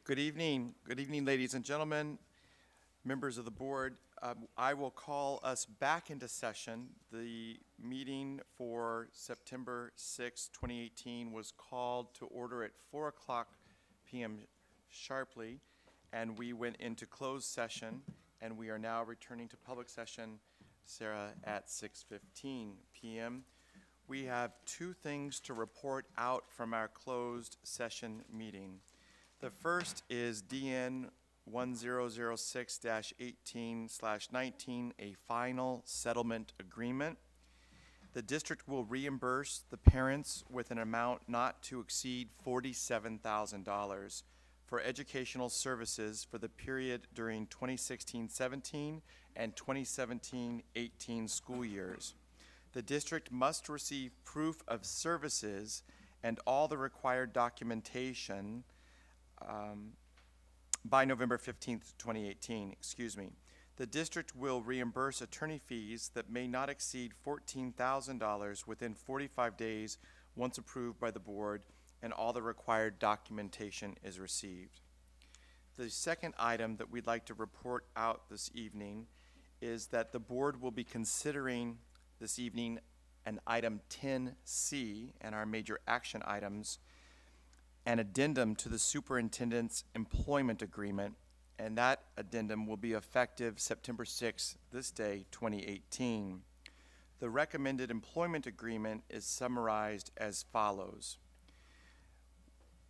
Good evening, ladies and gentlemen, members of the board. I will call us back into session. The meeting for September 6, 2018 was called to order at 4 o'clock p.m. sharply, and we went into closed session, and we are now returning to public session, Sarah, at 6:15 p.m. We have two things to report out from our closed session meeting. The first is DN 1006-18/19, a final settlement agreement. The district will reimburse the parents with an amount not to exceed $47,000 for educational services for the period during 2016-17 and 2017-18 school years. The district must receive proof of services and all the required documentation by November 15th, 2018, The district will reimburse attorney fees that may not exceed $14,000 within 45 days once approved by the board and all the required documentation is received. The second item that we'd like to report out this evening is that the board will be considering this evening an item 10C and our major action items, an addendum to the superintendent's employment agreement, and that addendum will be effective September 6th, this day, 2018. The recommended employment agreement is summarized as follows.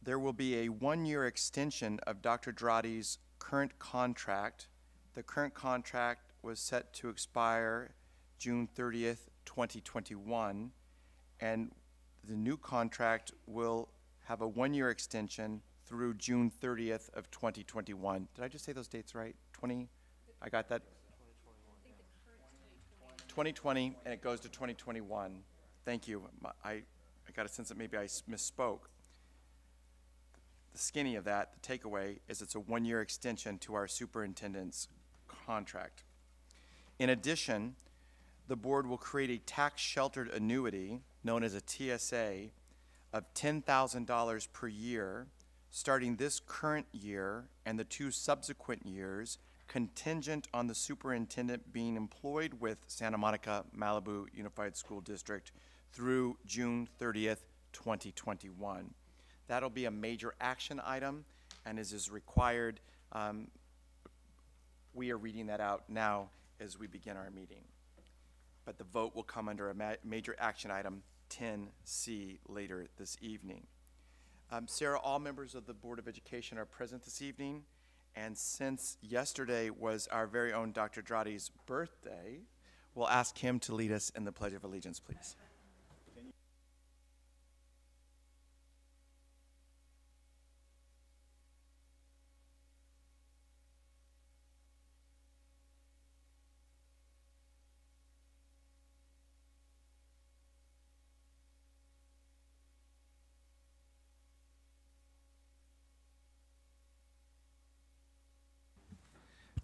There will be a one-year extension of Dr. Drotti's current contract. The current contract was set to expire June 30th, 2021, and the new contract will have a one-year extension through June 30th of 2021. Did I just say those dates right? I got that? 2020, and it goes to 2021. Thank you. I got a sense that maybe I misspoke. The skinny of that, the takeaway, is it's a one-year extension to our superintendent's contract. In addition, the board will create a tax-sheltered annuity known as a TSA of $10,000 per year, starting this current year and the two subsequent years, contingent on the superintendent being employed with Santa Monica Malibu Unified School District through June 30th, 2021. That'll be a major action item, and as is required, we are reading that out now as we begin our meeting. But the vote will come under a major action item 10C later this evening. Sarah, all members of the Board of Education are present this evening, and since yesterday was our very own Dr. Drotti's birthday, we'll ask him to lead us in the Pledge of Allegiance, please.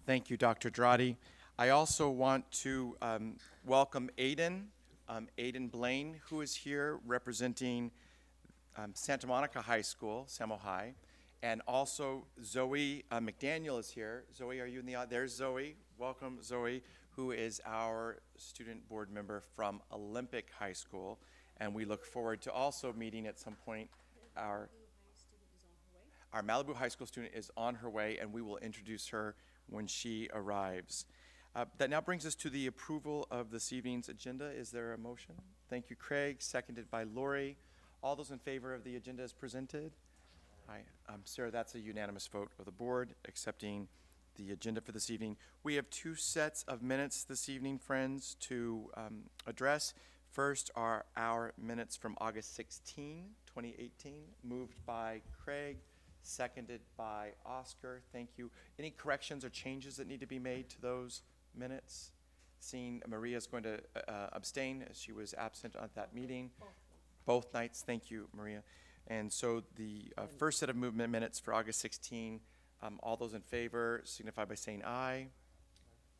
Thank you, Dr. Drotti. I also want to welcome Aiden Blaine, who is here representing Santa Monica High School, Samo High, and also Zoe McDaniel is here. Zoe, are you in the audience? There's Zoe. Welcome, Zoe, who is our student board member from Olympic High School, and we look forward to also meeting at some point our Malibu High School student is on her way, and we will introduce her when she arrives. That now brings us to the approval of this evening's agenda. Is there a motion? Thank you, Craig. Seconded by Lori. All those in favor of the agenda as presented? Aye. Sarah, that's a unanimous vote of the board accepting the agenda for this evening. We have two sets of minutes this evening, friends, to address. First are our minutes from August 16, 2018, moved by Craig, seconded by Oscar. Thank you. Any corrections or changes that need to be made to those minutes? Seeing Maria's going to abstain as she was absent at that meeting. Both nights. Thank you, Maria. And so the first set of movement minutes for August 16, all those in favor signify by saying aye.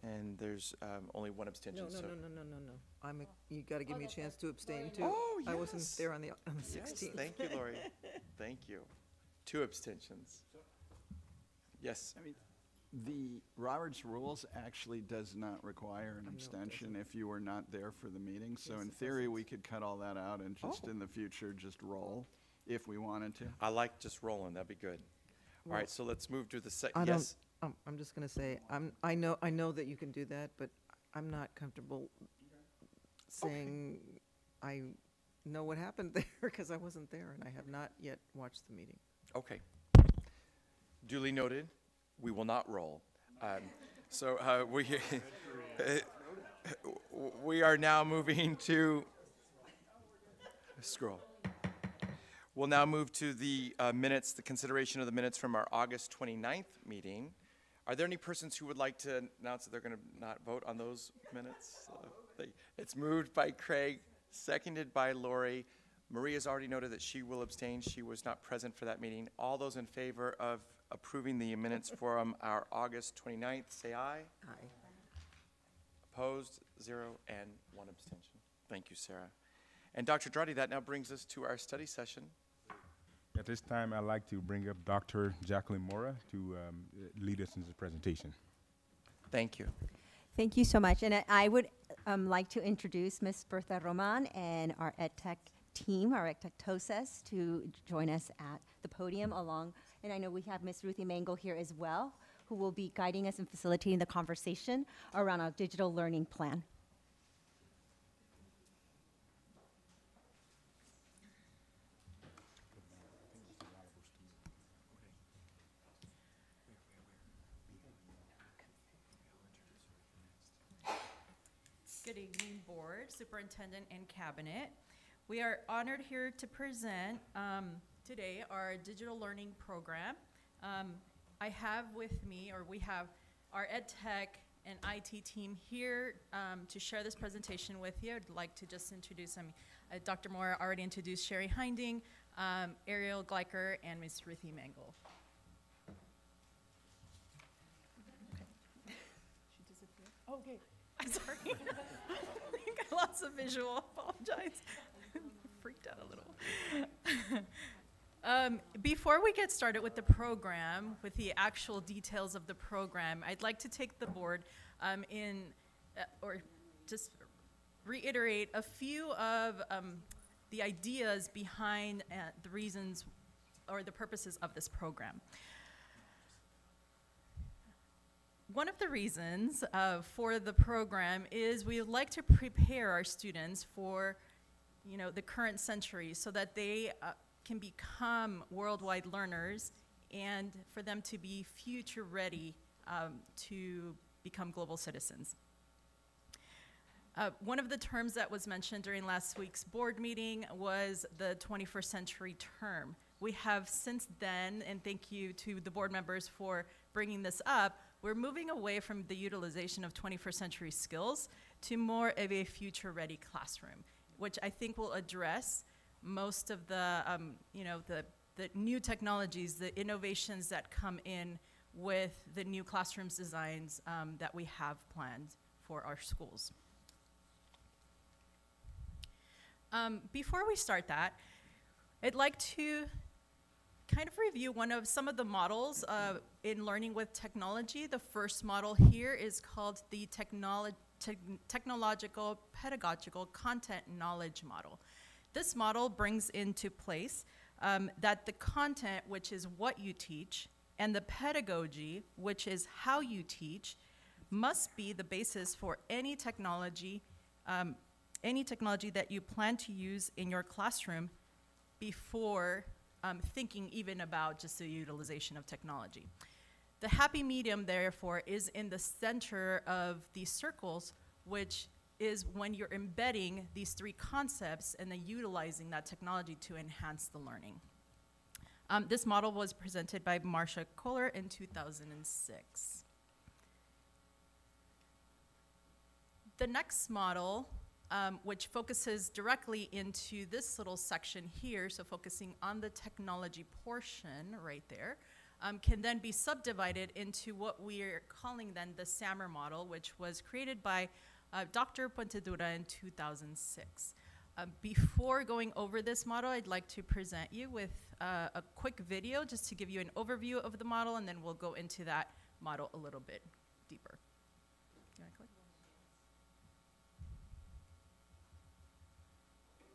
And there's only one abstention. No. You got to give me a chance to abstain too. Oh, yes. I wasn't there on the 16th. Yes, thank you, Lori. Thank you. 2 abstentions. Yes. I mean, the Roberts Rules actually does not require an it abstention doesn't. if you were not there for the meeting. So Yes, in it theory, doesn't. we could cut all that out and just Oh. in the future, just roll if we wanted to. I like just rolling, that'd be good. All Well, right, so let's move to the I yes. don't, I'm just gonna say, I know that you can do that, but I'm not comfortable saying I know what happened there, because I wasn't there, and I have not yet watched the meeting. Okay. Duly noted, we will not roll. We are now moving to, scroll. We'll now move to the minutes, the consideration of the minutes from our August 29th meeting. Are there any persons who would like to announce that they're going to not vote on those minutes? It's moved by Craig, seconded by Lori. Maria's already noted that she will abstain. She was not present for that meeting. All those in favor of approving the minutes from our August 29th, say aye. Aye. Opposed, 0, and 1 abstention. Thank you, Sarah. And Dr. Droddy, that now brings us to our study session. At this time, I'd like to bring up Dr. Jacqueline Mora to lead us in this presentation. Thank you. Thank you so much. And I would like to introduce Ms. Bertha Roman and our EdTech team, our EdTech TOSES, to join us at the podium along. And I know we have Ms. Ruthie Mangle here as well, who will be guiding us and facilitating the conversation around our digital learning plan. Good evening, Board, Superintendent, and Cabinet. We are honored here to present today our digital learning program. I have with me, or we have our EdTech and IT team here to share this presentation with you. I'd like to just introduce them. Dr. Moore already introduced Sherry Hinding, Ariel Gleicher, and Ms. Ruthie Mangle. She disappeared? Oh, okay. I'm sorry. I lost the visual. Apologize. Freaked out a little. Before we get started with the program, with the actual details of the program, I'd like to take the board or just reiterate a few of the ideas behind the reasons or the purposes of this program. One of the reasons for the program is we would like to prepare our students for, the current century so that they can become worldwide learners and for them to be future ready to become global citizens. One of the terms that was mentioned during last week's board meeting was the 21st century term. We have since then, and thank you to the board members for bringing this up, we're moving away from the utilization of 21st century skills to more of a future-ready classroom, which I think will address most of the, the new technologies, the innovations that come in with the new classrooms designs that we have planned for our schools. Before we start that, I'd like to kind of review some of the models in learning with technology. The first model here is called the technological pedagogical content knowledge model. This model brings into place that the content, which is what you teach, and the pedagogy, which is how you teach, must be the basis for any technology that you plan to use in your classroom before thinking even about just the utilization of technology. The happy medium, therefore, is in the center of these circles, which is when you're embedding these three concepts and then utilizing that technology to enhance the learning. This model was presented by Marcia Kohler in 2006. The next model, which focuses directly into this little section here, so focusing on the technology portion right there, can then be subdivided into what we're calling then the SAMR model, which was created by Dr. Puentedura in 2006. Before going over this model, I'd like to present you with a quick video just to give you an overview of the model, and then we'll go into that model a little bit deeper. You wanna click?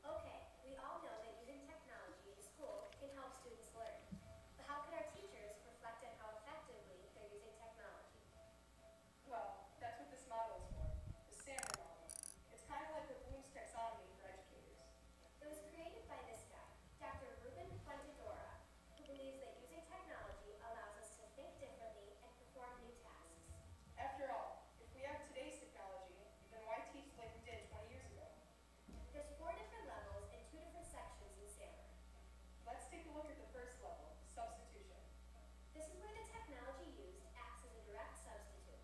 Okay, we all know that using technology in school can help students learn. But how can our teachers reflect on how effectively they're using technology? Well, that's what this model is for, the SAMR model. It's kind of like the Bloom's taxonomy for educators. It was created by this guy, Dr. Ruben Fuentedora, who believes that using technology allows us to think differently and perform new tasks. After all, if we have today's technology, then why teach like we did 20 years ago? There's 4 different levels and 2 different sections in SAMR. Let's take a look at the first level, substitution. This is where the technology used acts as a direct substitute.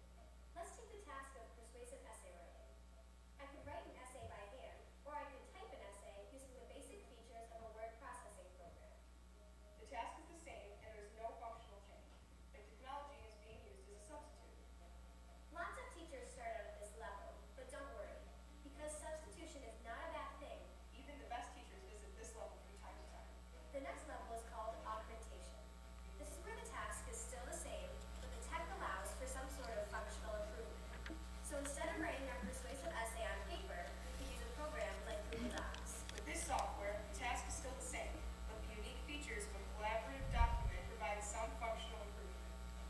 Let's take the task of persuasive essay writing. I could write an essay by hand, or I could type an essay using the basic features of a word processing program. The task is the same and there's no functional change. The technology is being used as a substitute. Lots of teachers start out at this level, but don't worry, because substitution is not a bad thing. Even the best teachers visit this level from time to time. The next level is called augmentation. This is where the task is still the same, but the tech allows for some sort of functional improvement. So instead of writing our persuasive essay on paper, we can use a program like Google Docs. With this software, the task is still the same, but the unique features of a collaborative document provide some functional improvement.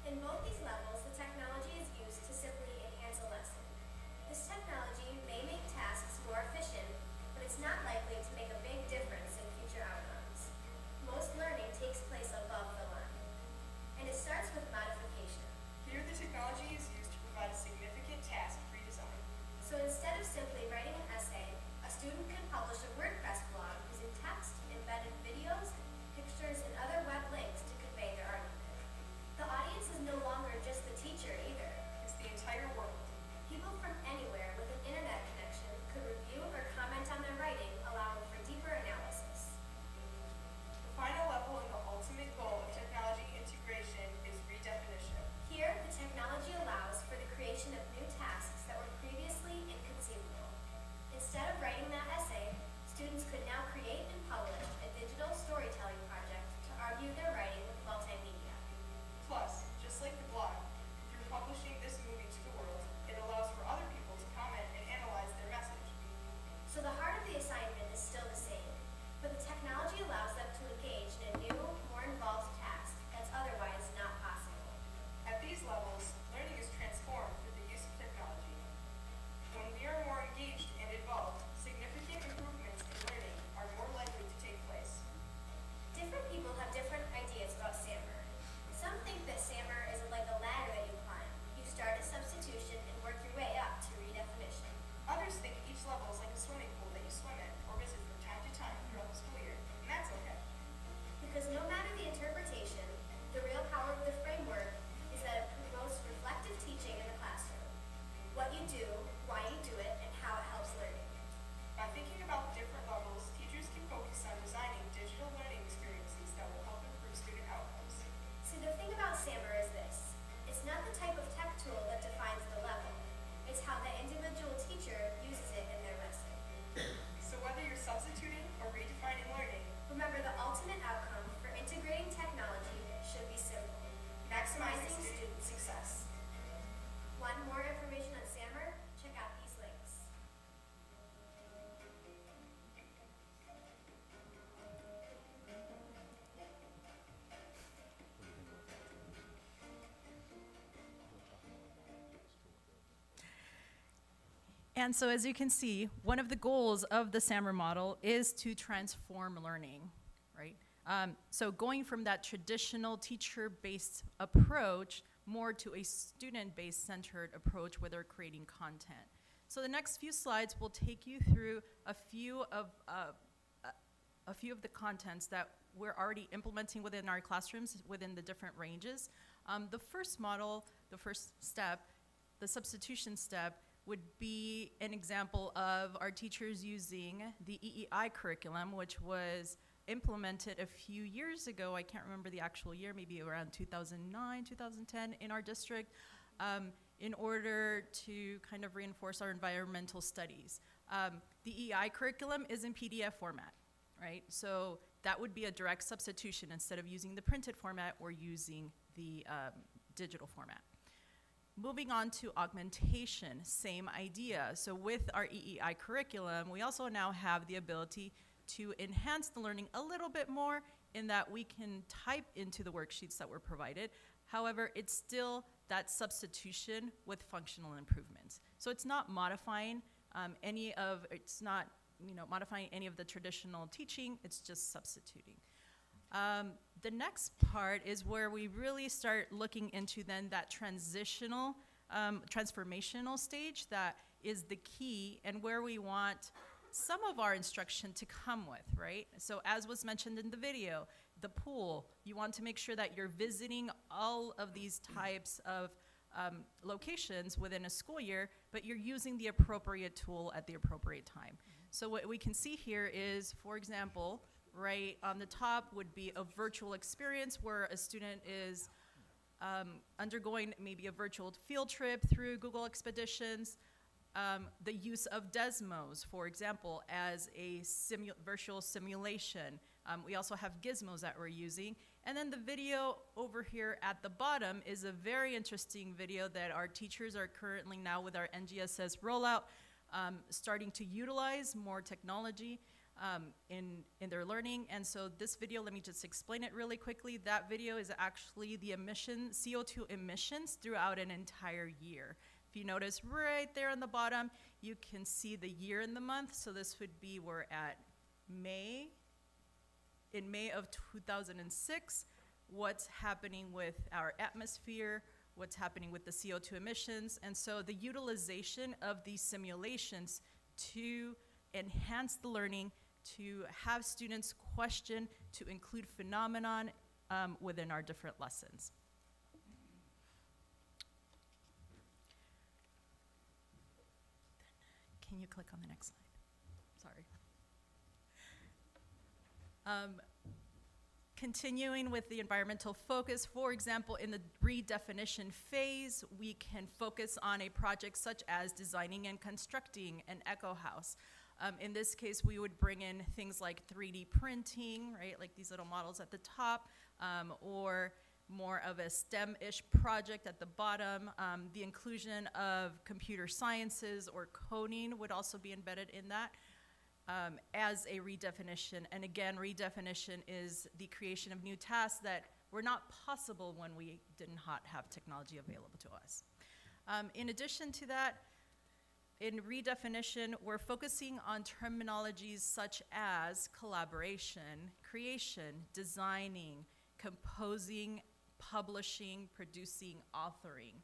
In both these levels, the technology is used to simply enhance a lesson. This technology may make tasks more efficient, but it's not likely to make a big difference in future outcomes. Most learning takes place above the line, and it starts with modification. Here, the technology is used to provide a significant task redesign. So instead of simply writing an essay, a student can publish a WordPress blog using text, embedded videos, pictures, and other web links to convey their argument. The audience is no longer just the teacher either. It's the entire world. People from anywhere with an internet connection could review or comment on their writing, allowing for deeper analysis. The final level and the ultimate goal of technology integration is redefinition. Here, the technology allows for the creation of new tasks that were previously inconceivable. Instead of writing that essay, students could now create and publish a digital storytelling project to argue their writing with multimedia. Plus, just like the blog, through publishing this movie to the world, it allows for other people to comment and analyze their message. So the heart of the assignment is still the same, but the technology allows them to engage in a new, more involved task that's otherwise not possible. At these levels, learning is transformed through the use of technology. When we are more engaged and involved, significant improvements in learning are more likely to take place. Different people have different ideas about SAMR. Some think that SAMR is like a ladder that you climb. You start at substitution and work your way up to redefinition. Others think each level is like a swimming pool that you swim in or visit from time to time throughout the school year, and that's okay. Because no matter the interpretation, the real power of the framework is that it promotes reflective teaching in the classroom. What you do, why you do it, and how it helps learning. By thinking about the different levels, teachers can focus on designing digital learning experiences that will help improve student outcomes. See, the thing about SAMR is this. It's not the type of tech tool that defines the level. It's how the individual teacher uses it in their lesson. So whether you're substituting or redefining learning, Remember, the ultimate outcome for integrating technology should be simple. Maximizing student success. Want more information on SAMR? Check out these links. And so as you can see, one of the goals of the SAMR model is to transform learning, right? So going from that traditional teacher-based approach more to a student-based centered approach where they're creating content. So the next few slides will take you through a few of the contents that we're already implementing within our classrooms within the different ranges. The first model, the first step, the substitution step, would be an example of our teachers using the EEI curriculum, which was implemented a few years ago. I can't remember the actual year, maybe around 2009, 2010 in our district, in order to kind of reinforce our environmental studies. The EI curriculum is in PDF format, right? So that would be a direct substitution. Instead of using the printed format, we're using the digital format. Moving on to augmentation, same idea. So with our EEI curriculum, we also now have the ability to enhance the learning a little bit more in that we can type into the worksheets that were provided. However, it's still that substitution with functional improvements. So it's not modifying modifying any of the traditional teaching, it's just substituting. The next part is where we really start looking into then that transformational stage that is the key and where we want some of our instruction to come with, right? So as was mentioned in the video, the pool, you want to make sure that you're visiting all of these types of locations within a school year, but you're using the appropriate tool at the appropriate time. So what we can see here is, for example, right on the top would be a virtual experience where a student is undergoing maybe a virtual field trip through Google Expeditions. The use of Desmos, for example, as a virtual simulation. We also have gizmos that we're using. And then the video over here at the bottom is a very interesting video that our teachers are currently now with our NGSS rollout starting to utilize more technology in their learning. And so this video, let me just explain it really quickly. That video is actually the CO2 emissions throughout an entire year. If you notice right there on the bottom, you can see the year and the month. So this would be, we're at May. In May of 2006, what's happening with our atmosphere, what's happening with the CO2 emissions. And so the utilization of these simulations to enhance the learning, to have students question, to include phenomenon within our different lessons. Can you click on the next slide? Sorry. Continuing with the environmental focus, for example, in the redefinition phase, we can focus on a project such as designing and constructing an eco house. In this case, we would bring in things like 3D printing, right, like these little models at the top, or more of a STEM-ish project at the bottom. The inclusion of computer sciences or coding would also be embedded in that as a redefinition. And again, redefinition is the creation of new tasks that were not possible when we did not have technology available to us. In addition to that, in redefinition, we're focusing on terminologies such as collaboration, creation, designing, composing, publishing, producing, authoring,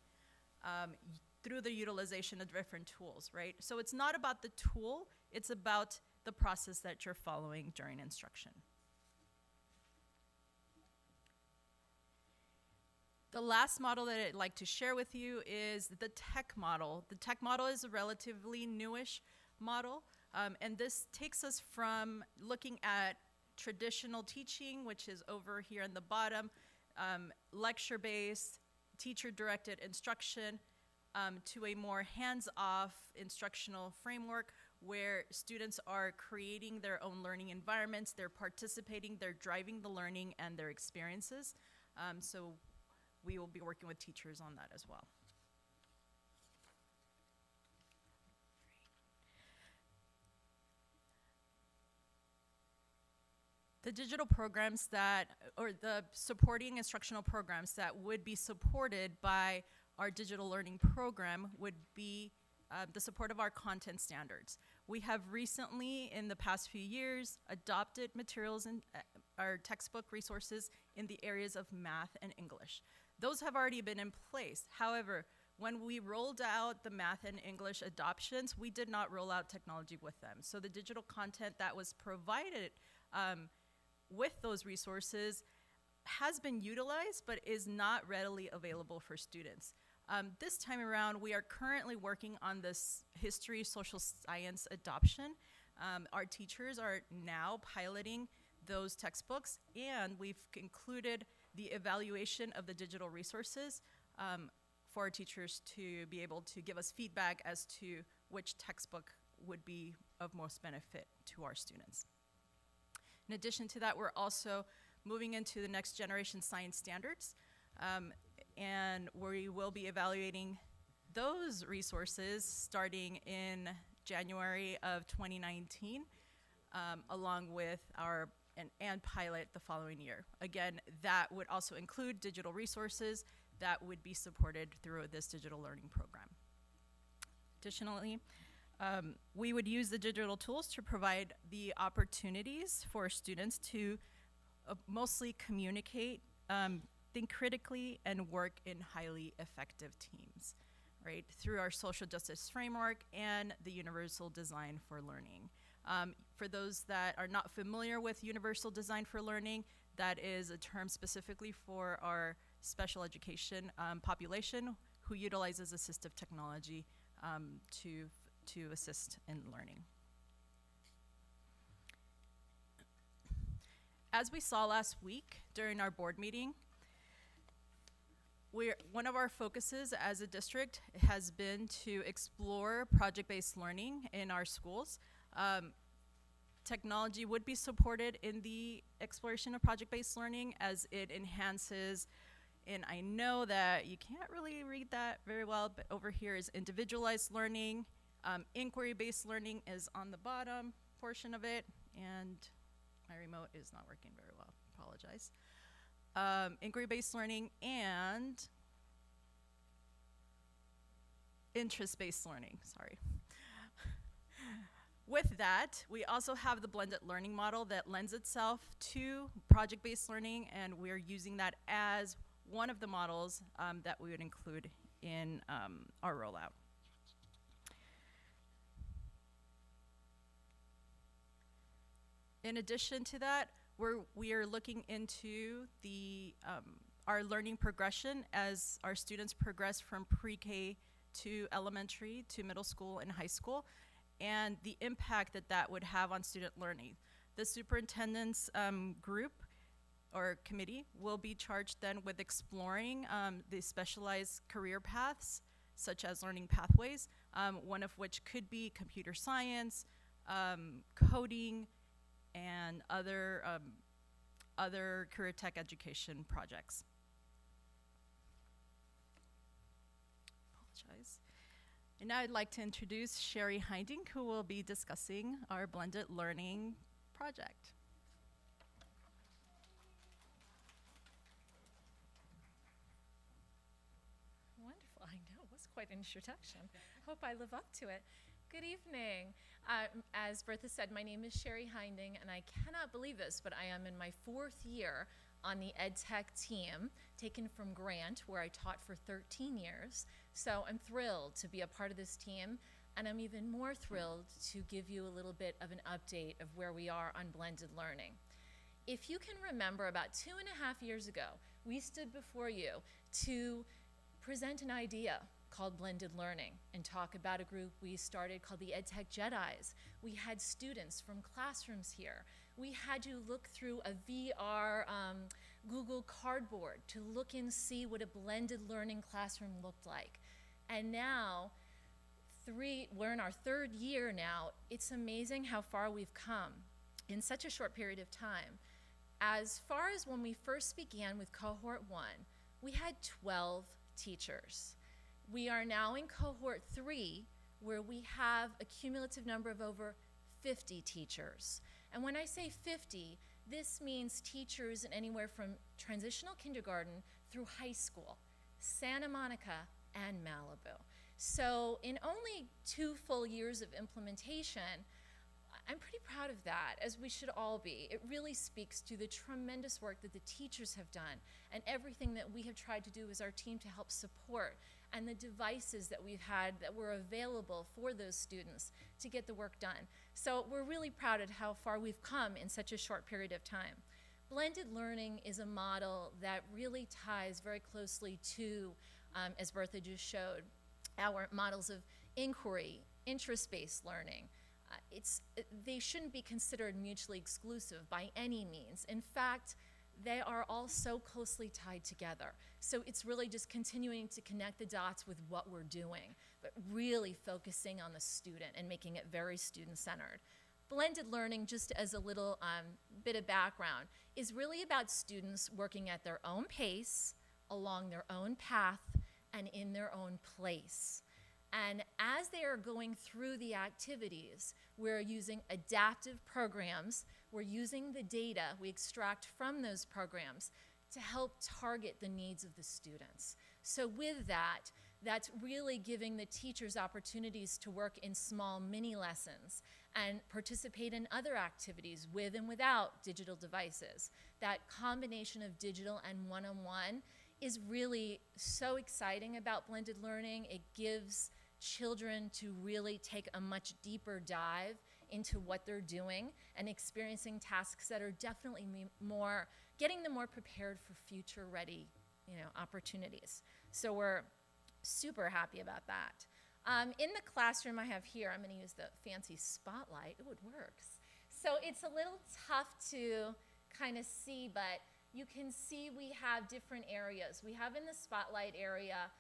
through the utilization of different tools, right? So it's not about the tool, it's about the process that you're following during instruction. The last model that I'd like to share with you is the tech model. The tech model is a relatively newish model, and this takes us from looking at traditional teaching, which is over here in the bottom, lecture-based, teacher-directed instruction, to a more hands-off instructional framework where students are creating their own learning environments, they're participating, they're driving the learning and their experiences. So we will be working with teachers on that as well. The digital programs that, or the supporting instructional programs that would be supported by our digital learning program would be the support of our content standards. We have recently, in the past few years, adopted materials in our textbook resources in the areas of math and English. Those have already been in place. However, when we rolled out the math and English adoptions, we did not roll out technology with them. So the digital content that was provided with those resources has been utilized, but is not readily available for students. This time around, we are currently working on this history, social science adoption. Our teachers are now piloting those textbooks, and we've concluded the evaluation of the digital resources for our teachers to be able to give us feedback as to which textbook would be of most benefit to our students. In addition to that, we're also moving into the next generation science standards, and we will be evaluating those resources starting in January of 2019, along with and pilot the following year. Again, that would also include digital resources that would be supported through this digital learning program. Additionally, we would use the digital tools to provide the opportunities for students to mostly communicate, think critically, and work in highly effective teams, right, through our social justice framework and the universal design for learning. For those that are not familiar with universal design for learning, that is a term specifically for our special education population who utilizes assistive technology to assist in learning. As we saw last week during our board meeting, one of our focuses as a district has been to explore project-based learning in our schools. Technology would be supported in the exploration of project-based learning as it enhances, and I know that you can't really read that very well, but over here is individualized learning. Inquiry-based learning is on the bottom portion of it, and my remote is not working very well, apologize. Inquiry-based learning and interest-based learning, sorry. With that, we also have the blended learning model that lends itself to project-based learning, and we're using that as one of the models that we would include in our rollout. In addition to that, we are looking into our learning progression as our students progress from pre-K to elementary to middle school and high school, and the impact that that would have on student learning. The superintendent's group or committee will be charged then with exploring the specialized career paths, such as learning pathways, one of which could be computer science, coding, and other career tech education projects. Apologize. And now I'd like to introduce Sherry Hinding, who will be discussing our blended learning project. Wonderful, I know, it was quite an introduction. Hope I live up to it. Good evening. As Bertha said, my name is Sherry Hinding, and I cannot believe this, but I am in my 4th year on the EdTech team, taken from Grant, where I taught for 13 years. So I'm thrilled to be a part of this team, and I'm even more thrilled to give you a little bit of an update of where we are on blended learning. If you can remember, about 2.5 years ago, we stood before you to present an idea called blended learning and talk about a group we started called the EdTech Jedis. We had students from classrooms here. We had to look through a VR Google Cardboard to look and see what a blended learning classroom looked like. And now, we're in our 3rd year now. It's amazing how far we've come in such a short period of time. As far as when we first began with cohort 1, we had 12 teachers. We are now in cohort 3, where we have a cumulative number of over 50 teachers. And when I say 50, this means teachers in anywhere from transitional kindergarten through high school, Santa Monica and Malibu. So in only 2 full years of implementation, I'm pretty proud of that, as we should all be. It really speaks to the tremendous work that the teachers have done and everything that we have tried to do as our team to help support, and the devices that we've had that were available for those students to get the work done. So we're really proud of how far we've come in such a short period of time. Blended learning is a model that really ties very closely to, as Bertha just showed, our models of inquiry, interest-based learning. They shouldn't be considered mutually exclusive by any means. In fact, they are all so closely tied together. So it's really just continuing to connect the dots with what we're doing. but really focusing on the student and making it very student-centered. Blended learning, just as a little bit of background, is really about students working at their own pace, along their own path, and in their own place. And as they are going through the activities, we're using adaptive programs. We're using the data we extract from those programs to help target the needs of the students. So with that, that's really giving the teachers opportunities to work in small mini lessons and participate in other activities with and without digital devices. That combination of digital and one-on-one is really so exciting about blended learning. It gives children to really take a much deeper dive into what they're doing and experiencing tasks that are definitely more, getting them more prepared for future ready, opportunities. So we're super happy about that. In the classroom I have here, I'm going to use the fancy spotlight. Oh, it works. So it's a little tough to kind of see, but you can see we have different areas. We have in the spotlight area,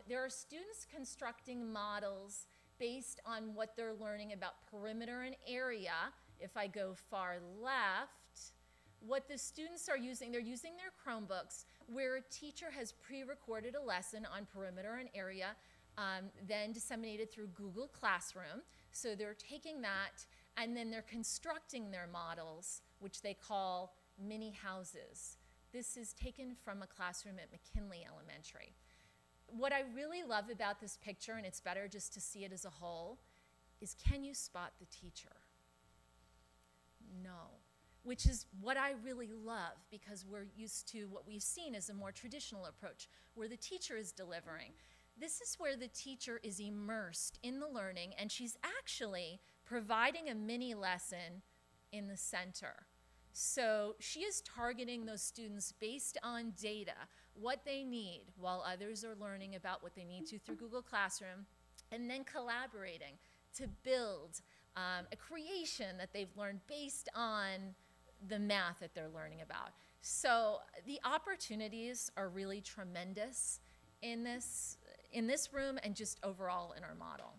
there are students constructing models based on what they're learning about perimeter and area. If I go far left, what the students are using, they're using their Chromebooks where a teacher has pre-recorded a lesson on perimeter and area, then disseminated through Google Classroom. So they're taking that and then they're constructing their models, which they call mini houses. This is taken from a classroom at McKinley Elementary. What I really love about this picture, and it's better just to see it as a whole, is can you spot the teacher? No. Which is what I really love, because we're used to what we've seen as a more traditional approach, where the teacher is delivering. This is where the teacher is immersed in the learning, and she's actually providing a mini lesson in the center. So she is targeting those students based on data, what they need, while others are learning about what they need to through Google Classroom, and then collaborating to build a creation that they've learned based on the math that they're learning about. So the opportunities are really tremendous in this room and just overall in our model.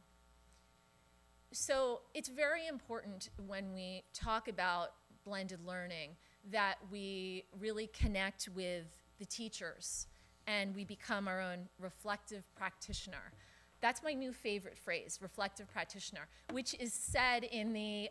So it's very important when we talk about blended learning that we really connect with the teachers and we become our own reflective practitioner. That's my new favorite phrase, reflective practitioner, which is said in the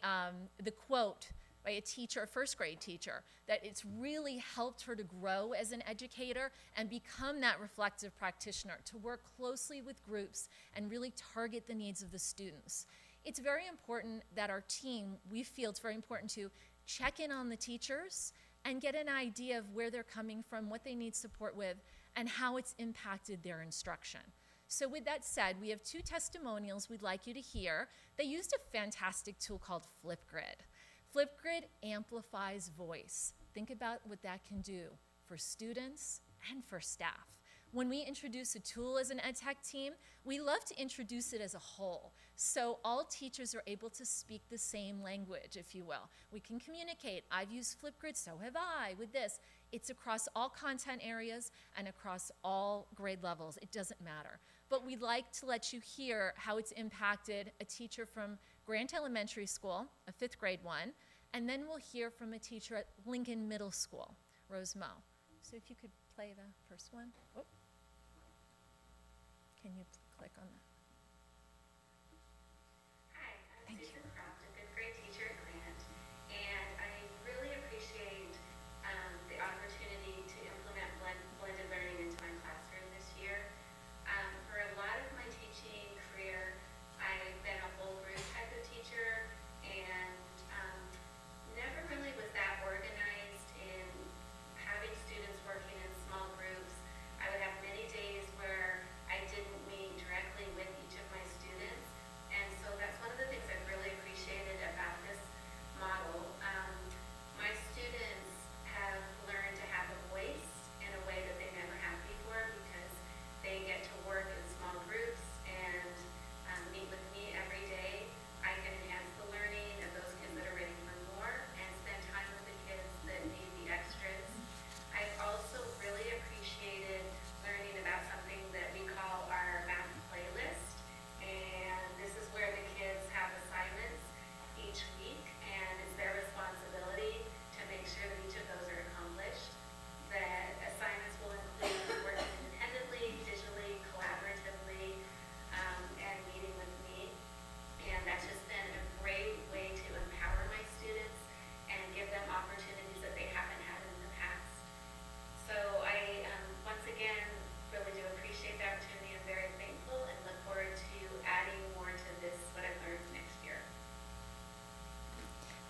quote by a teacher, a first grade teacher, that it's really helped her to grow as an educator and become that reflective practitioner, to work closely with groups and really target the needs of the students. It's very important that our team, we feel it's very important to check in on the teachers and get an idea of where they're coming from, what they need support with, and how it's impacted their instruction. So with that said, we have 2 testimonials we'd like you to hear. They used a fantastic tool called Flipgrid. Flipgrid amplifies voice. Think about what that can do for students and for staff. When we introduce a tool as an ed tech team, we love to introduce it as a whole. So all teachers are able to speak the same language, if you will. We can communicate. I've used Flipgrid, so have I with this. It's across all content areas and across all grade levels. It doesn't matter. But we'd like to let you hear how it's impacted a teacher from Grant Elementary School, a 5th grade one, and then we'll hear from a teacher at Lincoln Middle School, Rose Mo. So if you could play the first one. Oh. Can you click on that? Hi, I'm Susan Croft, a 5th grade teacher at Grant, and I really appreciate the opportunity to implement blended learning into my classroom this year. For a lot of my teaching career, I've been a whole group type of teacher and never really was that organized in having students working in small groups. I would have many days where I didn't meet directly with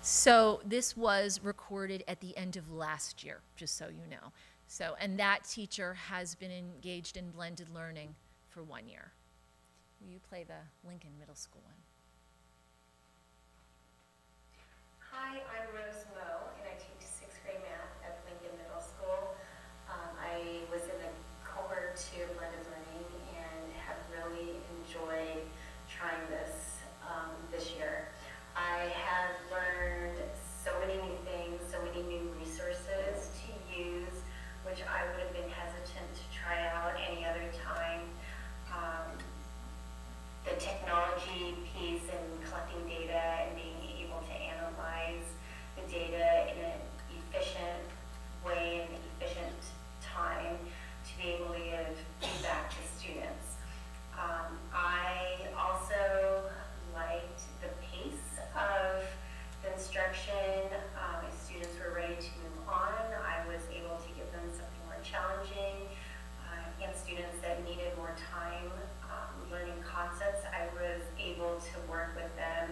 So this was recorded at the end of last year, just so you know. So, and that teacher has been engaged in blended learning for 1 year. Will you play the Lincoln Middle School one? Hi, I'm Rose Moe, and I teach 6th grade math at Lincoln Middle School. I was in the cohort 2 of blended learning and have really enjoyed trying this this year. I have learned so many new things, so many new resources to use, which I would have been hesitant to try out any other time. The technology piece and collecting data and being able to analyze the data in an efficient way and efficient time to be able to give feedback to students. I also liked the pace of the instruction. As students were ready to move on, I was able to give them something more challenging. And students that needed more time learning concepts, I was able to work with them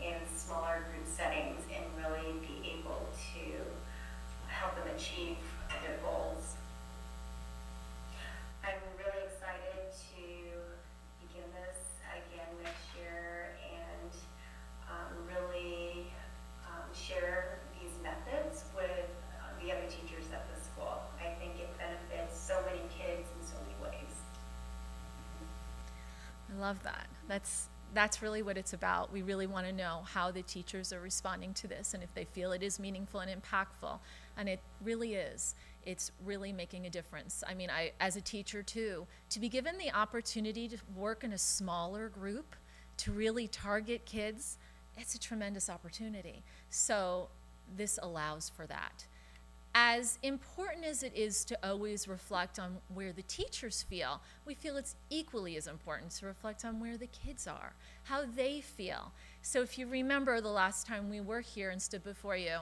in smaller group settings and really be able to help them achieve their goals. I'm really excited to begin this again next year and really share these methods with the other teachers at the school. I think it benefits so many kids in so many ways. I love that. That's really what it's about. We really want to know how the teachers are responding to this and if they feel it is meaningful and impactful. And it really is. It's really making a difference. I mean, as a teacher too, to be given the opportunity to work in a smaller group, to really target kids, it's a tremendous opportunity. So this allows for that. As important as it is to always reflect on where the teachers feel, we feel it's equally as important to reflect on where the kids are, how they feel. So if you remember the last time we were here and stood before you,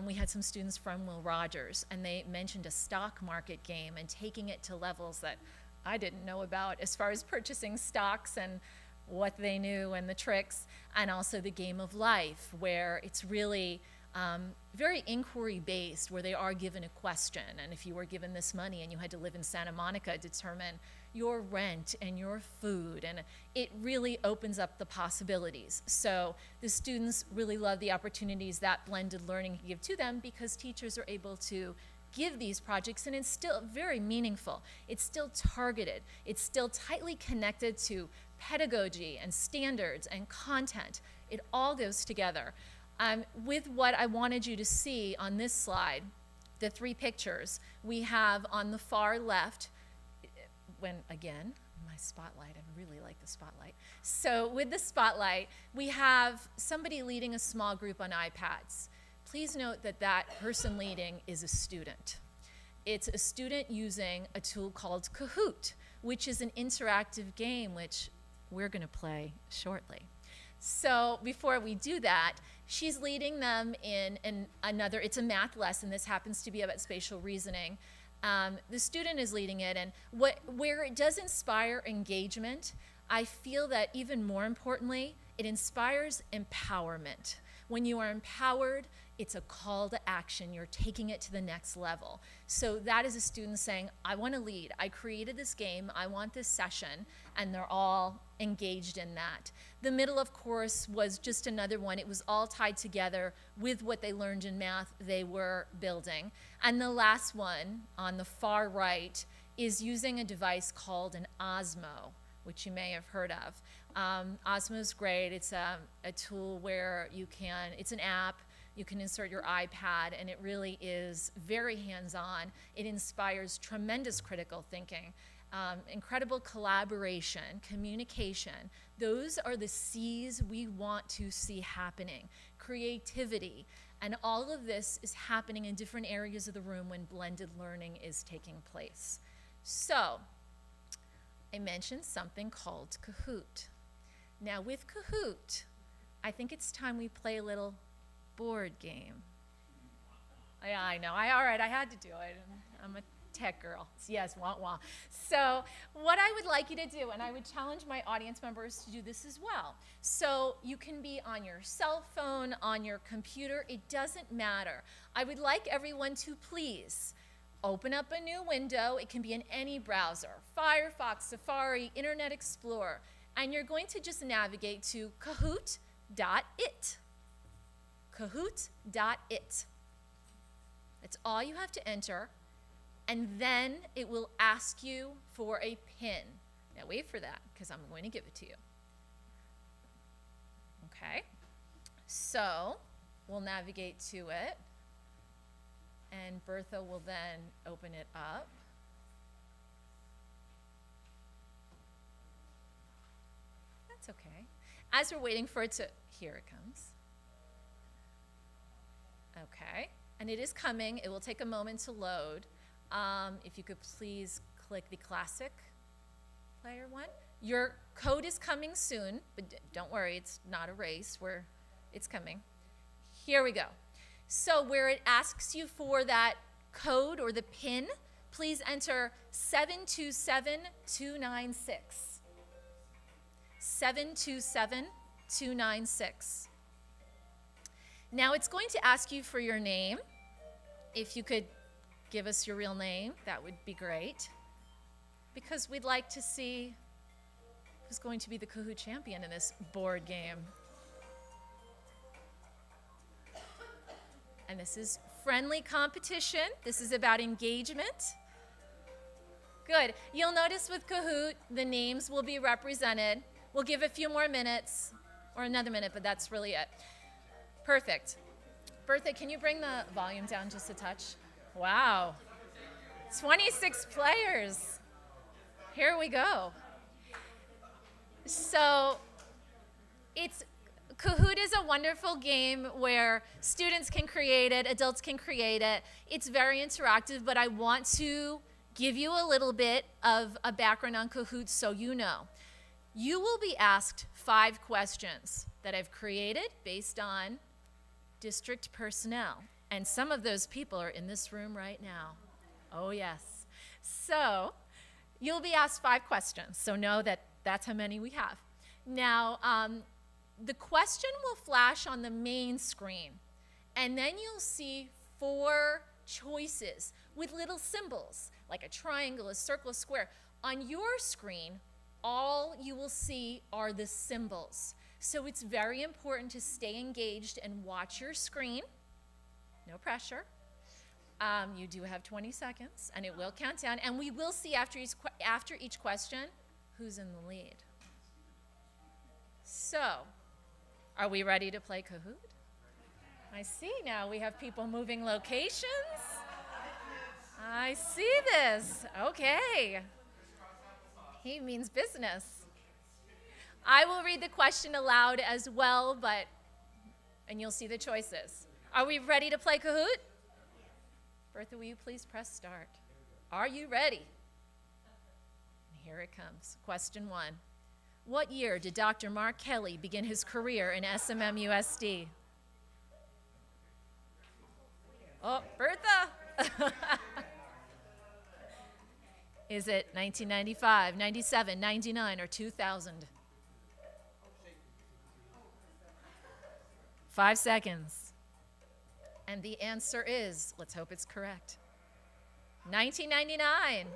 we had some students from Will Rogers, and they mentioned a stock market game and taking it to levels that I didn't know about as far as purchasing stocks and what they knew and the tricks, and also the game of life, where it's really very inquiry-based, where they are given a question, and if you were given this money and you had to live in Santa Monica, determine your rent and your food, and it really opens up the possibilities. So the students really love the opportunities that blended learning can give to them because teachers are able to give these projects, and it's still very meaningful. It's still targeted. It's still tightly connected to pedagogy and standards and content. It all goes together. With what I wanted you to see on this slide, the 3 pictures, we have on the far left, again, my spotlight, I really like the spotlight. So with the spotlight, we have somebody leading a small group on iPads. Please note that that person leading is a student. It's a student using a tool called Kahoot, which is an interactive game which we're going to play shortly. So before we do that, she's leading them in another, it's a math lesson. This happens to be about spatial reasoning. The student is leading it, and where it does inspire engagement, I feel that even more importantly, it inspires empowerment. When you are empowered, it's a call to action. You're taking it to the next level. So that is a student saying, I want to lead. I created this game. I want this session. And they're all engaged in that. The middle, of course, was just another one. It was all tied together with what they learned in math they were building. And the last one on the far right is using a device called an Osmo, which you may have heard of. Osmo's great. It's a tool where it's an app. You can insert your iPad, and it really is very hands-on. It inspires tremendous critical thinking, incredible collaboration, communication. Those are the C's we want to see happening. Creativity. And all of this is happening in different areas of the room when blended learning is taking place. So, I mentioned something called Kahoot. Now with Kahoot, I think it's time we play a little board game. Yeah, I know. All right, I had to do it. I'm a Tech girl. Yes, wah wah. So what I would like you to do, and I would challenge my audience members to do this as well. So you can be on your cell phone, on your computer, it doesn't matter. I would like everyone to please open up a new window. It can be in any browser, Firefox, Safari, Internet Explorer, and you're going to just navigate to kahoot.it. Kahoot.it. That's all you have to enter. And then it will ask you for a PIN. Now wait for that, because I'm going to give it to you. Okay, so we'll navigate to it, and Bertha will then open it up. That's okay. As we're waiting for it to, here it comes. Okay, and it is coming. It will take a moment to load. If you could please click the classic player one. Your code is coming soon, but don't worry, it's not a race. It's coming. Here we go. So where it asks you for that code or the PIN, please enter 727296. 727296. Now it's going to ask you for your name. If you could give us your real name, that would be great. Because we'd like to see who's going to be the Kahoot champion in this board game. And this is friendly competition. This is about engagement. Good. You'll notice with Kahoot, the names will be represented. We'll give a few more minutes, or another minute, but that's really it. Perfect. Bertha, can you bring the volume down just a touch? Wow. 26 players. Here we go. So Kahoot is a wonderful game where students can create it, adults can create it. It's very interactive, but I want to give you a little bit of a background on Kahoot so you know. You will be asked 5 questions that I've created based on district personnel. And some of those people are in this room right now. Oh, yes. So you'll be asked 5 questions, so know that that's how many we have. Now, the question will flash on the main screen, and then you'll see 4 choices with little symbols, like a triangle, a circle, a square. On your screen, all you will see are the symbols. So it's very important to stay engaged and watch your screen. No pressure. You do have 20 seconds, and it will count down. And we will see after each question who's in the lead. So, are we ready to play Kahoot? I see now we have people moving locations. I see this. Okay. He means business. I will read the question aloud as well, and you'll see the choices. Are we ready to play Kahoot? Bertha, will you please press start? Are you ready? Here it comes. Question 1. What year did Dr. Mark Kelly begin his career in SMMUSD? Oh, Bertha! Is it 1995, 97, 99, or 2000? 5 seconds. And the answer is, let's hope it's correct, 1999.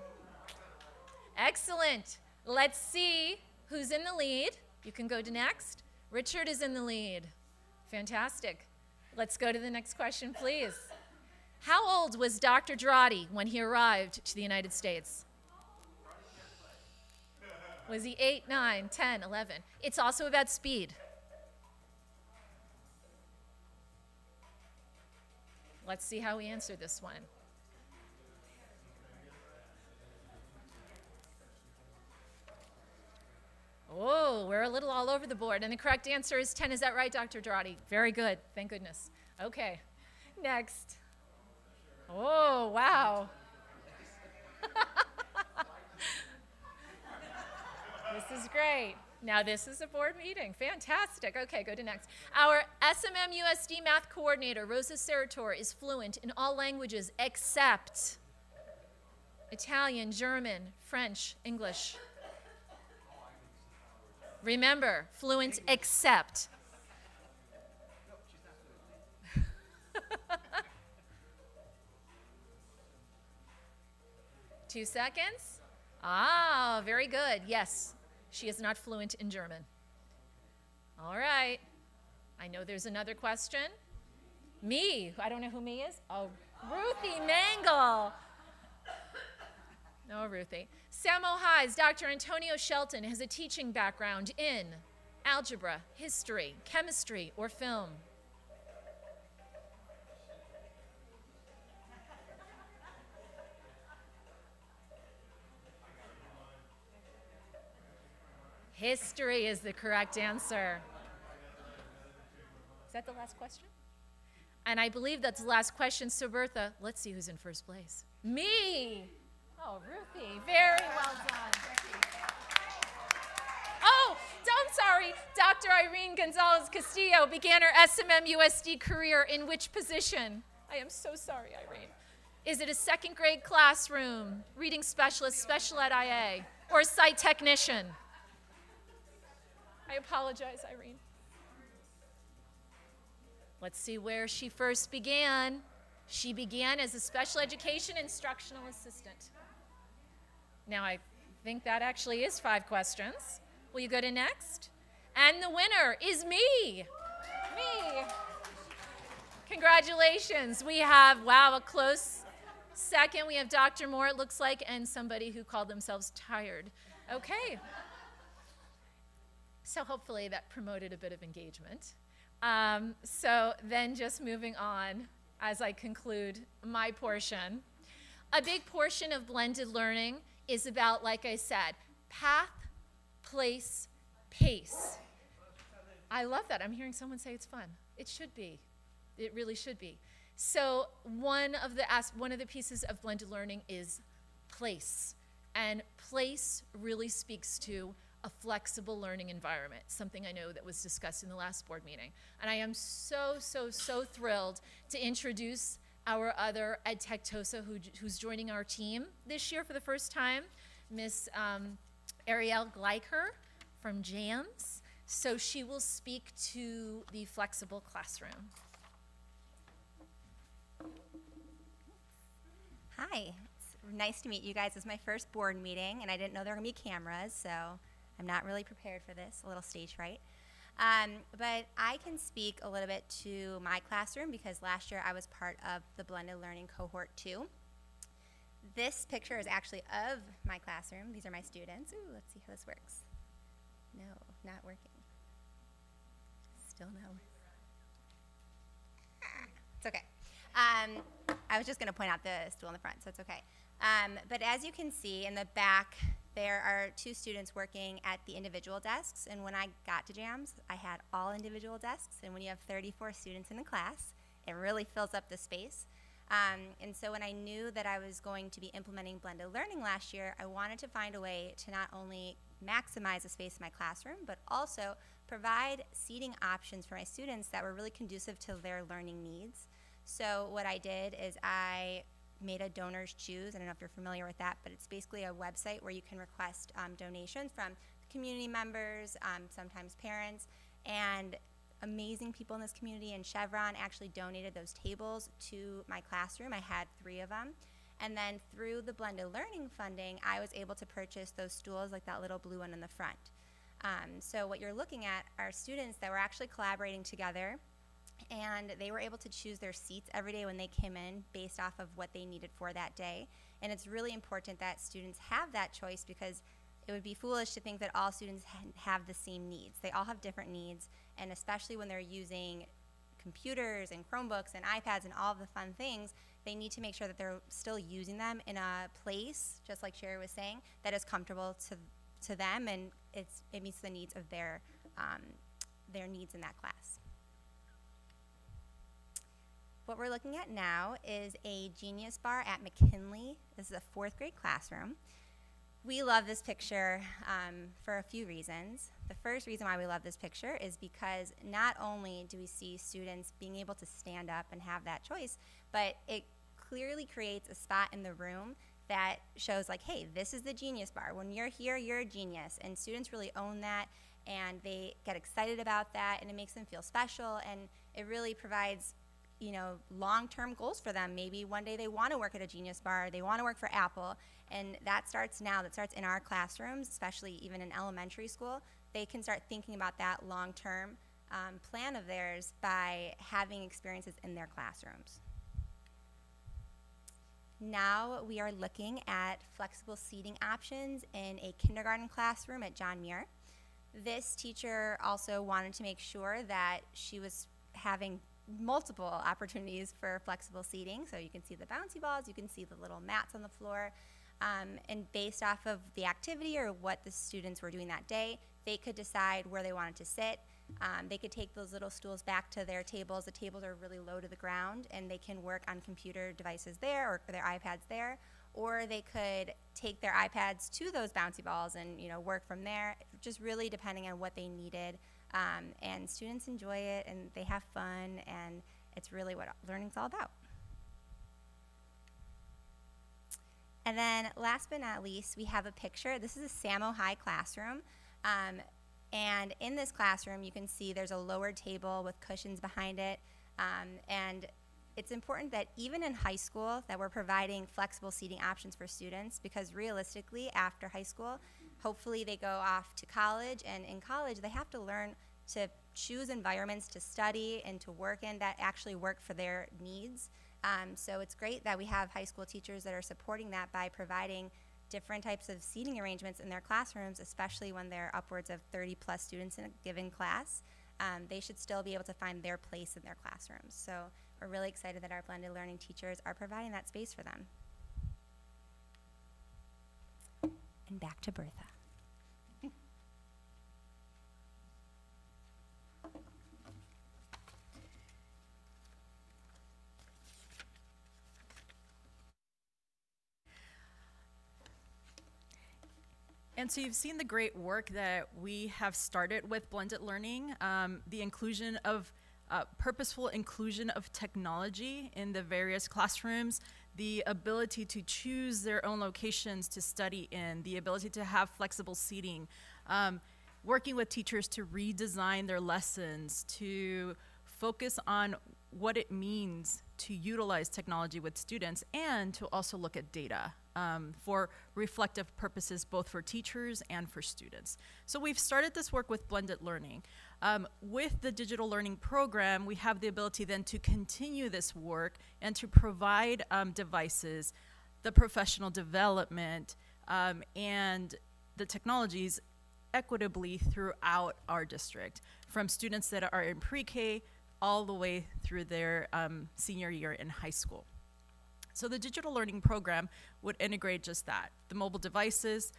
Excellent. Let's see who's in the lead. You can go to next. Richard is in the lead. Fantastic. Let's go to the next question, please. How old was Dr. Drotti when he arrived to the United States? Was he 8, 9, 10, 11? It's also about speed. Let's see how we answer this one. Oh, we're a little all over the board. And the correct answer is 10. Is that right, Dr. Drotti? Very good. Thank goodness. Okay. Next. Oh, wow. This is great. Now this is a board meeting. Fantastic. Okay, go to next. Our SMMUSD math coordinator, Rosa Sarator, is fluent in all languages except Italian, German, French, English. Remember, fluent except. 2 seconds. Ah, very good. Yes, she is not fluent in German. All right. I know there's another question. Me. I don't know who me is. Oh, Ruthie Mangle. No, Ruthie. Samo High's Dr. Antonio Shelton has a teaching background in algebra, history, chemistry, or film. History is the correct answer. Is that the last question? And I believe that's the last question. So Bertha, let's see who's in first place. Me! Oh, Ruthie, very well done. Oh, I'm sorry. Dr. Irene Gonzalez Castillo began her SMM-USD career in which position? I am so sorry, Irene. Is it a second grade classroom, reading specialist, special ed IA, or site technician? I apologize, Irene. Let's see where she first began. She began as a special education instructional assistant. Now, I think that actually is 5 questions. Will you go to next? And the winner is me. Me. Congratulations. We have, wow, a close second. We have Dr. Moore, it looks like, and somebody who called themselves tired. Okay. So hopefully that promoted a bit of engagement. So then just moving on as I conclude my portion. A big portion of blended learning is about, like I said, path, place, pace. I love that. I'm hearing someone say it's fun. It should be. It really should be. So one of the pieces of blended learning is place. And place really speaks to a flexible learning environment, something I know that was discussed in the last board meeting. And I am so, so, so thrilled to introduce our other EdTech TOSA who's joining our team this year for the first time, Miss Ariel Gleicher from JAMS. So she will speak to the flexible classroom. Hi, it's nice to meet you guys. It's my first board meeting, and I didn't know there were going to be cameras, so I'm not really prepared for this, a little stage fright. But I can speak a little bit to my classroom because last year I was part of the Blended Learning Cohort 2. This picture is actually of my classroom. These are my students. Ooh, let's see how this works. No, not working. Still no. It's okay. I was just going to point out the stool in the front, so it's okay. But as you can see in the back, there are 2 students working at the individual desks, and when I got to JAMS, I had all individual desks, and when you have 34 students in the class, it really fills up the space. And so when I knew that I was going to be implementing blended learning last year, I wanted to find a way to not only maximize the space in my classroom, but also provide seating options for my students that were really conducive to their learning needs. So what I did is I made a donors choose. I don't know if you're familiar with that, but it's basically a website where you can request donations from community members, sometimes parents, and amazing people in this community. And Chevron actually donated those tables to my classroom. I had 3 of them. And then through the blended learning funding, I was able to purchase those stools like that little blue one in the front. So what you're looking at are students that were actually collaborating together, and they were able to choose their seats every day when they came in based off of what they needed for that day. And it's really important that students have that choice because it would be foolish to think that all students have the same needs. They all have different needs, and especially when they're using computers and Chromebooks and iPads and all of the fun things, they need to make sure that they're still using them in a place, just like Sherry was saying, that is comfortable to them, and it meets the needs of their needs in that class. What we're looking at now is a Genius Bar at McKinley. This is a 4th grade classroom. We love this picture for a few reasons. The first reason why we love this picture is because not only do we see students being able to stand up and have that choice, but it clearly creates a spot in the room that shows like, hey, this is the genius bar. When you're here, you're a genius. And students really own that, and they get excited about that, and it makes them feel special, and it really provides, you know, long-term goals for them. Maybe one day they want to work at a genius bar, they want to work for Apple, and that starts now, that starts in our classrooms, especially even in elementary school. They can start thinking about that long-term plan of theirs by having experiences in their classrooms. Now we are looking at flexible seating options in a kindergarten classroom at John Muir. This teacher also wanted to make sure that she was having multiple opportunities for flexible seating. So you can see the bouncy balls, you can see the little mats on the floor, and based off of the activity or what the students were doing that day, they could decide where they wanted to sit. They could take those little stools back to their tables. The tables are really low to the ground, and they can work on computer devices there or their iPads there, or they could take their iPads to those bouncy balls and, you know, work from there, just really depending on what they needed. And students enjoy it, and they have fun, and it's really what learning's all about. And then last but not least, we have a picture. This is a Samo High classroom. And in this classroom, you can see there's a lowered table with cushions behind it. And it's important that even in high school that we're providing flexible seating options for students, because realistically, after high school, hopefully they go off to college, and in college they have to learn to choose environments to study and to work in that actually work for their needs. So it's great that we have high school teachers that are supporting that by providing different types of seating arrangements in their classrooms, especially when there are upwards of 30 plus students in a given class. They should still be able to find their place in their classrooms. So we're really excited that our blended learning teachers are providing that space for them. And back to Bertha. And so you've seen the great work that we have started with blended learning, the inclusion of purposeful inclusion of technology in the various classrooms, the ability to choose their own locations to study in, the ability to have flexible seating, working with teachers to redesign their lessons, to focus on what it means to utilize technology with students, and to also look at data for reflective purposes, both for teachers and for students. So we've started this work with blended learning. With the digital learning program, we have the ability then to continue this work and to provide devices, the professional development, and the technologies equitably throughout our district, from students that are in pre-K all the way through their senior year in high school. So the digital learning program would integrate just that, the mobile devices,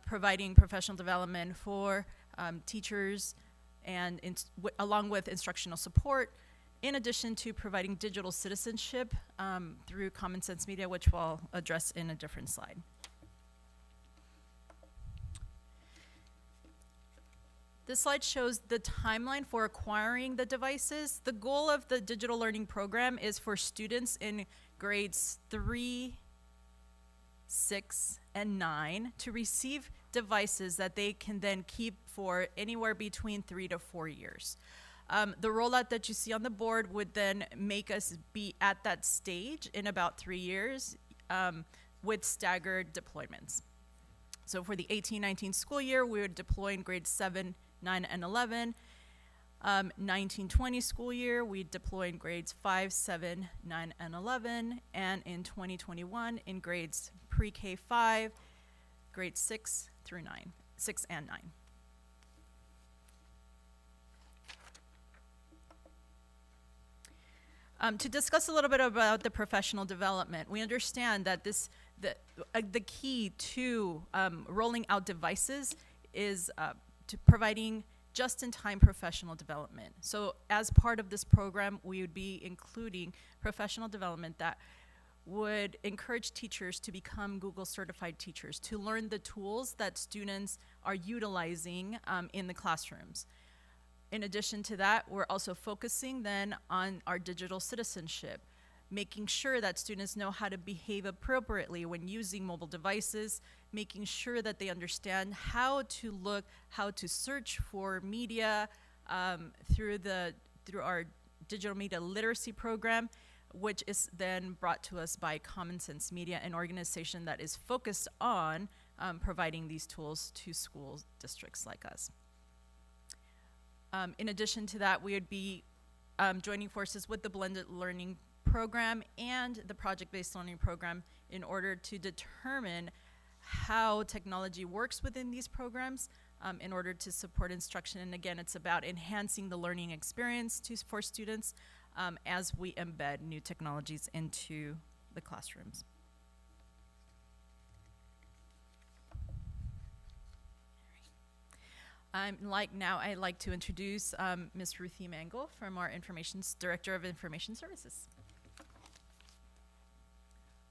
providing professional development for teachers, and along with instructional support, in addition to providing digital citizenship through Common Sense Media, which we'll address in a different slide. This slide shows the timeline for acquiring the devices. The goal of the digital learning program is for students in grades 3, 6, and 9 to receive devices that they can then keep for anywhere between 3 to 4 years. The rollout that you see on the board would then make us be at that stage in about 3 years with staggered deployments. So for the 18-19 school year, we would deploy in grades 7, 9, and 11. 19-20 school year, we deploy in grades 5, 7, 9, and 11. And in 2021, in grades pre-K 5, grades 6 through 9, 6 and 9. To discuss a little bit about the professional development, we understand that the key to rolling out devices is to providing just-in-time professional development. So as part of this program, we would be including professional development that would encourage teachers to become Google certified teachers, to learn the tools that students are utilizing in the classrooms. In addition to that, we're also focusing then on our digital citizenship, making sure that students know how to behave appropriately when using mobile devices, making sure that they understand how to look, how to search for media through our digital media literacy program, which is then brought to us by Common Sense Media, an organization that is focused on providing these tools to school districts like us. In addition to that, we would be joining forces with the blended learning program and the project-based learning program in order to determine how technology works within these programs in order to support instruction. And again, it's about enhancing the learning experience for students as we embed new technologies into the classrooms. I'd like to introduce Ms. Ruthie Mangle from our Director of Information Services.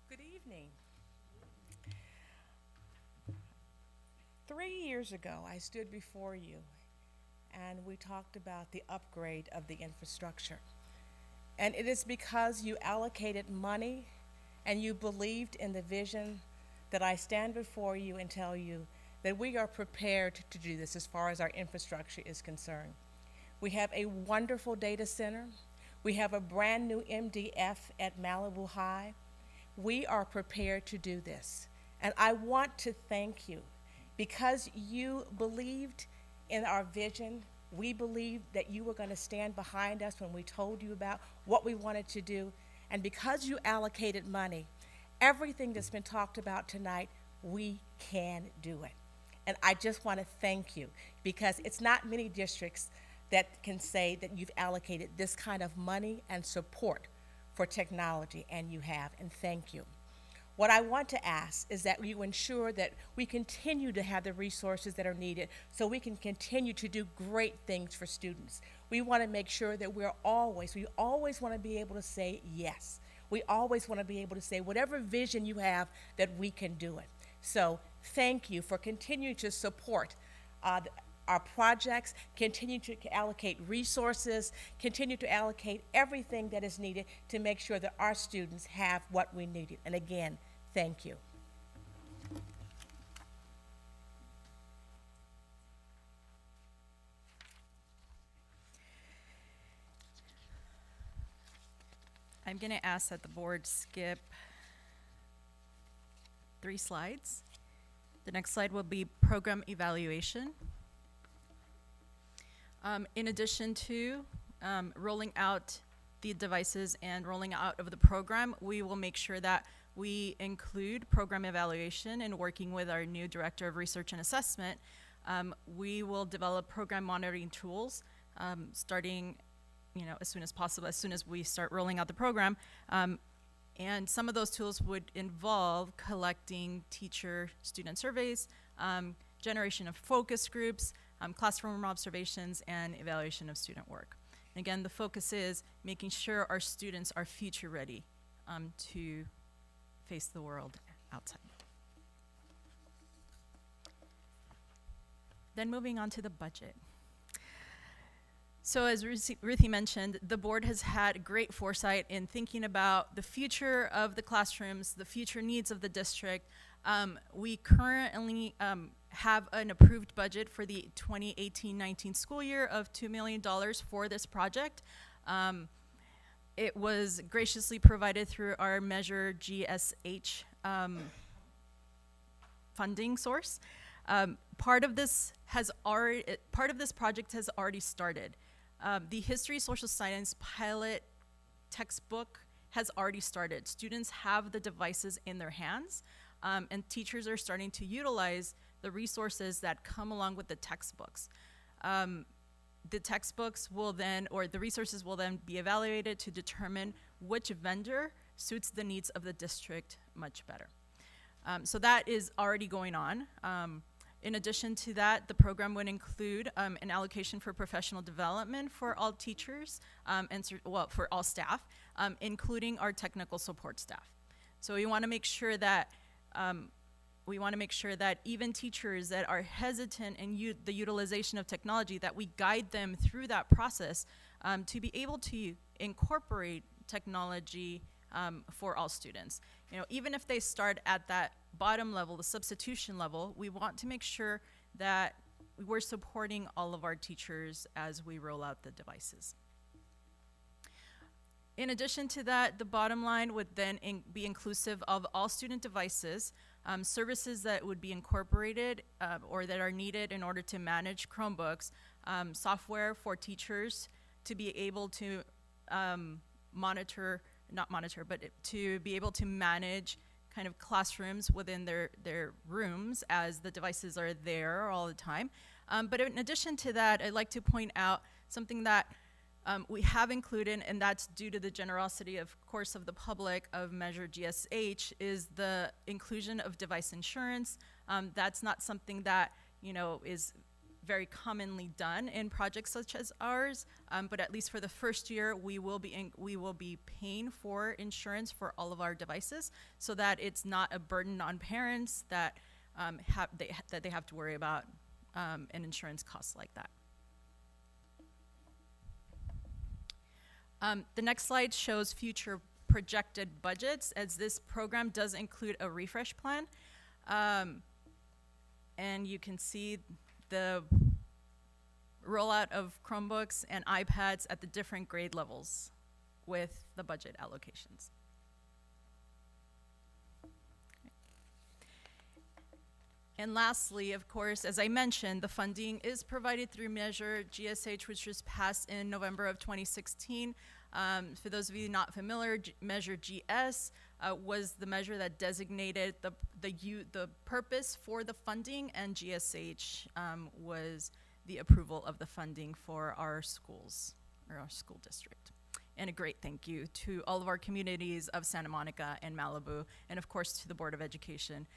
Good evening. 3 years ago, I stood before you and we talked about the upgrade of the infrastructure. And it is because you allocated money and you believed in the vision that I stand before you and tell you that we are prepared to do this as far as our infrastructure is concerned. We have a wonderful data center. We have a brand new MDF at Malibu High. We are prepared to do this. And I want to thank you because you believed in our vision. We believed that you were going to stand behind us when we told you about what we wanted to do. And because you allocated money, everything that's been talked about tonight, we can do it. And I just want to thank you because it's not many districts that can say that you've allocated this kind of money and support for technology, and you have, and thank you. What I want to ask is that you ensure that we continue to have the resources that are needed so we can continue to do great things for students. We want to make sure that we always want to be able to say yes. We always want to be able to say whatever vision you have that we can do it. So thank you for continuing to support our projects, continue to allocate resources, continue to allocate everything that is needed to make sure that our students have what we needed. And again, thank you. I'm going to ask that the board skip 3 slides. The next slide will be program evaluation. In addition to rolling out the devices and rolling out of the program, we will make sure that we include program evaluation and working with our new Director of Research and Assessment. We will develop program monitoring tools starting as soon as possible, as soon as we start rolling out the program. And some of those tools would involve collecting teacher-student surveys, generation of focus groups, classroom observations, and evaluation of student work. Again, the focus is making sure our students are future-ready to face the world outside. Then moving on to the budget. So as Ruthie mentioned, the board has had great foresight in thinking about the future of the classrooms, the future needs of the district. We currently have an approved budget for the 2018-19 school year of $2 million for this project. It was graciously provided through our Measure GSH funding source. Part of this project has already started. The History Social Science pilot textbook has already started. Students have the devices in their hands, and teachers are starting to utilize the resources that come along with the textbooks. The textbooks will then, or the resources will then be evaluated to determine which vendor suits the needs of the district much better. So that is already going on. In addition to that, the program would include an allocation for professional development for all teachers for all staff, including our technical support staff. So we want to make sure that even teachers that are hesitant in the utilization of technology, that we guide them through that process to be able to incorporate technology for all students. Even if they start at that bottom level, the substitution level, we want to make sure that we're supporting all of our teachers as we roll out the devices. In addition to that, the bottom line would then be inclusive of all student devices, services that would be incorporated or that are needed in order to manage Chromebooks, software for teachers to be able to to be able to manage kind of classrooms within their rooms as the devices are there all the time. But in addition to that, I'd like to point out something that we have included, and that's due to the generosity, of course, of the public of Measure GSH, is the inclusion of device insurance. That's not something that, is very commonly done in projects such as ours, but at least for the first year, we will be paying for insurance for all of our devices, so that it's not a burden on parents that they have to worry about an insurance cost like that. The next slide shows future projected budgets, as this program does include a refresh plan. And you can see the rollout of Chromebooks and iPads at the different grade levels with the budget allocations. And lastly, of course, as I mentioned, the funding is provided through Measure GSH, which was passed in November of 2016. For those of you not familiar, Measure GS was the measure that designated the purpose for the funding, and GSH was the approval of the funding for our schools, or our school district. And a great thank you to all of our communities of Santa Monica and Malibu, and of course to the Board of Education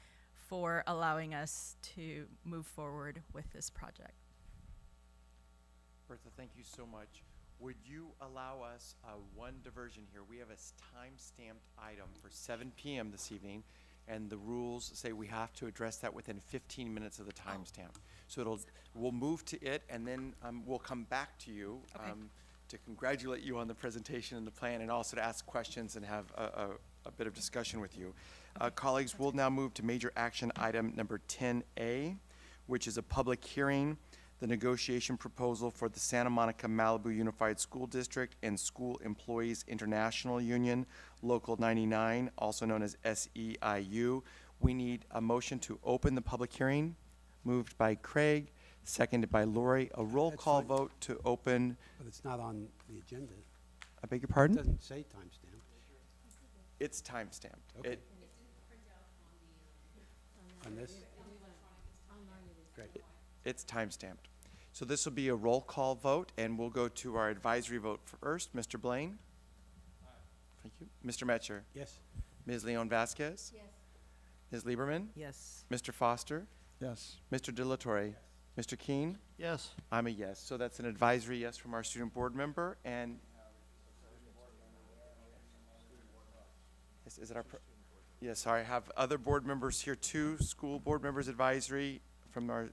for allowing us to move forward with this project. Bertha, thank you so much. Would you allow us one diversion here? We have a time-stamped item for 7 p.m. this evening, and the rules say we have to address that within 15 minutes of the timestamp. So we'll move to it, and then we'll come back to you to congratulate you on the presentation and the plan, and also to ask questions and have a bit of discussion with you. Colleagues, we'll now move to major action item number 10A, which is a public hearing, the negotiation proposal for the Santa Monica Malibu Unified School District and School Employees International Union, Local 99, also known as SEIU. We need a motion to open the public hearing, moved by Craig, seconded by Lori. A roll call vote to open. But it's not on the agenda. I beg your pardon? It doesn't say timestamp. It's time-stamped. Okay. On this? Great. It's time-stamped. So this will be a roll call vote, and we'll go to our advisory vote first. Mr. Blaine? Thank you. Mr. Metcher? Yes. Ms. Leon Vasquez? Yes. Ms. Lieberman? Yes. Mr. Foster? Yes. Mr. De La Torre? Mr. Keene? Yes. I'm a yes. So that's an advisory yes from our student board member. And is it our? Yes, sorry. I have other board members here too. School board members advisory from our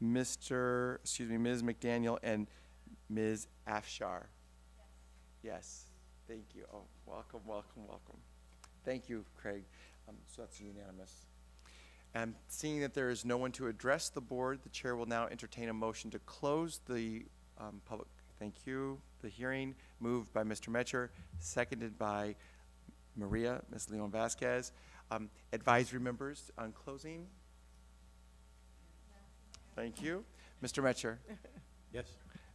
Ms. McDaniel and Ms. Afshar. Yes. Thank you. Oh, welcome, welcome, welcome. Thank you, Craig. So that's unanimous. And seeing that there is no one to address the board, the chair will now entertain a motion to close the public, thank you, the hearing, moved by Mr. Metcher, seconded by Maria, Ms. Leon Vasquez. Advisory members on closing? Thank you. Mr. Metcher? Yes.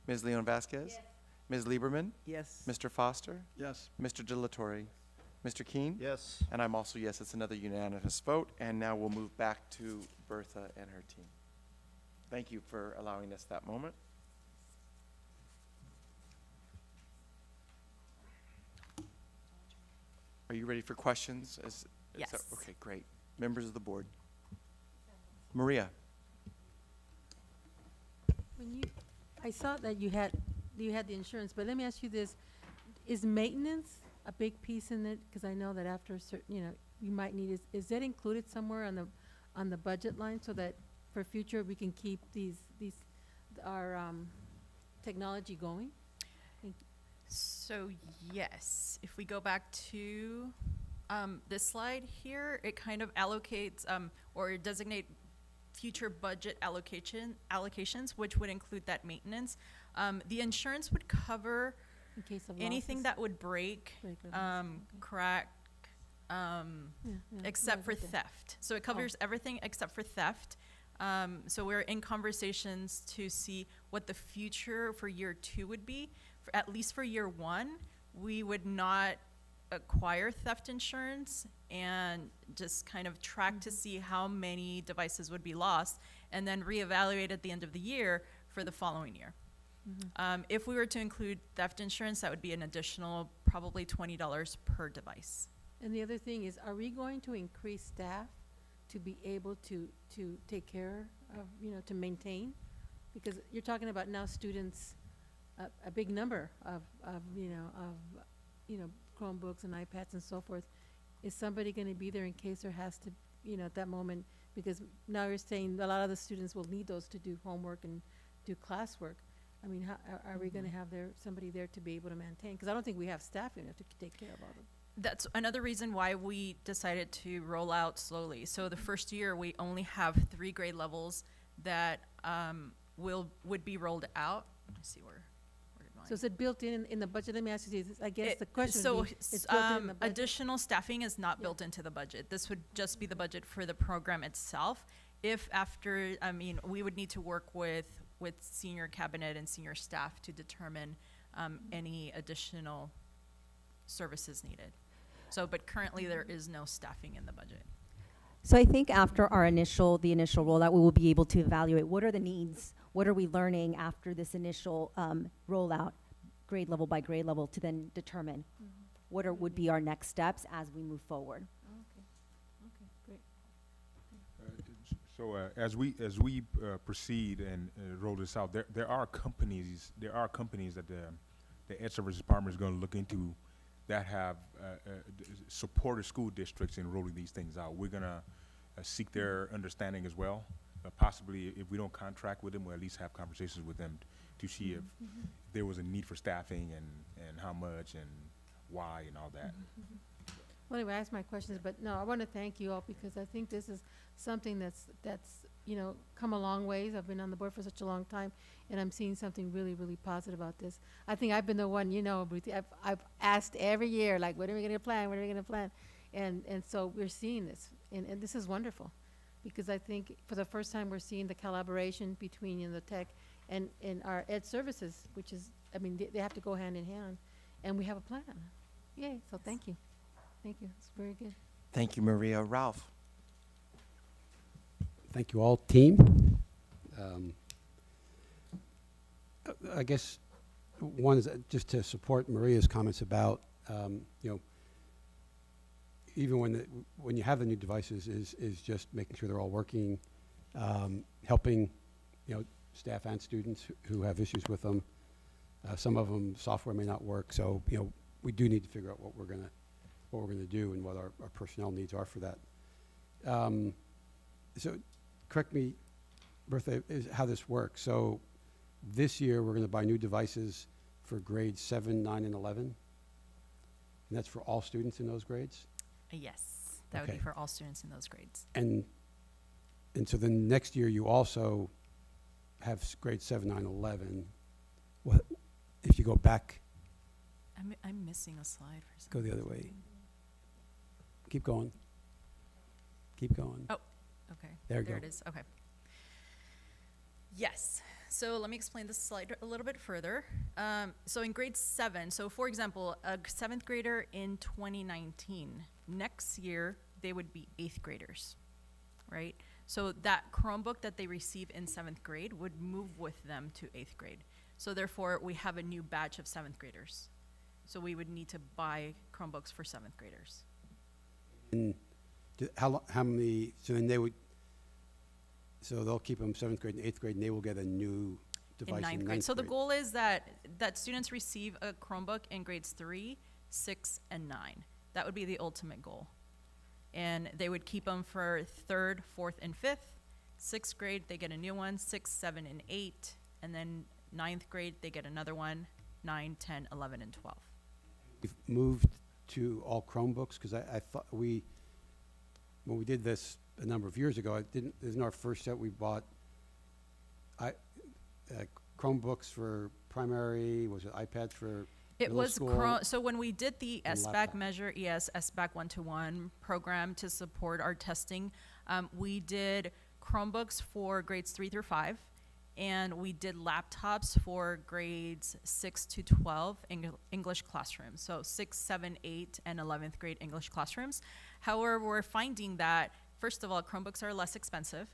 Ms. Leon Vasquez? Yes. Ms. Lieberman? Yes. Mr. Foster? Yes. Mr. De La Torre? Mr. Keene? Yes. And I'm also yes. It's another unanimous vote. And now we'll move back to Bertha and her team. Thank you for allowing us that moment. Are you ready for questions? Yes. Okay, great. Members of the board. Maria. I saw that you had the insurance, but let me ask you this: is maintenance a big piece in it? Because I know that after a certain, you might need. Is that included somewhere on the budget line so that for future we can keep our technology going? So yes, if we go back to this slide here, it kind of allocates or designate future budget allocations, which would include that maintenance. The insurance would cover In case of anything losses? that would break, Break or loss, okay. crack, Yeah, except for everything. theft. So it covers everything except for theft. So we're in conversations to see what the future for year 2 would be. At least for year 1, we would not acquire theft insurance and just kind of track to see how many devices would be lost and then reevaluate at the end of the year for the following year. If we were to include theft insurance, that would be an additional probably $20 per device. And the other thing is, are we going to increase staff to be able to take care of, to maintain? Because you're talking about now students, a big number of Chromebooks and iPads and so forth. Is somebody going to be there in case there has to, at that moment? Because now you're saying a lot of the students will need those to do homework and do classwork. I mean, how, are we going to have somebody there to be able to maintain? Because I don't think we have staff enough to take care of all of them. That's another reason why we decided to roll out slowly. So the first year, we only have 3 grade levels that would be rolled out. Let's see where did mine? So is it built in the budget? Let me ask you this. I guess the question So would be, it's built in the budget? additional staffing is not built into the budget. This would just be the budget for the program itself. If after, we would need to work with senior cabinet and senior staff to determine any additional services needed. So, but currently there is no staffing in the budget. So I think after the initial rollout, we will be able to evaluate what are the needs, what are we learning after this initial rollout, grade level by grade level, to then determine what would be our next steps as we move forward. Okay, great. So as we proceed and roll this out, there are companies that the Ed Services Department is going to look into that have supported school districts in rolling these things out. We're going to seek their understanding as well. Possibly, if we don't contract with them, we'll at least have conversations with them to see if there was a need for staffing and how much and why and all that. Well, anyway, I asked my questions, but no, I want to thank you all because I think this is something that's come a long ways. I've been on the board for such a long time, and I'm seeing something really, really positive about this. I think I've been the one, Ruthie, I've asked every year, like, when are we going to plan? When are we going to plan? And so we're seeing this, and this is wonderful, because I think for the first time we're seeing the collaboration between the tech and our Ed Services, which is, they have to go hand in hand, and we have a plan. Yay! So thank you. Thank you. It's very good. Thank you, Maria. Ralph? Thank you all, team. I guess one is just to support Maria's comments about, even when you have the new devices, is just making sure they're all working, helping, staff and students who have issues with them. Some of them, software may not work, so we do need to figure out what we're gonna do and what our personnel needs are for that. So correct me, Bertha, is how this works. So this year, we're going to buy new devices for grades 7, 9, and 11? And that's for all students in those grades? Yes, that would be for all students in those grades. And so then next year, you also have grades 7, 9, 11. What, if you go back? I'm missing a slide for some Go the other reason. way. Keep going. Keep going. Oh, okay. There you There go. it is. Okay. Yes. So let me explain this slide a little bit further. So in grade 7, so for example, a 7th grader in 2019, next year they would be 8th graders, right? So that Chromebook that they receive in 7th grade would move with them to 8th grade. So therefore, we have a new batch of 7th graders. So we would need to buy Chromebooks for 7th graders. And how many, so then so they'll keep them 7th grade and 8th grade, and they will get a new device in 9th grade. So the goal is that students receive a Chromebook in grades 3, 6, and 9. That would be the ultimate goal. And they would keep them for 3rd, 4th, and 5th. 6th grade, they get a new one, 6, 7, and 8. And then 9th grade, they get another one. 9, 10, 11, and 12. We've moved to all Chromebooks, because I thought when we did this a number of years ago, isn't our first set we bought Chromebooks for primary, was it iPads for It middle was school? so when we did the and SBAC laptop. Measure ES SBAC 1-to-1 program to support our testing, we did Chromebooks for grades 3 through 5, and we did laptops for grades 6 to 12 English classrooms. So 6, 7, 8, and 11th grade English classrooms. However, we're finding that, first of all, Chromebooks are less expensive.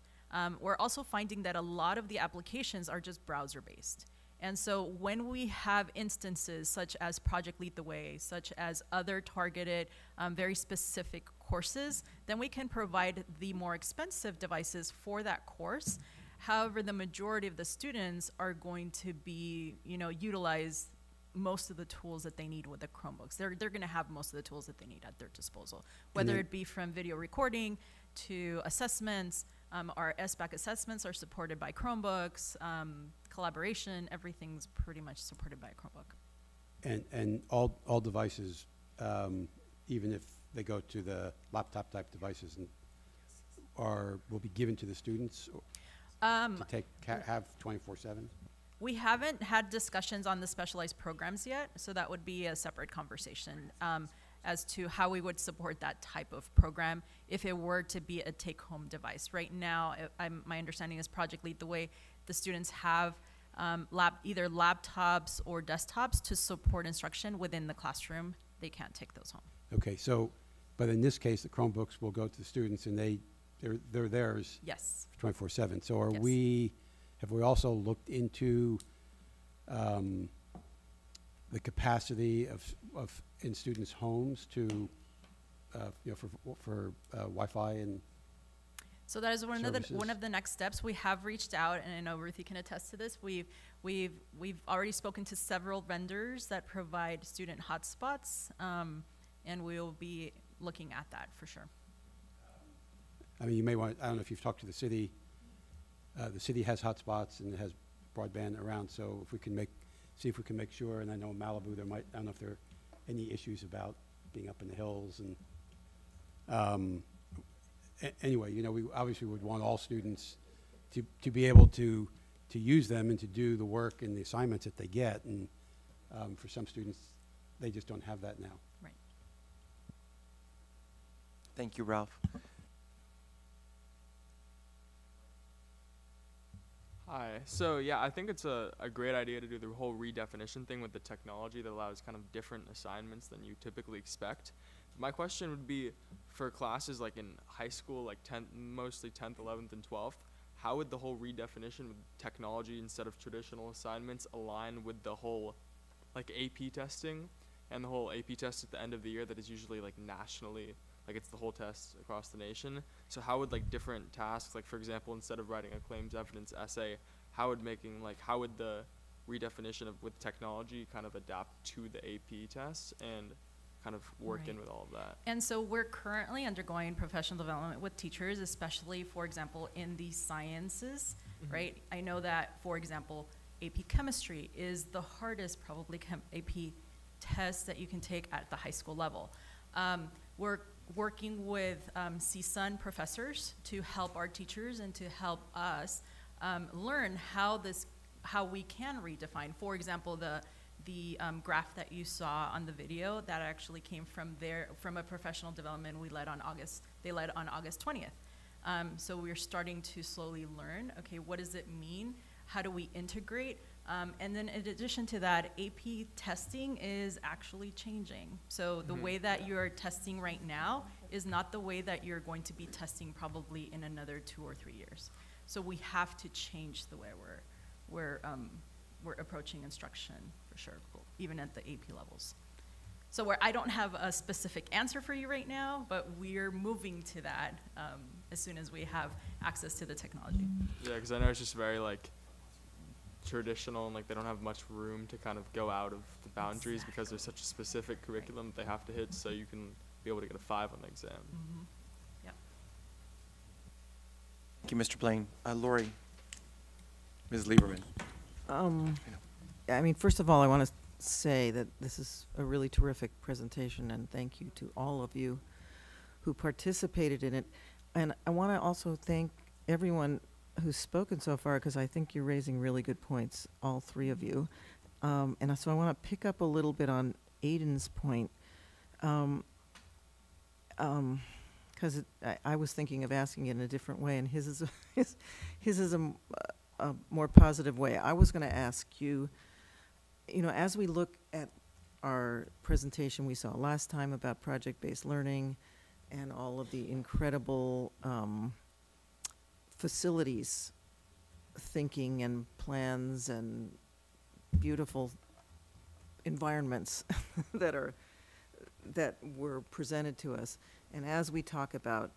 We're also finding that a lot of the applications are just browser-based. And so when we have instances such as Project Lead the Way, such as other targeted, very specific courses, then we can provide the more expensive devices for that course. However, the majority of the students are going to be, utilize most of the tools that they need with the Chromebooks. They're going to have most of the tools that they need at their disposal, whether it be from video recording to assessments. Our SBAC assessments are supported by Chromebooks. Collaboration, everything's pretty much supported by a Chromebook. And all devices, even if they go to the laptop type devices, will be given to the students to have 24/7? We haven't had discussions on the specialized programs yet, so that would be a separate conversation as to how we would support that type of program if it were to be a take-home device. Right now, my understanding is Project Lead the Way, the students have either laptops or desktops to support instruction within the classroom. They can't take those home. Okay, but in this case, the Chromebooks will go to the students, and they're theirs. Yes. 24/7. So Yes. have we also looked into the capacity of in students' homes to, for Wi-Fi and So that is one services? of the next steps. We have reached out, and I know Ruthie can attest to this. We've already spoken to several vendors that provide student hotspots, and we will be looking at that for sure. I mean, you may want, I don't know if you've talked to the city. The city has hotspots and it has broadband around, so if we can see if we can make sure, and I know in Malibu I don't know if there are any issues about being up in the hills, and anyway, we obviously would want all students to be able to use them and to do the work and the assignments that they get, and for some students, they just don't have that now. Right. Thank you, Ralph. Hi. So yeah, I think it's a great idea to do the whole redefinition thing with the technology that allows kind of different assignments than you typically expect. My question would be, for classes like in high school, like mostly 10th, 11th, and 12th, how would the whole redefinition with technology instead of traditional assignments align with the whole like AP testing and the whole AP test at the end of the year that is usually like nationally, like it's the whole test across the nation? So how would like different tasks, like for example, instead of writing a claims evidence essay, how would the redefinition with technology kind of adapt to the AP test and kind of work in with all of that? And so we're currently undergoing professional development with teachers, especially, for example, in the sciences, right? I know that, for example, AP chemistry is the hardest probably AP test that you can take at the high school level. We're working with CSUN professors to help our teachers and to help us learn how we can redefine. For example, the graph that you saw on the video, that actually came from a professional development they led on August 20th. So we're starting to slowly learn, okay, what does it mean? How do we integrate? And then in addition to that, AP testing is actually changing. So the way that you're testing right now is not the way that you're going to be testing probably in another 2 or 3 years. So we have to change the way we're approaching instruction for sure, even at the AP levels. So I don't have a specific answer for you right now, but we're moving to that as soon as we have access to the technology. Yeah, because I know it's just very like traditional, and like they don't have much room to kind of go out of the boundaries because there's such a specific curriculum that they have to hit so you can be able to get a 5 on the exam. Yep. Thank you, Mr. Blaine. Lori, Ms. Lieberman. I mean, first of all, I want to say that this is a really terrific presentation, and thank you to all of you who participated in it. And I want to also thank everyone who's spoken so far, because I think you're raising really good points, all three of you. And so I want to pick up a little bit on Aiden's point, because I was thinking of asking it in a different way, and his is his is a more positive way. I was going to ask you, as we look at our presentation we saw last time about project-based learning and all of the incredible facilities thinking and plans and beautiful environments that were presented to us. And as we talk about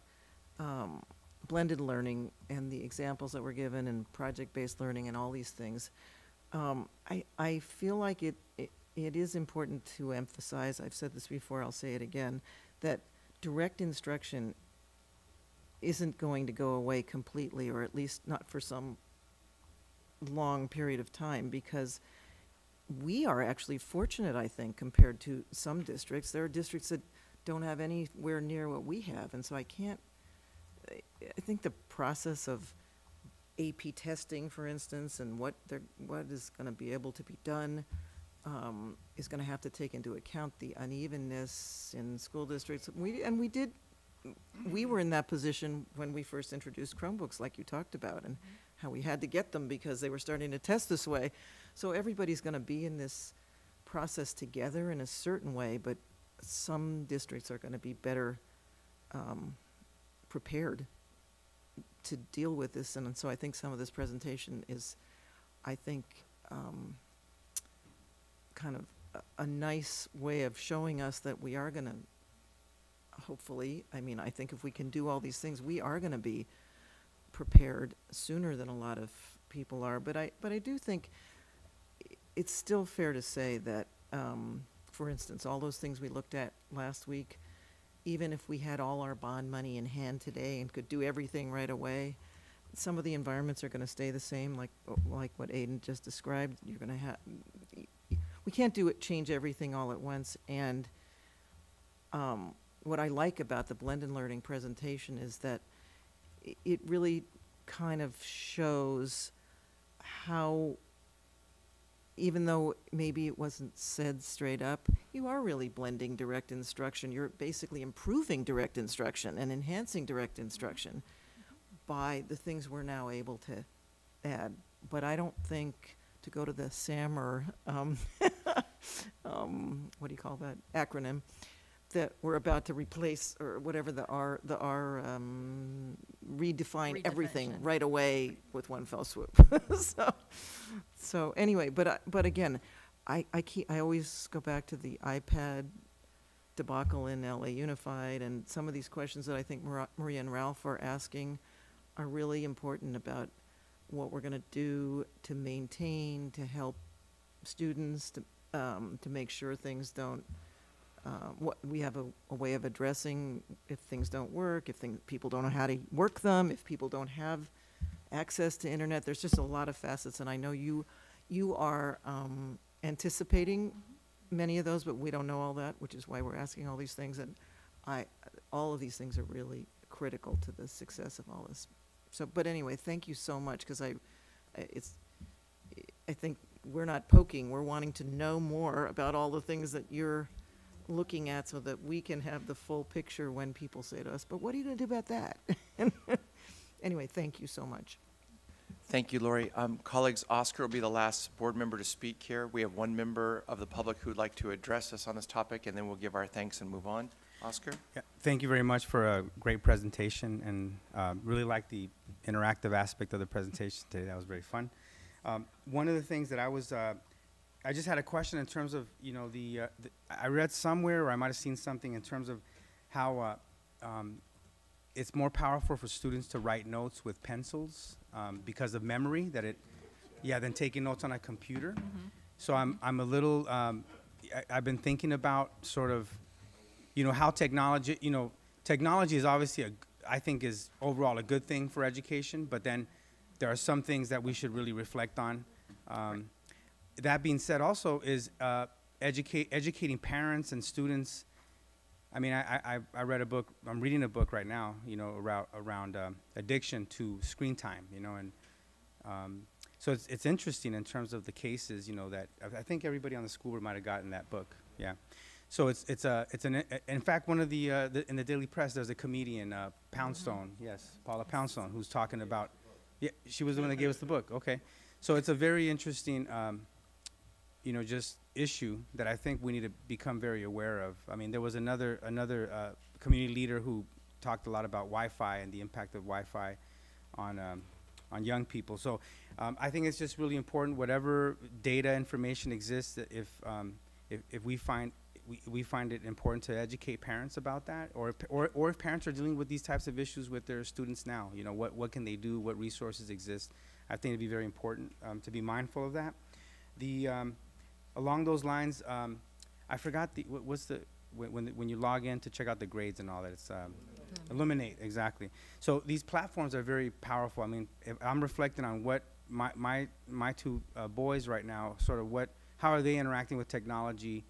blended learning and the examples that were given and project-based learning and all these things, I feel like it is important to emphasize, I've said this before, I'll say it again, that direct instruction isn't going to go away completely, or at least not for some long period of time, because we are actually fortunate, I think, compared to some districts. There are districts that don't have anywhere near what we have, and so I think the process of AP testing, for instance, and what is going to be able to be done is going to have to take into account the unevenness in school districts. We were in that position when we first introduced Chromebooks, like you talked about, and how we had to get them because they were starting to test this way. So everybody's going to be in this process together in a certain way, but some districts are going to be better prepared to deal with this. And so I think some of this presentation is, I think, kind of a nice way of showing us that we are going to, hopefully, I think if we can do all these things, we are going to be prepared sooner than a lot of people are. But I do think it's still fair to say that, for instance, all those things we looked at last week, even if we had all our bond money in hand today and could do everything right away, some of the environments are going to stay the same, like what Aiden just described. You're going to have, we can't change everything all at once. And what I like about the blended learning presentation is that it really kind of shows how, even though maybe it wasn't said straight up, you are really blending direct instruction. You're basically improving direct instruction and enhancing direct instruction by the things we're now able to add. But I don't think, to go to the SAMR, what do you call that acronym, that we're about to replace, or whatever, redefine everything right away with one fell swoop. So anyway, but again, I always go back to the iPad debacle in LA Unified, and some of these questions that I think Maria and Ralph are asking are really important about what we're going to do to maintain, to help students, to make sure things don't. We have a way of addressing if things don't work, if people don't know how to work them, if people don't have access to internet. There's just a lot of facets, and I know you are anticipating many of those, but we don't know all that, which is why we're asking all these things. And all of these things are really critical to the success of all this. So, but anyway, thank you so much, because I think we're not poking. We're wanting to know more about all the things that you're looking at, so that we can have the full picture when people say to us, but what are you going to do about that? Anyway, thank you so much. Thank you, Lori. Colleagues, Oscar will be the last board member to speak here. We have one member of the public who would like to address us on this topic, and then we'll give our thanks and move on. Oscar? Yeah, thank you very much for a great presentation, and really like the interactive aspect of the presentation today. That was very fun. One of the things that I just had a question in terms of, I read somewhere, or I might have seen something in terms of how it's more powerful for students to write notes with pencils because of memory, than taking notes on a computer. Mm-hmm. So I'm a little, I've been thinking about sort of, how technology is obviously, I think is overall a good thing for education, but then there are some things that we should really reflect on. that being said, also is educating parents and students. I mean, I read a book. I'm reading a book right now. You know, around addiction to screen time. You know, and so it's interesting in terms of the cases. You know, that I think everybody on the school board might have gotten that book. Yeah. So in fact, one of the in the Daily Press, there's a comedian, Poundstone, yes, Paula Poundstone, who's talking about, yeah, she was the one that gave us the book, okay. So it's a very interesting, you know, just issue that I think we need to become very aware of. I mean, there was another community leader who talked a lot about Wi-Fi and the impact of Wi-Fi on young people. So I think it's just really important, whatever data information exists, if we find it important to educate parents about that, or if parents are dealing with these types of issues with their students now, you know, what can they do, what resources exist. I think it'd be very important to be mindful of that. Along those lines, I forgot what's the when you log in to check out the grades and all that. It's Illuminate, exactly. So these platforms are very powerful. I mean, if I'm reflecting on what my two boys right now, sort of how are they interacting with technology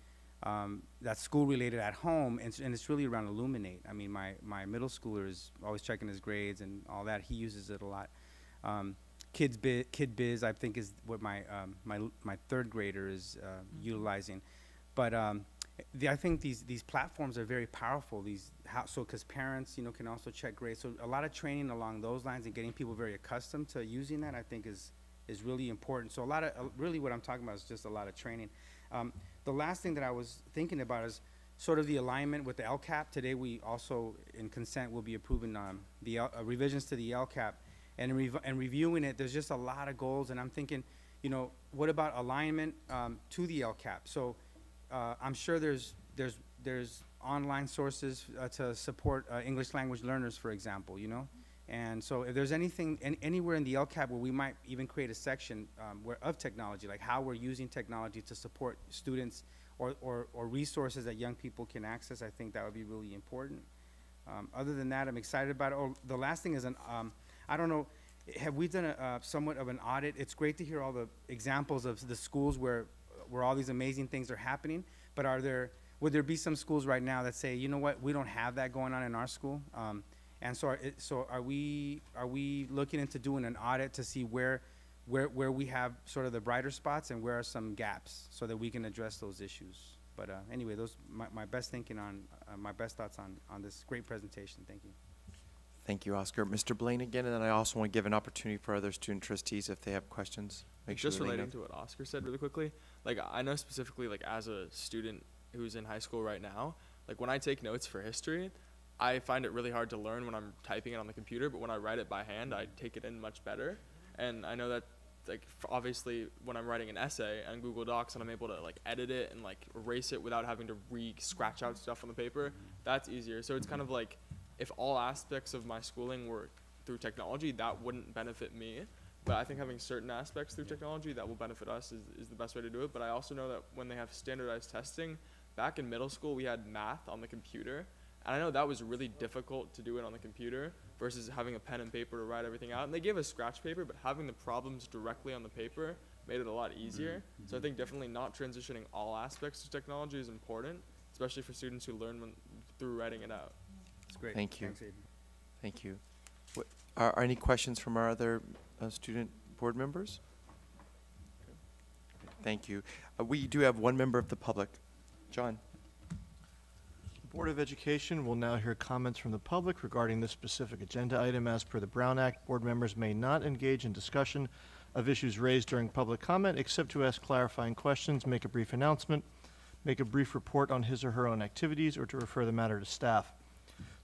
that's school related at home, and it's really around Illuminate. I mean, my middle schooler is always checking his grades and all that. He uses it a lot. Kid Biz, I think, is what my third grader is utilizing. But I think these platforms are very powerful. Because parents, you know, can also check grades. So a lot of training along those lines and getting people very accustomed to using that, I think, is really important. So really what I'm talking about is just a lot of training. The last thing that I was thinking about is sort of the alignment with the LCAP. Today we also, in consent, will be approving the revisions to the LCAP. And reviewing it, there's just a lot of goals, and I'm thinking, you know, what about alignment to the LCAP? So I'm sure there's online sources to support English language learners, for example, you know? And so if there's anything, anywhere in the LCAP where we might even create a section of technology, like how we're using technology to support students or resources that young people can access, I think that would be really important. Other than that, I'm excited about it. Oh, the last thing is, I don't know, have we done somewhat of an audit? It's great to hear all the examples of the schools where all these amazing things are happening, but would there be some schools right now that say, you know what, we don't have that going on in our school? And so are we looking into doing an audit to see where we have sort of the brighter spots and where are some gaps so that we can address those issues? But anyway, those my best thinking on my best thoughts on this great presentation. Thank you. Thank you, Oscar. Mr. Blaine again, and then I also want to give an opportunity for other student trustees if they have questions. Just relating to what Oscar said really quickly, like I know specifically, like as a student who's in high school right now, like when I take notes for history, I find it really hard to learn when I'm typing it on the computer, but when I write it by hand, I take it in much better. And I know that, like, obviously when I'm writing an essay on Google Docs and I'm able to like edit it and like erase it without having to scratch out stuff on the paper, that's easier. So it's kind of like, if all aspects of my schooling were through technology, that wouldn't benefit me. But I think having certain aspects through technology that will benefit us is the best way to do it. But I also know that when they have standardized testing, back in middle school, we had math on the computer. And I know that was really difficult to do it on the computer versus having a pen and paper to write everything out. And they gave us scratch paper, but having the problems directly on the paper made it a lot easier. Mm-hmm. So I think definitely not transitioning all aspects to technology is important, especially for students who learn through writing it out. That's great. Thank you. Thanks, Aiden. Thank you. Are any questions from our other student board members? Thank you. We do have one member of the public. John. Board of Education will now hear comments from the public regarding this specific agenda item. As per the Brown Act, board members may not engage in discussion of issues raised during public comment except to ask clarifying questions, make a brief announcement, make a brief report on his or her own activities, or to refer the matter to staff.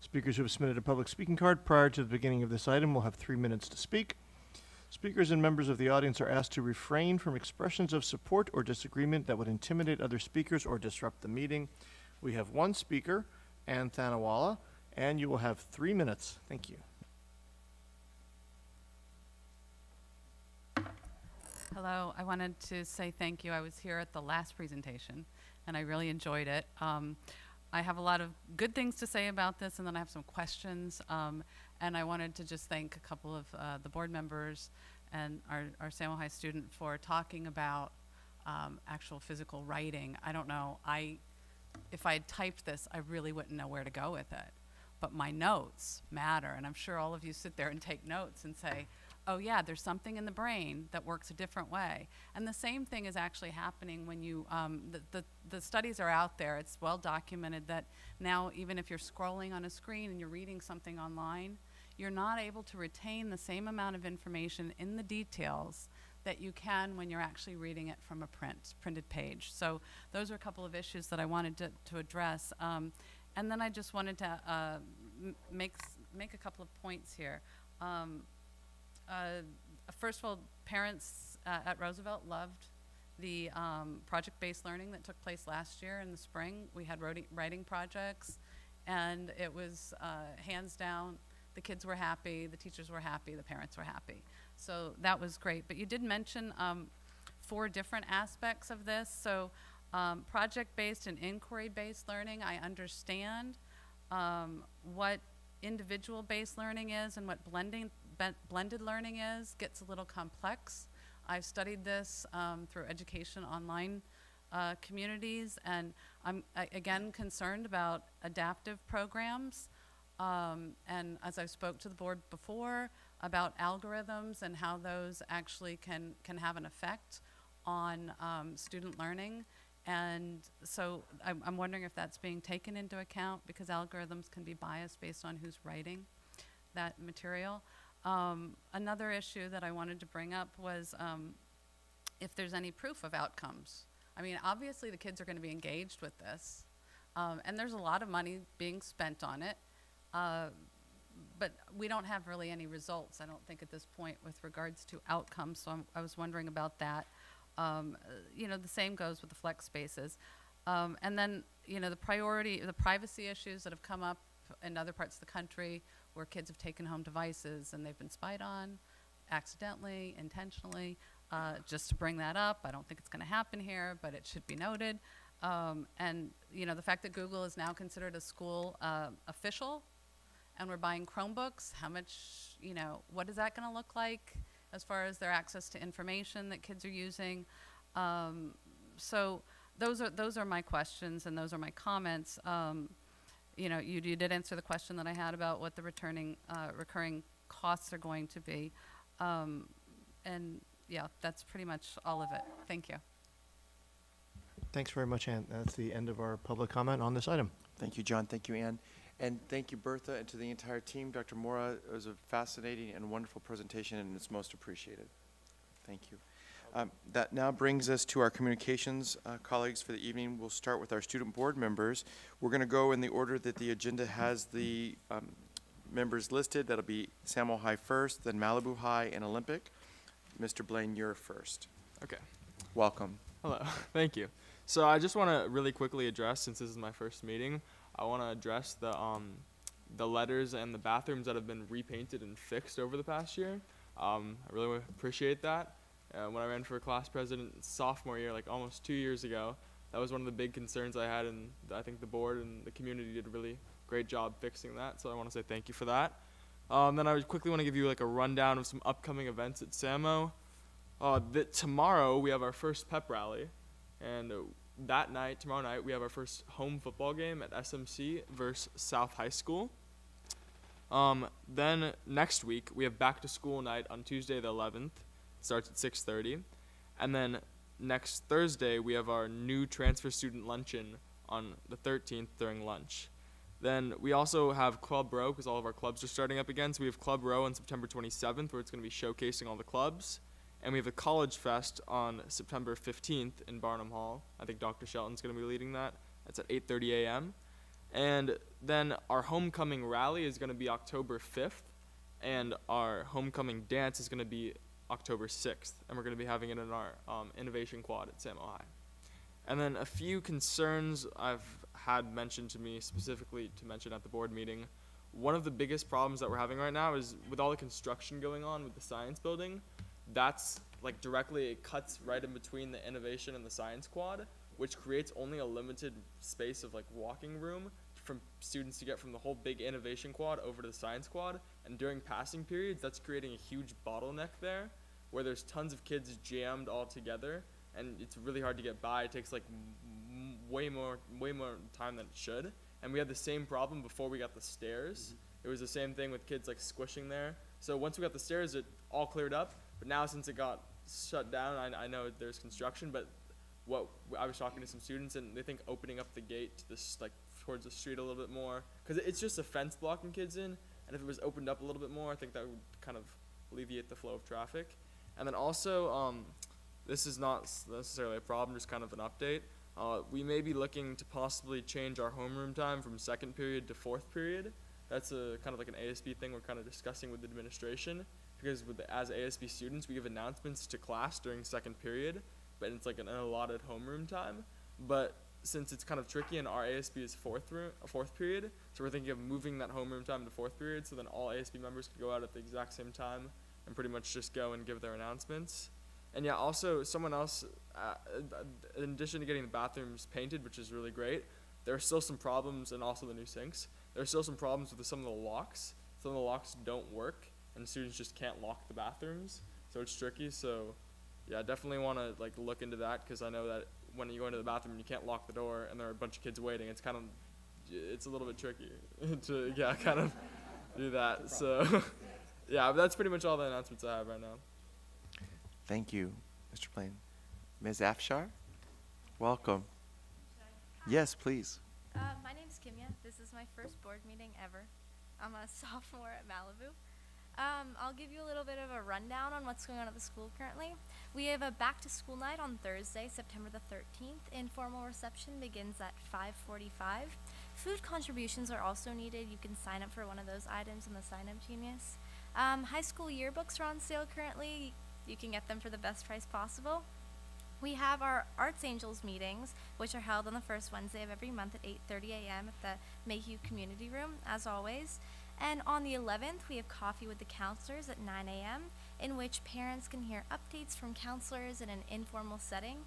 Speakers who have submitted a public speaking card prior to the beginning of this item will have 3 minutes to speak. Speakers and members of the audience are asked to refrain from expressions of support or disagreement that would intimidate other speakers or disrupt the meeting. We have one speaker, Ann Thanawala, and you will have 3 minutes. Thank you. Hello, I wanted to say thank you. I was here at the last presentation, and I really enjoyed it. I have a lot of good things to say about this, and then I have some questions. And I wanted to just thank a couple of the board members and our San Juan High student for talking about actual physical writing. I don't know. If I had typed this, I really wouldn't know where to go with it. But my notes matter, and I'm sure all of you sit there and take notes and say, oh yeah, there's something in the brain that works a different way. And the same thing is actually happening when you, the studies are out there. It's well documented that now even if you're scrolling on a screen and you're reading something online, you're not able to retain the same amount of information in the details that you can when you're actually reading it from a printed page. So those are a couple of issues that I wanted to address. And then I just wanted to make a couple of points here. First of all, parents at Roosevelt loved the project-based learning that took place last year in the spring. We had writing projects, and it was hands down, the kids were happy, the teachers were happy, the parents were happy. So that was great. But you did mention 4 different aspects of this. So project-based and inquiry-based learning, I understand what individual-based learning is and what blended learning gets a little complex. I've studied this through education online communities, and I'm again concerned about adaptive programs. And as I spoke to the board before about algorithms and how those actually can have an effect on student learning. And so I'm wondering if that's being taken into account, because algorithms can be biased based on who's writing that material. Another issue that I wanted to bring up was if there's any proof of outcomes. I mean, obviously the kids are going to be engaged with this, and there's a lot of money being spent on it, but we don't have really any results, I don't think, at this point with regards to outcomes, so I was wondering about that. You know, the same goes with the flex spaces. And then, you know, the privacy issues that have come up in other parts of the country where kids have taken home devices and they've been spied on accidentally, intentionally. Just to bring that up, I don't think it's going to happen here, but it should be noted. And, you know, the fact that Google is now considered a school official, and we're buying Chromebooks, how much, you know, what is that going to look like as far as their access to information that kids are using? So those are my questions, and those are my comments. You know, you did answer the question that I had about what the recurring costs are going to be. And yeah, that's pretty much all of it. Thank you. Thanks very much, Ann. That's the end of our public comment on this item. Thank you, John. Thank you, Ann. And thank you, Bertha, and to the entire team. Dr. Mora, it was a fascinating and wonderful presentation, and it's most appreciated. Thank you. That now brings us to our communications colleagues for the evening. We'll start with our student board members. We're going to go in the order that the agenda has the members listed. That'll be Samuel High first, then Malibu High and Olympic. Mr. Blaine, you're first. Okay. Welcome. Hello. Thank you. So I just want to really quickly address, since this is my first meeting, I want to address the letters and the bathrooms that have been repainted and fixed over the past year. I really appreciate that. When I ran for class president sophomore year, like almost 2 years ago, that was one of the big concerns I had, and I think the board and the community did a really great job fixing that, so I want to say thank you for that. Then I quickly want to give you like a rundown of some upcoming events at SAMO. Tomorrow we have our first pep rally, and tomorrow night, we have our first home football game at SMC versus South High School. Then next week, we have back to school night on Tuesday the 11th. It starts at 6:30. And then next Thursday, we have our new transfer student luncheon on the 13th during lunch. Then we also have Club Row, because all of our clubs are starting up again. So we have Club Row on September 27th, where it's going to be showcasing all the clubs. And we have a College Fest on September 15th in Barnum Hall. I think Dr. Shelton's going to be leading that. That's at 8:30 a.m. And then our homecoming rally is going to be October 5th. And our homecoming dance is going to be October 6th. And we're going to be having it in our Innovation Quad at Samo High. And then a few concerns I've had mentioned to me, specifically to mention at the board meeting. One of the biggest problems that we're having right now is with all the construction going on with the science building. That's like it cuts right in between the innovation and the science quad, which creates only a limited space of like walking room from students to get from the whole big innovation quad over to the science quad. And during passing periods, that's creating a huge bottleneck there, where there's tons of kids jammed all together. and it's really hard to get by. It takes like way more time than it should. And we had the same problem before we got the stairs. It was the same thing with kids like squishing there. So once we got the stairs, it all cleared up. But now since it got shut down, I know there's construction, but what I was talking to some students, and they think opening up the gate to this, like towards the street a little bit more, because it's just a fence blocking kids in, and if it was opened up a little bit more, I think that would kind of alleviate the flow of traffic. And then also, this is not necessarily a problem, just kind of an update. We may be looking to possibly change our homeroom time from second period to fourth period. That's a kind of like an ASB thing we're kind of discussing with the administration, because as ASB students, we give announcements to class during second period, but it's like an allotted homeroom time. But since it's kind of tricky and our ASB is fourth period, so we're thinking of moving that homeroom time to fourth period, so then all ASB members could go out at the exact same time and pretty much just go and give their announcements. And yeah, also someone else, in addition to getting the bathrooms painted, which is really great, there are still some problems, and also the new sinks. There are still some problems with some of the locks. Some of the locks don't work, and students just can't lock the bathrooms, so it's tricky. So yeah, definitely want to like look into that, because I know that when you go into the bathroom and you can't lock the door and there are a bunch of kids waiting, it's a little bit tricky to kind of do that. So yeah, but that's pretty much all the announcements I have right now. Thank you, Mr. Blaine. Ms. Afshar, welcome. Yes, please. My name's Kimya. This is my first board meeting ever. I'm a sophomore at Malibu. I'll give you a little bit of a rundown on what's going on at the school currently. We have a back-to-school night on Thursday, September the 13th. Informal reception begins at 5:45. Food contributions are also needed. You can sign up for one of those items on the sign-up Genius. High school yearbooks are on sale currently. You can get them for the best price possible. We have our Arts Angels meetings, which are held on the first Wednesday of every month at 8:30 a.m. at the Mayhew Community Room, as always. And on the 11th, we have Coffee with the Counselors at 9 a.m., in which parents can hear updates from counselors in an informal setting.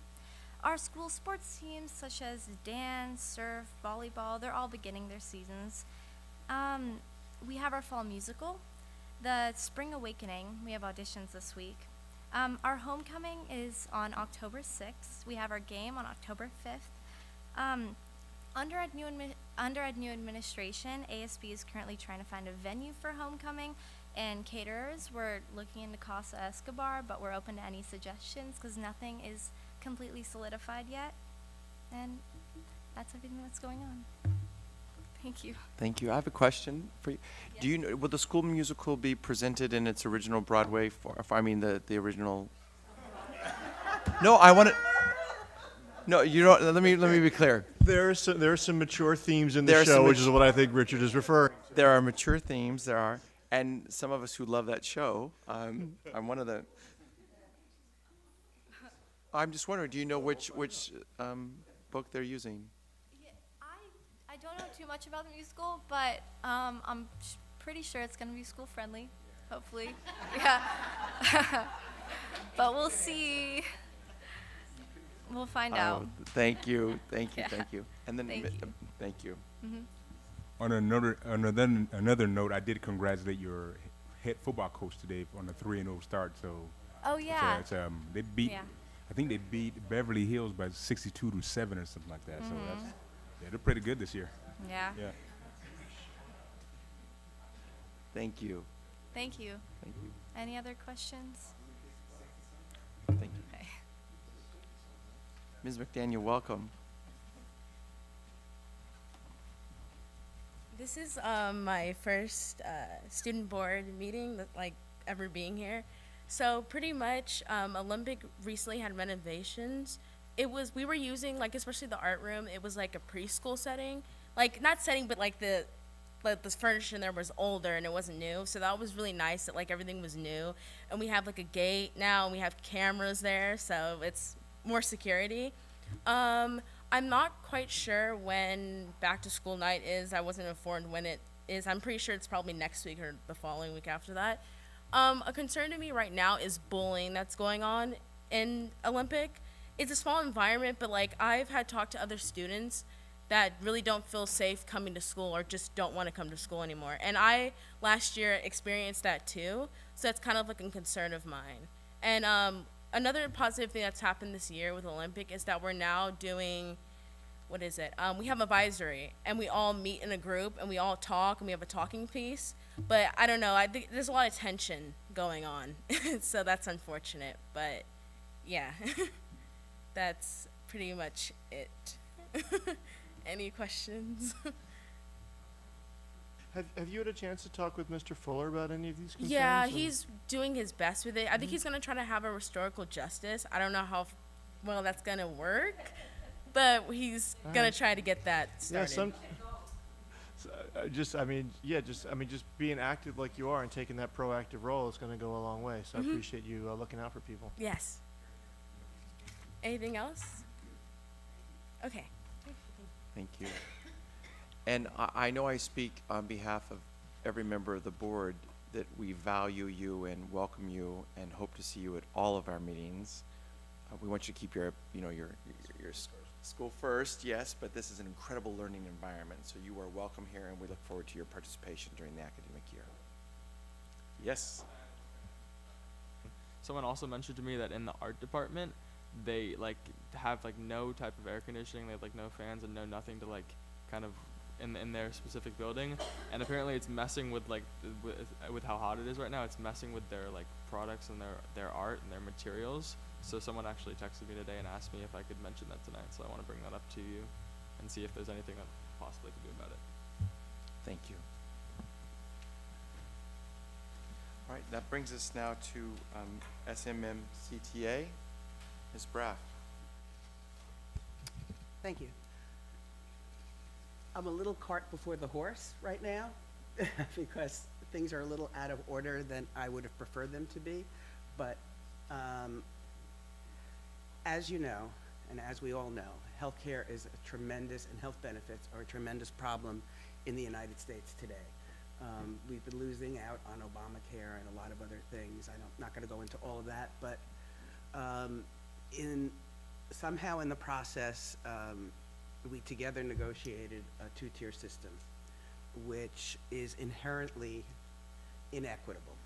Our school sports teams, such as dance, surf, volleyball, they're all beginning their seasons. We have our fall musical, the Spring Awakening. We have auditions this week. Our homecoming is on October 6th. We have our game on October 5th. Under our new administration, ASB is currently trying to find a venue for homecoming and caterers. We're looking into Casa Escobar, but we're open to any suggestions because nothing is completely solidified yet. And that's everything that's going on. Thank you. Thank you. I have a question for you. Yes. Do you know, will the school musical be presented in its original Broadway the original? No, I want to. No, you don't. Let me be clear. There are some mature themes in the show, which is what I think Richard is referring to. There are mature themes. There are, and some of us who love that show. I'm one of the. I'm just wondering. Do you know which book they're using? I don't know too much about the musical, but I'm pretty sure it's going to be school friendly, hopefully. Yeah. But we'll see. We'll find out. Thank you. Thank you. Yeah. Thank you. And then thank you. Mm-hmm. On another note, I did congratulate your head football coach today on a 3-0 start. So. Oh yeah. They beat. Yeah. I think they beat Beverly Hills by 62-7 or something like that. Mm-hmm. So they're pretty good this year. Yeah. Yeah. Thank you. Thank you. Thank you. Any other questions? Thank you. Okay. Ms. McDaniel, welcome. This is my first student board meeting, ever being here. So pretty much, Olympic recently had renovations. We were using, especially the art room, it was like a preschool setting. Not setting, but the furniture in there was older and it wasn't new. So that was really nice that everything was new. And we have a gate now and we have cameras there, so it's more security. I'm not quite sure when back to school night is. I wasn't informed when it is. I'm pretty sure it's probably next week or the following week after that. A concern to me right now is bullying that's going on in Olympic. It's a small environment, but I've had talked to other students that really don't feel safe coming to school or just don't want to come to school anymore. And I last year experienced that too, so it's kind of a concern of mine. And another positive thing that's happened this year with Olympic is that we're now doing, what is it? We have advisory, and we all meet in a group, and we all talk, and we have a talking piece. But I don't know. I think there's a lot of tension going on, so that's unfortunate. But yeah, that's pretty much it. Any questions? Have you had a chance to talk with Mr. Fuller about any of these concerns? Yeah, or- he's doing his best with it. I think he's going to try to have a historical justice. I don't know how well that's going to work, but he's going to try to get that started. Yeah, just being active like you are and taking that proactive role is going to go a long way. So I appreciate you looking out for people. Yes. Anything else? Okay. Thank you. And I know I speak on behalf of every member of the board that we value you and welcome you and hope to see you at all of our meetings. We want you to keep your school first, yes, but this is an incredible learning environment, so you are welcome here, and we look forward to your participation during the academic year. Yes? Someone also mentioned to me that in the art department, they have no type of air conditioning. They have no fans and no nothing to kind of in their specific building, and apparently it's messing with with how hot it is right now. It's messing with their products and their art and their materials. So someone actually texted me today and asked me if I could mention that tonight. So I want to bring that up to you and see if there's anything that possibly could do about it. Thank you. All right, that brings us now to SMMCTA. Ms. Braff. Thank you. I'm a little cart before the horse right now because things are a little out of order than I would have preferred them to be. But as you know, and as we all know, healthcare is a tremendous, and health benefits are a tremendous problem in the United States today. We've been losing out on Obamacare and a lot of other things. I'm not going to go into all of that, but somehow in the process, we together negotiated a two-tier system, which is inherently inequitable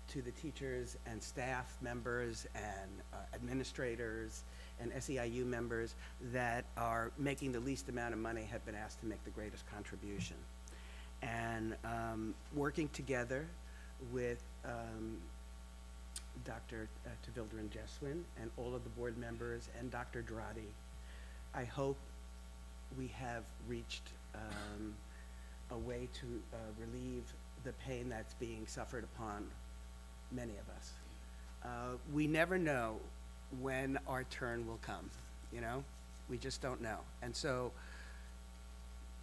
to the teachers and staff members and administrators and SEIU members that are making the least amount of money have been asked to make the greatest contribution. And working together with Dr. Tavilder and Jeswin and all of the board members and Dr. Drati, I hope we have reached a way to relieve the pain that's being suffered upon many of us. We never know when our turn will come, you know? We just don't know. And so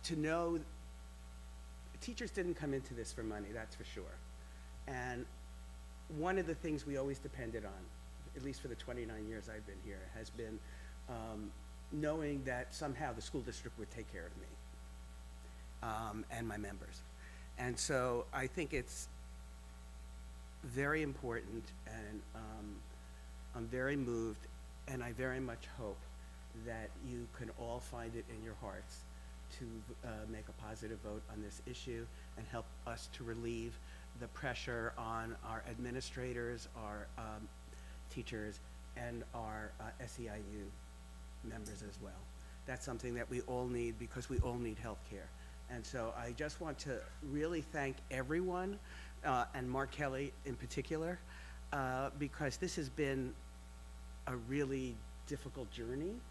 to know, teachers didn't come into this for money, that's for sure. And one of the things we always depended on, at least for the 29 years I've been here, has been knowing that somehow the school district would take care of me and my members. And so I think it's very important, and I'm very moved, and I very much hope that you can all find it in your hearts to make a positive vote on this issue and help us to relieve the pressure on our administrators, our teachers, and our SEIU members as well. That's something that we all need because we all need health care. And so I just want to really thank everyone, and Mark Kelly in particular, because this has been a really difficult journey,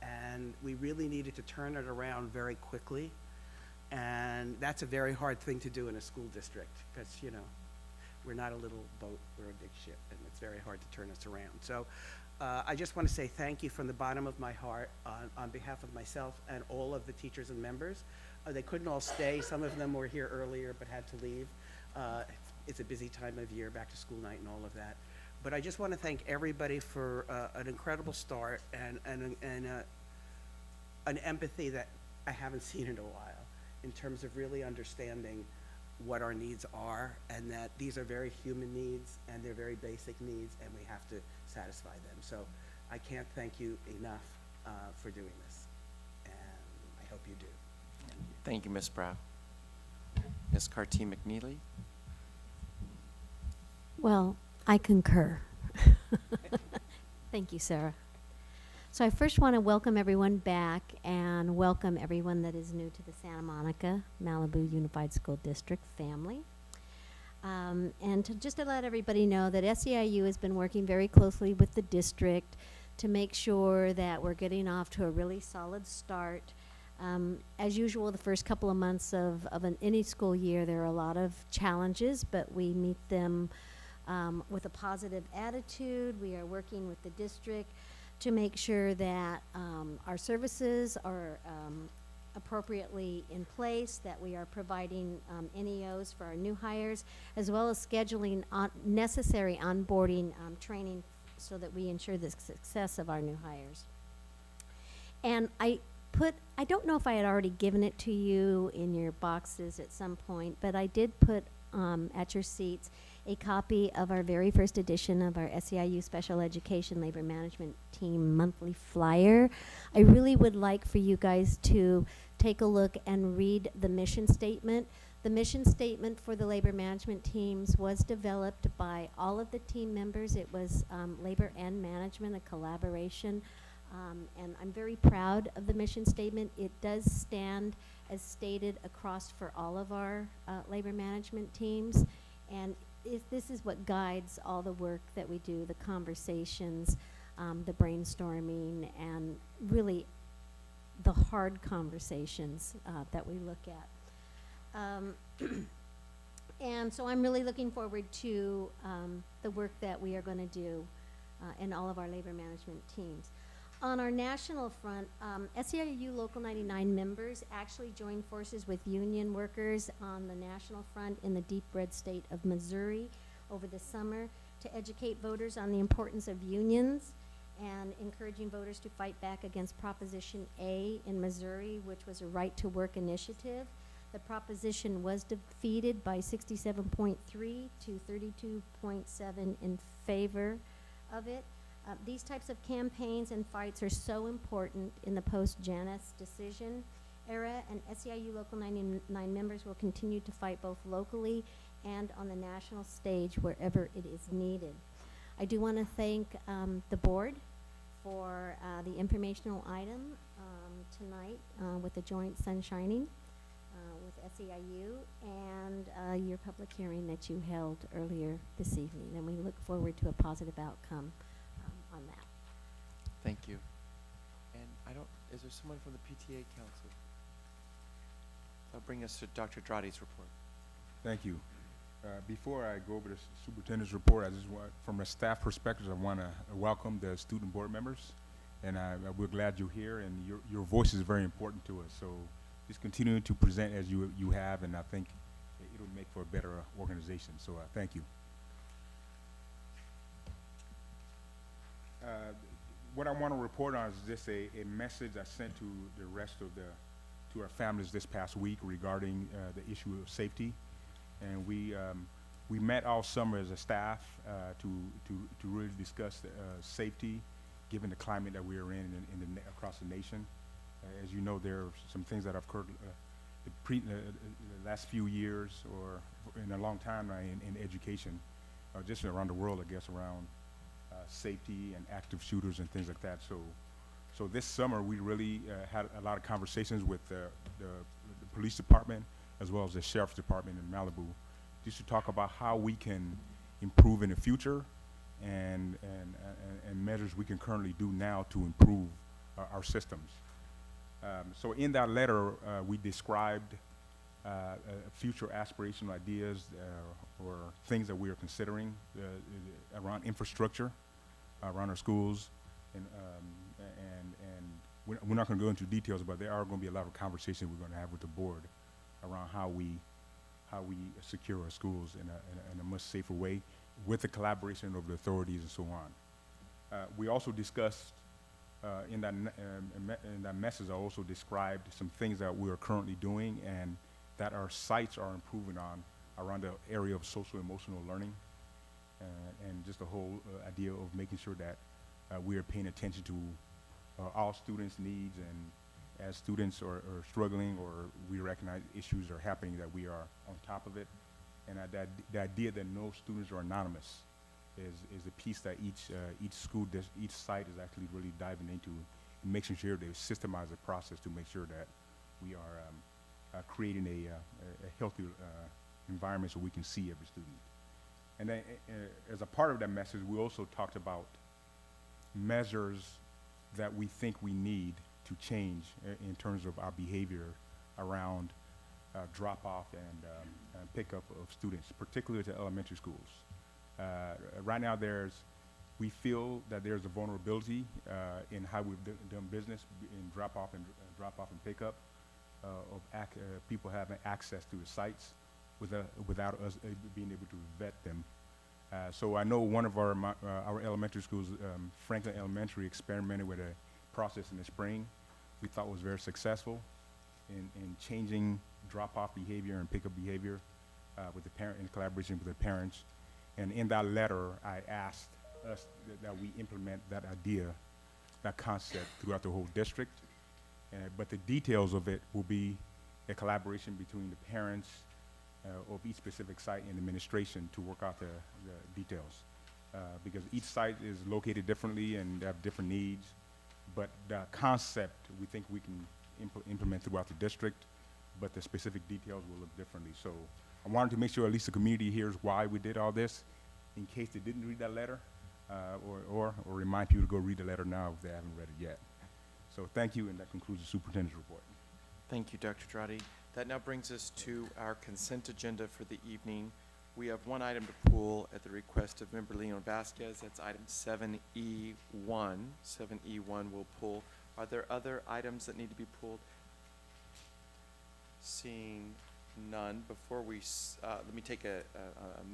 and we really needed to turn it around very quickly. And that's a very hard thing to do in a school district because, you know, we're not a little boat, we're a big ship, and it's very hard to turn us around. So I just want to say thank you from the bottom of my heart on behalf of myself and all of the teachers and members. They couldn't all stay. Some of them were here earlier but had to leave. It's a busy time of year, back to school night and all of that. But I just want to thank everybody for an incredible start and an empathy that I haven't seen in a while, in terms of really understanding what our needs are, and that these are very human needs and they're very basic needs, and we have to satisfy them. So I can't thank you enough for doing this, and I hope you do. Thank you, Ms. Braff. Ms. Carty McNeely. Well, I concur. Thank you, Sarah. So I first want to welcome everyone back and welcome everyone that is new to the Santa Monica Malibu Unified School District family. And just to let everybody know that SEIU has been working very closely with the district to make sure that we're getting off to a really solid start. As usual, the first couple of months of any school year, there are a lot of challenges, but we meet them with a positive attitude. We are working with the district to make sure that our services are appropriately in place, that we are providing NEOs for our new hires, as well as scheduling necessary onboarding training so that we ensure the success of our new hires. And I don't know if I had already given it to you in your boxes at some point, but I did put at your seats a copy of our very first edition of our SEIU Special Education Labor Management Team monthly flyer. I really would like for you guys to take a look and read the mission statement. The mission statement for the labor management teams was developed by all of the team members. It was labor and management, a collaboration. And I'm very proud of the mission statement. It does stand as stated across for all of our labor management teams. And this is what guides all the work that we do, the conversations, the brainstorming, and really the hard conversations that we look at. And so I'm really looking forward to the work that we are going to do in all of our labor management teams. On our national front, SEIU Local 99 members actually joined forces with union workers on the national front in the deep red state of Missouri over the summer to educate voters on the importance of unions and encouraging voters to fight back against Proposition A in Missouri, which was a right to work initiative. The proposition was defeated by 67.3 to 32.7 in favor of it. These types of campaigns and fights are so important in the post-Janus decision era, and SEIU Local 99 members will continue to fight both locally and on the national stage wherever it is needed. I do want to thank the board for the informational item tonight with the joint sunshining with SEIU and your public hearing that you held earlier this evening, and we look forward to a positive outcome on that. Thank you. And is there someone from the PTA Council? That'll bring us to Dr. Dradi's report. Thank you. Before I go over the superintendent's report, I just want, from a staff perspective, I want to welcome the student board members, and we're glad you're here, and your voice is very important to us. So just continue to present as you have, and I think it'll make for a better organization. So thank you. What I want to report on is just a message I sent to the rest of to our families this past week regarding the issue of safety, and we met all summer as a staff to really discuss safety, given the climate that we are in across the nation. As you know, there are some things that have occurred the last few years, or in a long time in education, just around the world, I guess, around safety and active shooters and things like that. So this summer we really had a lot of conversations with the police department as well as the sheriff's department in Malibu, just to talk about how we can improve in the future and measures we can currently do now to improve our systems. So in that letter, we described future aspirational ideas or things that we are considering around infrastructure, around our schools, and we're not going to go into details, but there are going to be a lot of conversations we're going to have with the board around how we secure our schools in a much safer way with the collaboration of the authorities and so on. We also discussed in that message, I also described some things that we are currently doing and that our sites are improving on around the area of social emotional learning, and just the whole idea of making sure that we are paying attention to all students' needs, and as students are struggling or we recognize issues are happening, that we are on top of it, and the idea that no students are anonymous, is a piece that each each site is actually really diving into, and making sure they systemize the process to make sure that we are creating a healthy environment so we can see every student. And then, as a part of that message, we also talked about measures that we think we need to change in terms of our behavior around drop-off and pickup of students, particularly to elementary schools. Right now, we feel that there's a vulnerability in how we've done business in drop-off and pickup of people having access to the sites without us being able to vet them. So I know one of our elementary schools, Franklin Elementary, experimented with a process in the spring we thought was very successful in changing drop-off behavior and pickup behavior with the parent, in collaboration with the parents. And in that letter, I asked us that we implement that idea, that concept throughout the whole district. But the details of it will be a collaboration between the parents of each specific site and administration to work out the details. Because each site is located differently and they have different needs, but the concept we think we can implement throughout the district, but the specific details will look differently. So I wanted to make sure at least the community hears why we did all this, in case they didn't read that letter, or remind people to go read the letter now if they haven't read it yet. So thank you, and that concludes the superintendent's report. Thank you, Dr. Drotti. That now brings us to our consent agenda for the evening. We have one item to pull at the request of Member Leon Vasquez. That's item 7E1. 7E1 will pull. Are there other items that need to be pulled? Seeing none, before we, let me take a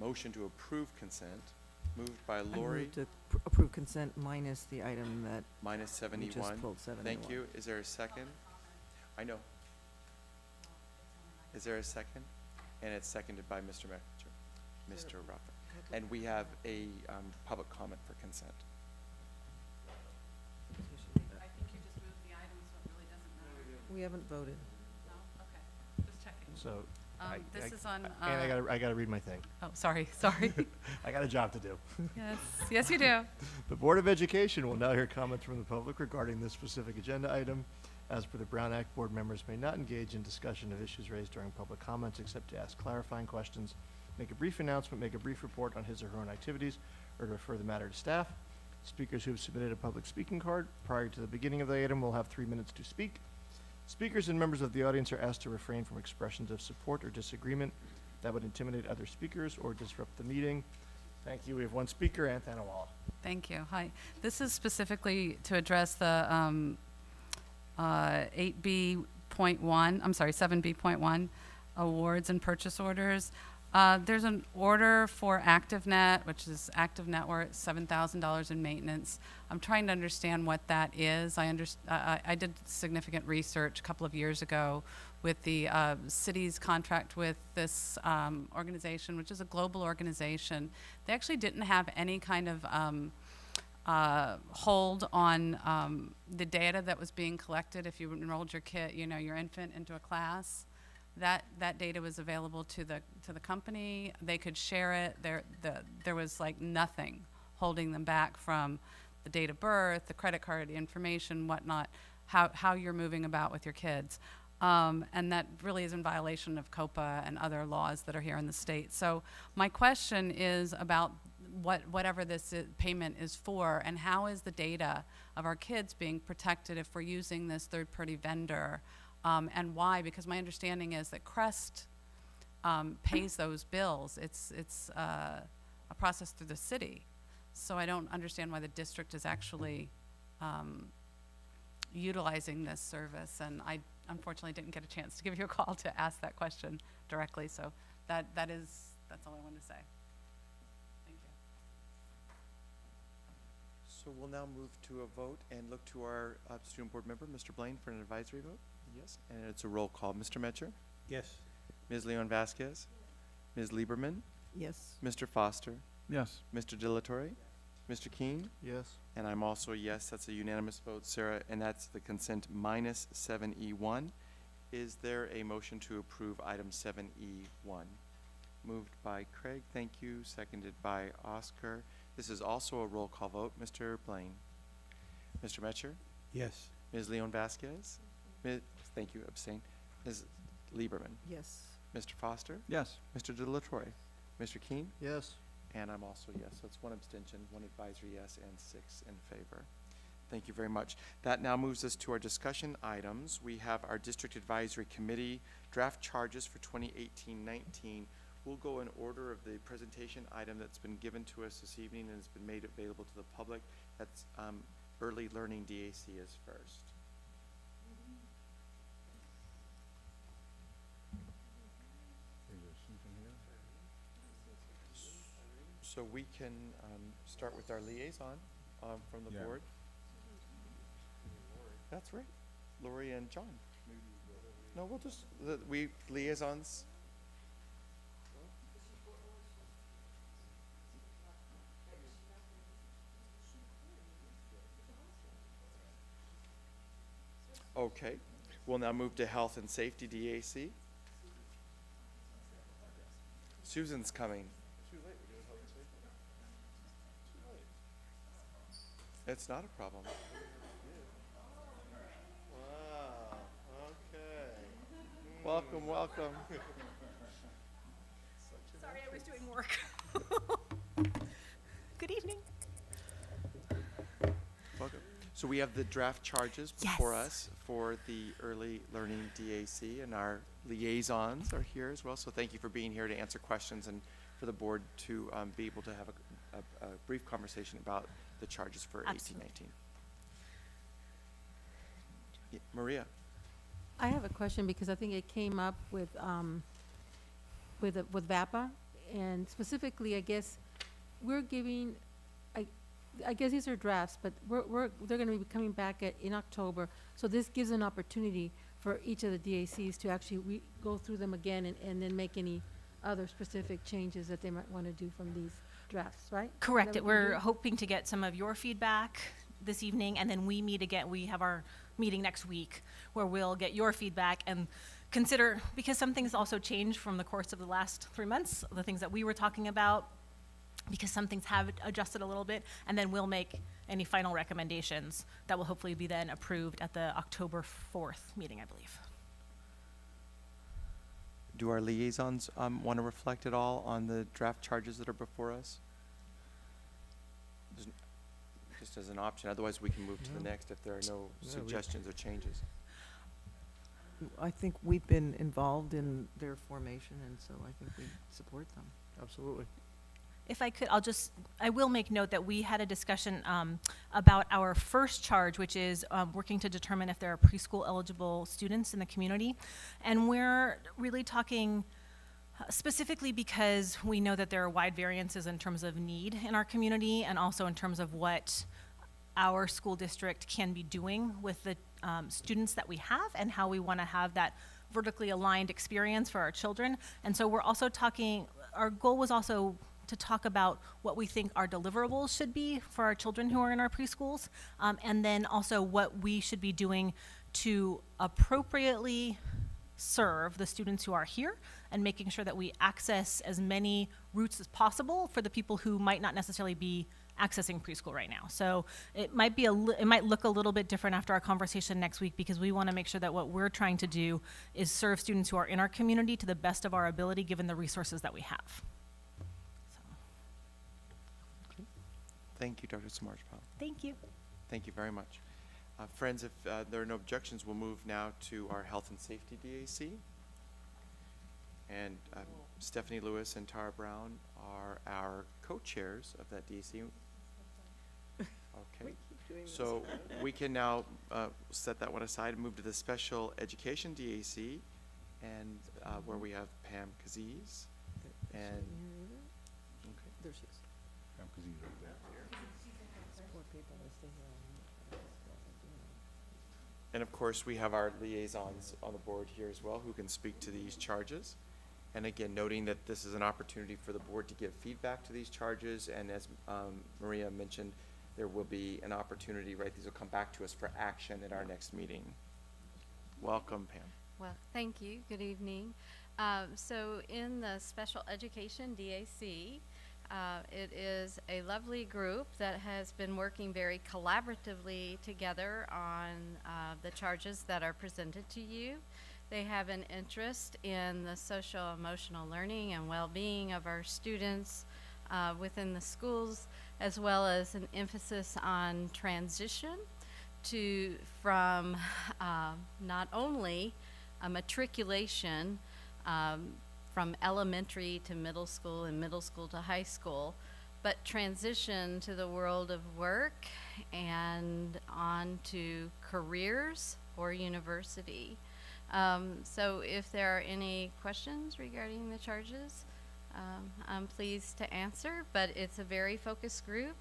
motion to approve consent. Moved by I Lori. move to approve consent minus the item that Minus we 7E1. just pulled, 7E1. Thank you. Is there a second? I know. Is there a second? And it's seconded by Mr. Messenger, Mr. Rafa. And we have a public comment for consent. I think you just moved the item, so it really doesn't matter. We haven't voted. No? Okay. Just checking. So, This is on, and I gotta read my thing. Oh, sorry. I got a job to do. Yes, you do. The Board of Education will now hear comments from the public regarding this specific agenda item. As per the Brown Act, board members may not engage in discussion of issues raised during public comments except to ask clarifying questions, make a brief announcement, make a brief report on his or her own activities, or to refer the matter to staff. Speakers who have submitted a public speaking card prior to the beginning of the item will have 3 minutes to speak. Speakers and members of the audience are asked to refrain from expressions of support or disagreement that would intimidate other speakers or disrupt the meeting. Thank you. We have one speaker, Anthony Wall. Thank you. Hi. This is specifically to address the 7B.1 awards and purchase orders. There's an order for ActiveNet, which is ActiveNet, where it's $7,000 in maintenance. I'm trying to understand what that is. I did significant research a couple of years ago with the city's contract with this organization, which is a global organization. They actually didn't have any kind of hold on the data that was being collected if you enrolled your kid, your infant into a class. That data was available to the company. They could share it. There was like nothing holding them back from the date of birth, the credit card information, whatnot, how you're moving about with your kids. And that really is in violation of COPA and other laws that are here in the state. So my question is about whatever this payment is for, and how is the data of our kids being protected if we're using this third-party vendor, and why? Because my understanding is that Crest pays those bills. It's a process through the city. So I don't understand why the district is actually utilizing this service, and I unfortunately didn't get a chance to give you a call to ask that question directly. So that's all I wanted to say. Thank you. So we'll now move to a vote and look to our student board member, Mr. Blaine, for an advisory vote. Yes, and it's a roll call. Mr. Metcher? Yes. Ms. Leon Vasquez? Ms. Lieberman? Yes. Mr. Foster? Yes. Mr. De La Torre? Mr. Keene? Yes. And I'm also a yes. That's a unanimous vote, Sarah, and that's the consent minus 7E1. Is there a motion to approve item 7E1? Moved by Craig, thank you. Seconded by Oscar. This is also a roll call vote. Mr. Blaine. Mr. Metcher. Yes. Ms. Leon Vasquez. Thank you, abstain. Ms. Lieberman. Yes. Mr. Foster. Yes. Mr. De La Torre. Mr. Keen. Yes. And I'm also yes. So it's 1 abstention, 1 advisory yes, and 6 in favor. Thank you very much. That now moves us to our discussion items. We have our District Advisory Committee draft charges for 2018-19. We'll go in order of the presentation item that's been given to us this evening and has been made available to the public. That's Early Learning DAC is first. So we can start with our liaison from the Yeah. board. That's right, Lori and John. No, we'll just, we liaisons. Okay, we'll now move to Health and Safety DAC. Susan's coming. It's not a problem. Wow, okay. Welcome, welcome. Sorry, I was doing work. Good evening. Welcome. So we have the draft charges before us for the Early Learning DAC, and our liaisons are here as well. So thank you for being here to answer questions and for the board to be able to have a brief conversation about the charges for 18-19. Yeah, Maria. I have a question because I think it came up with VAPA, and specifically, I guess we're giving. I guess these are drafts, but they're going to be coming back in October. So this gives an opportunity for each of the DACs to actually go through them again and then make any other specific changes that they might want to do from these drafts, right? Correct. We're hoping to get some of your feedback this evening, and then we meet again. We have our meeting next week where we'll get your feedback and consider, because some things also changed from the course of the last 3 months, the things that we were talking about, because some things have adjusted a little bit, and then we'll make any final recommendations that will hopefully be then approved at the October 4th meeting, I believe. Do our liaisons want to reflect at all on the draft charges that are before us? Just as an option, otherwise we can move to the next if there are no suggestions or changes. I think we've been involved in their formation, and so I think we support them. Absolutely. If I could, I will make note that we had a discussion about our first charge, which is working to determine if there are preschool eligible students in the community. And we're really talking specifically because we know that there are wide variances in terms of need in our community and also in terms of what our school district can be doing with the students that we have and how we want to have that vertically aligned experience for our children. And so we're also talking, our goal was also to talk about what we think our deliverables should be for our children who are in our preschools, and then also what we should be doing to appropriately serve the students who are here and making sure that we access as many routes as possible for the people who might not necessarily be accessing preschool right now. So it might be it might look a little bit different after our conversation next week, because we want to make sure that what we're trying to do is serve students who are in our community to the best of our ability given the resources that we have. Thank you, Dr. Samarjpal. Thank you. Thank you very much. Friends, if there are no objections, we'll move now to our Health and Safety DAC. And Stephanie Lewis and Tara Brown are our co-chairs of that DAC. Okay, so we can now set that one aside and move to the Special Education DAC, and where we have Pam Kaziz. And There she is. Pam Kaziz right there. And of course, we have our liaisons on the board here as well who can speak to these charges. And again, noting that this is an opportunity for the board to give feedback to these charges. And as Maria mentioned, there will be an opportunity, right? These will come back to us for action at our next meeting. Welcome, Pam. Well, thank you. Good evening. So in the Special Education DAC, It is a lovely group that has been working very collaboratively together on the charges that are presented to you. They have an interest in the social emotional learning and well-being of our students within the schools, as well as an emphasis on transition from not only a matriculation from elementary to middle school and middle school to high school, but transition to the world of work and on to careers or university. So if there are any questions regarding the charges, I'm pleased to answer, but it's a very focused group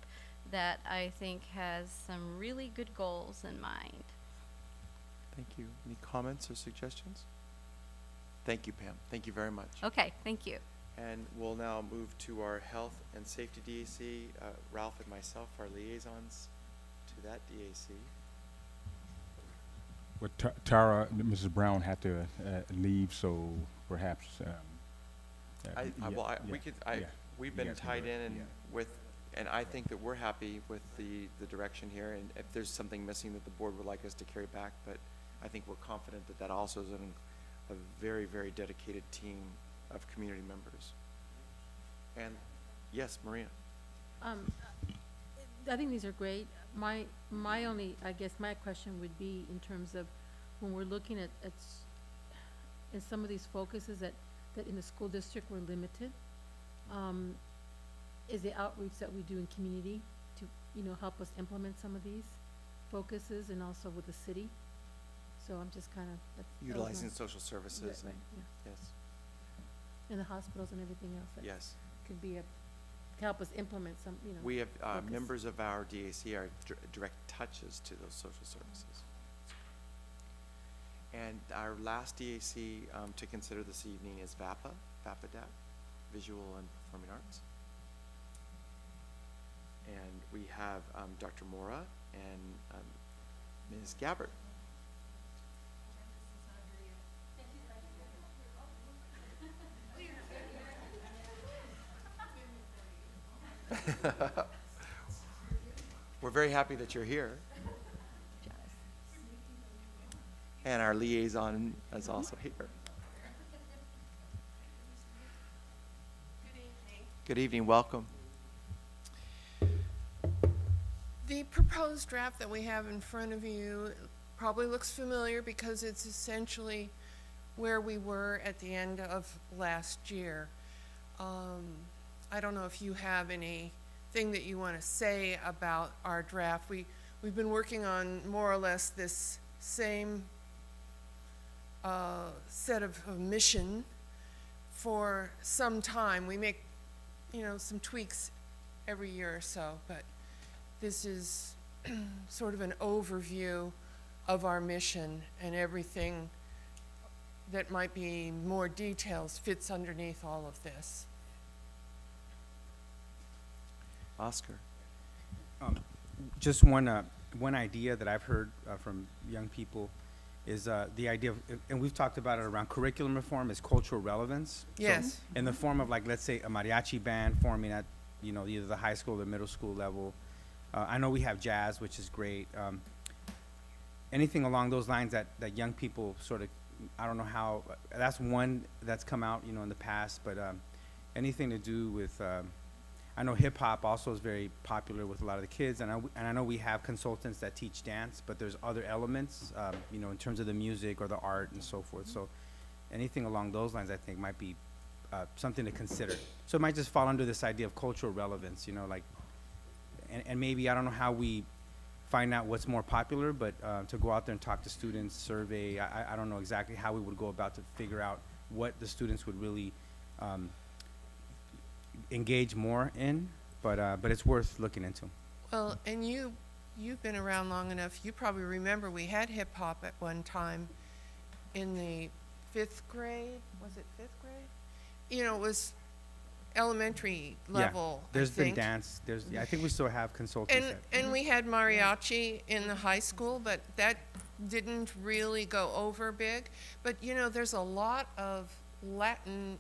that I think has some really good goals in mind. Thank you. Any comments or suggestions? Thank you, Pam. Thank you very much. Okay, thank you. And we'll now move to our Health and Safety DAC. Ralph and myself are liaisons to that DAC. Well, Tara, Mrs. Brown had to leave, so perhaps. We've been tied in and and I think that we're happy with the direction here. And if there's something missing that the board would like us to carry back, but I think we're confident that that also is a very, very dedicated team of community members. And yes, Maria. I think these are great. My only, I guess, my question would be in terms of when we're looking at in some of these focuses that in the school district were limited, is the outreach that we do in community to, help us implement some of these focuses and also with the city. So I'm just kind of utilizing social services and yes. And the hospitals and everything else. That Yes. Could be help us implement some, We have focus. members of our DAC are direct touches to those social services. And our last DAC to consider this evening is VAPADAP, Visual and Performing Arts. And we have Dr. Mora and Ms. Gabbard. We're very happy that you're here. And our liaison is also here. Good evening, welcome. The proposed draft that we have in front of you probably looks familiar because it's essentially where we were at the end of last year. I don't know if you have anything that you want to say about our draft. We've been working on more or less this same set of mission for some time. We make, some tweaks every year or so, but this is sort of an overview of our mission, and everything that might be more details fits underneath all of this. Oscar. Just one idea that I've heard from young people is the idea of, and we've talked about it around curriculum reform, is cultural relevance. Yes. So in the form of, like, let's say a mariachi band forming at, either the high school or the middle school level. I know we have jazz, which is great. Anything along those lines that young people sort of, I don't know how, that's one that's come out, in the past, but anything to do with, I know hip hop also is very popular with a lot of the kids, and I know we have consultants that teach dance, but there's other elements, in terms of the music or the art and so forth. So anything along those lines, I think, might be something to consider. So it might just fall under this idea of cultural relevance, like, and maybe, I don't know how we find out what's more popular, but to go out there and talk to students, survey, I don't know exactly how we would go about to figure out what the students would really engage more in, but it's worth looking into. Well, and you've been around long enough, you probably remember we had hip hop at one time in the 5th grade. Was it 5th grade? It was elementary level. Yeah, there's been dance. I think we still have consultants. And we had mariachi in the high school, but that didn't really go over big. But there's a lot of Latin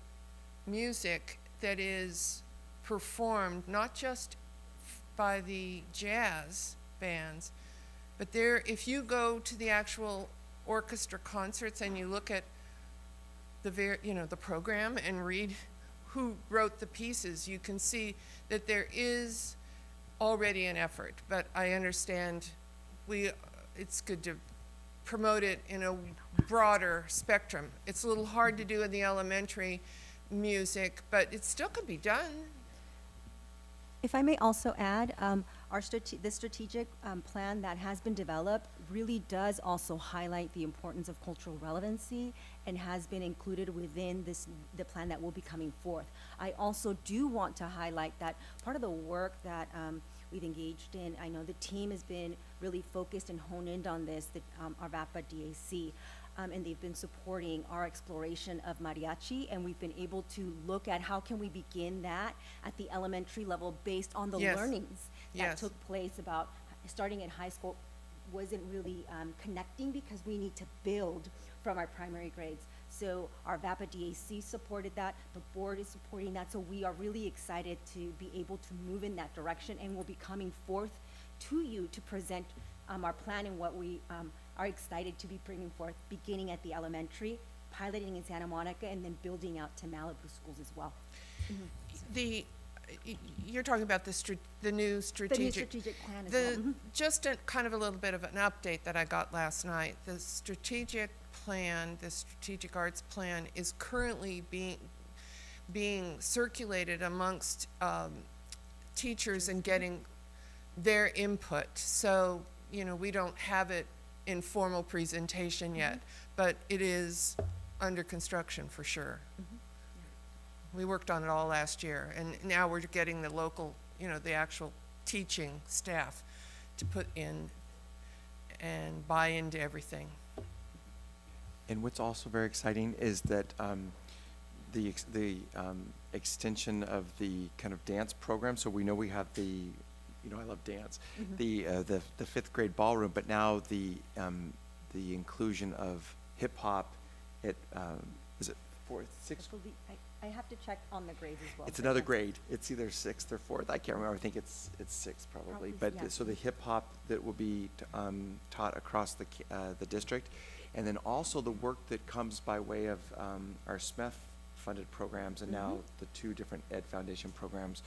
music that is performed, not just by the jazz bands, but if you go to the actual orchestra concerts and you look at the program and read who wrote the pieces, you can see that there is already an effort. But I understand it's good to promote it in a broader spectrum. It's a little hard to do in the elementary music, but it still could be done. If I may also add, the strategic plan that has been developed really does also highlight the importance of cultural relevancy and has been included within the plan that will be coming forth. I also do want to highlight that part of the work that we've engaged in, I know the team has been really focused and honed in on this, our VAPA DAC. And they've been supporting our exploration of mariachi, and we've been able to look at how can we begin that at the elementary level based on the Yes. learnings that Yes. took place about starting in high school wasn't really connecting because we need to build from our primary grades. So our VAPA DAC supported that, the board is supporting that, so we are really excited to be able to move in that direction, and we'll be coming forth to you to present our plan and what we are excited to be bringing forth, beginning at the elementary, piloting in Santa Monica, and then building out to Malibu schools as well. You're talking about the new strategic. The new strategic plan as well. Mhm. Just kind of a little bit of an update that I got last night. The strategic plan, the strategic arts plan, is currently being circulated amongst teachers and getting their input. So, we don't have it in formal presentation yet, but it is under construction for sure. We worked on it all last year, and now we're getting the local, the actual teaching staff to put in and buy into everything. And what's also very exciting is that the extension of the kind of dance program. So we know we have I love dance, the fifth grade ballroom, but now the inclusion of hip hop at is it fourth, sixth? I have to check on the grades as well. It's another grade. It's either sixth or fourth. I can't remember. I think it's sixth probably. But yeah. So the hip hop that will be taught across the district, and then also the work that comes by way of our SMEF funded programs, and now the two different Ed Foundation programs.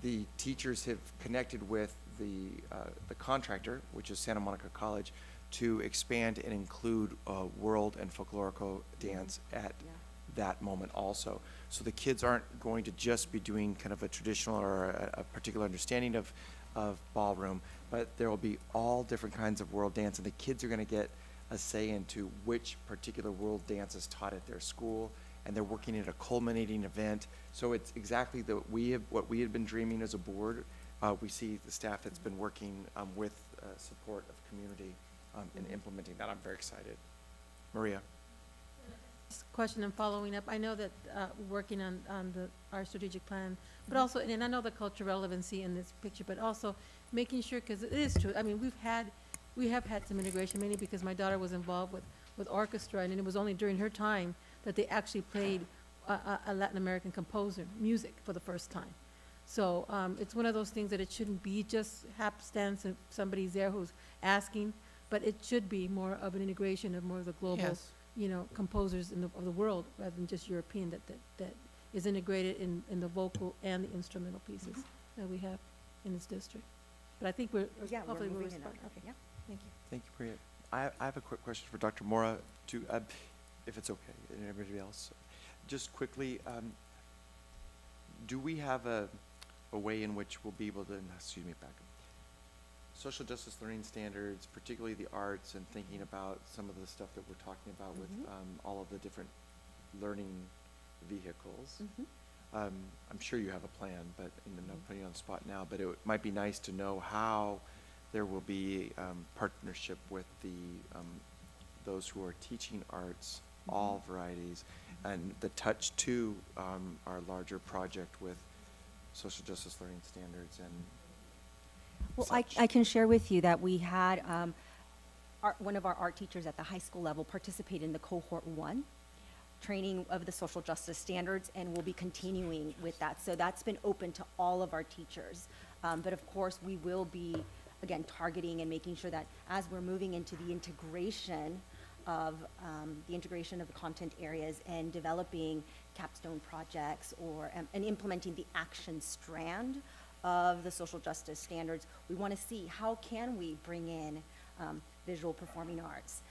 The teachers have connected with the contractor, which is Santa Monica College, to expand and include world and folklorico dance at that moment also. So the kids aren't going to just be doing kind of a traditional or a particular understanding of ballroom, but there will be all different kinds of world dance, and the kids are going to get a say into which particular world dance is taught at their school, and they're working at a culminating event. So it's exactly what we had been dreaming as a board. We see the staff that's been working with support of community in implementing that. I'm very excited. Maria. Question and following up, I know that working on our strategic plan, but also, and I know the cultural relevancy in this picture, but also making sure, because it is true, I mean, we have had some integration, mainly because my daughter was involved with orchestra, and it was only during her time that they actually played a Latin American composer music for the first time. So it's one of those things that it shouldn't be just hapstance if somebody's there who's asking, but it should be more of an integration of more of the global, Yes. composers of the world, rather than just European, that is integrated in the vocal and the instrumental pieces that we have in this district. But I think hopefully we're moving in responding. that. Okay, yeah, thank you. Thank you, Priya. I have a quick question for Dr. Mora, too, if it's okay, and everybody else. Just quickly, do we have a way in which we'll be able to, excuse me, back up. Social justice learning standards, particularly the arts, and thinking about some of the stuff that we're talking about with all of the different learning vehicles. I'm sure you have a plan, but I'm not putting you on the spot now, but it might be nice to know how there will be partnership with those who are teaching arts, all varieties, and the Touch 2, our larger project with social justice learning standards and Well, such. I can share with you that we had one of our art teachers at the high school level participate in the cohort 1. training of the social justice standards, and we'll be continuing with that. So that's been open to all of our teachers. But of course, we will be, again, targeting and making sure that as we're moving into the integration of the content areas and developing capstone projects or and implementing the action strand of the social justice standards, we want to see how can we bring in visual performing arts,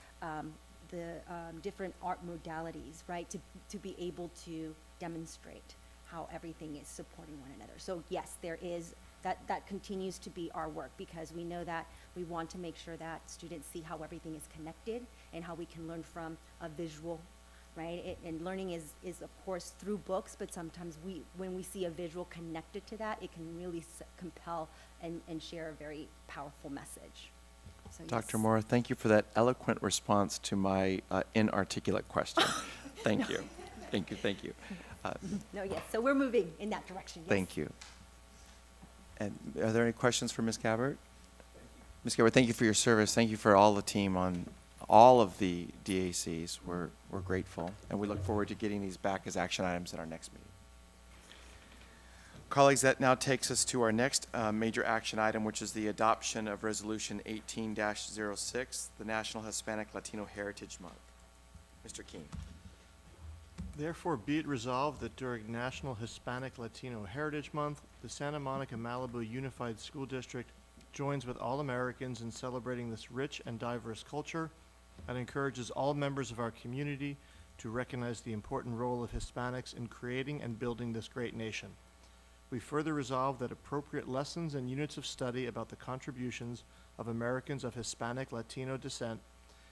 the different art modalities, right, to be able to demonstrate how everything is supporting one another. So yes, there is, that continues to be our work, because we know that we want to make sure that students see how everything is connected and how we can learn from a visual, right? And learning is of course through books, but sometimes when we see a visual connected to that, it can really compel and share a very powerful message. So Dr. yes. Mora, thank you for that eloquent response to my inarticulate question. Thank you. Thank you, thank you. No, yes, so we're moving in that direction, yes. Thank you. And are there any questions for Ms. Gabbard? Ms. Gabbard, thank you for your service. Thank you for all the team on all of the DACs. We're grateful, and we look forward to getting these back as action items at our next meeting. Colleagues, that now takes us to our next major action item, which is the adoption of Resolution 18-06, the National Hispanic Latino Heritage Month. Mr. King. Therefore, be it resolved that during National Hispanic Latino Heritage Month, the Santa Monica Malibu Unified School District joins with all Americans in celebrating this rich and diverse culture and encourages all members of our community to recognize the important role of Hispanics in creating and building this great nation. We further resolve that appropriate lessons and units of study about the contributions of Americans of Hispanic Latino descent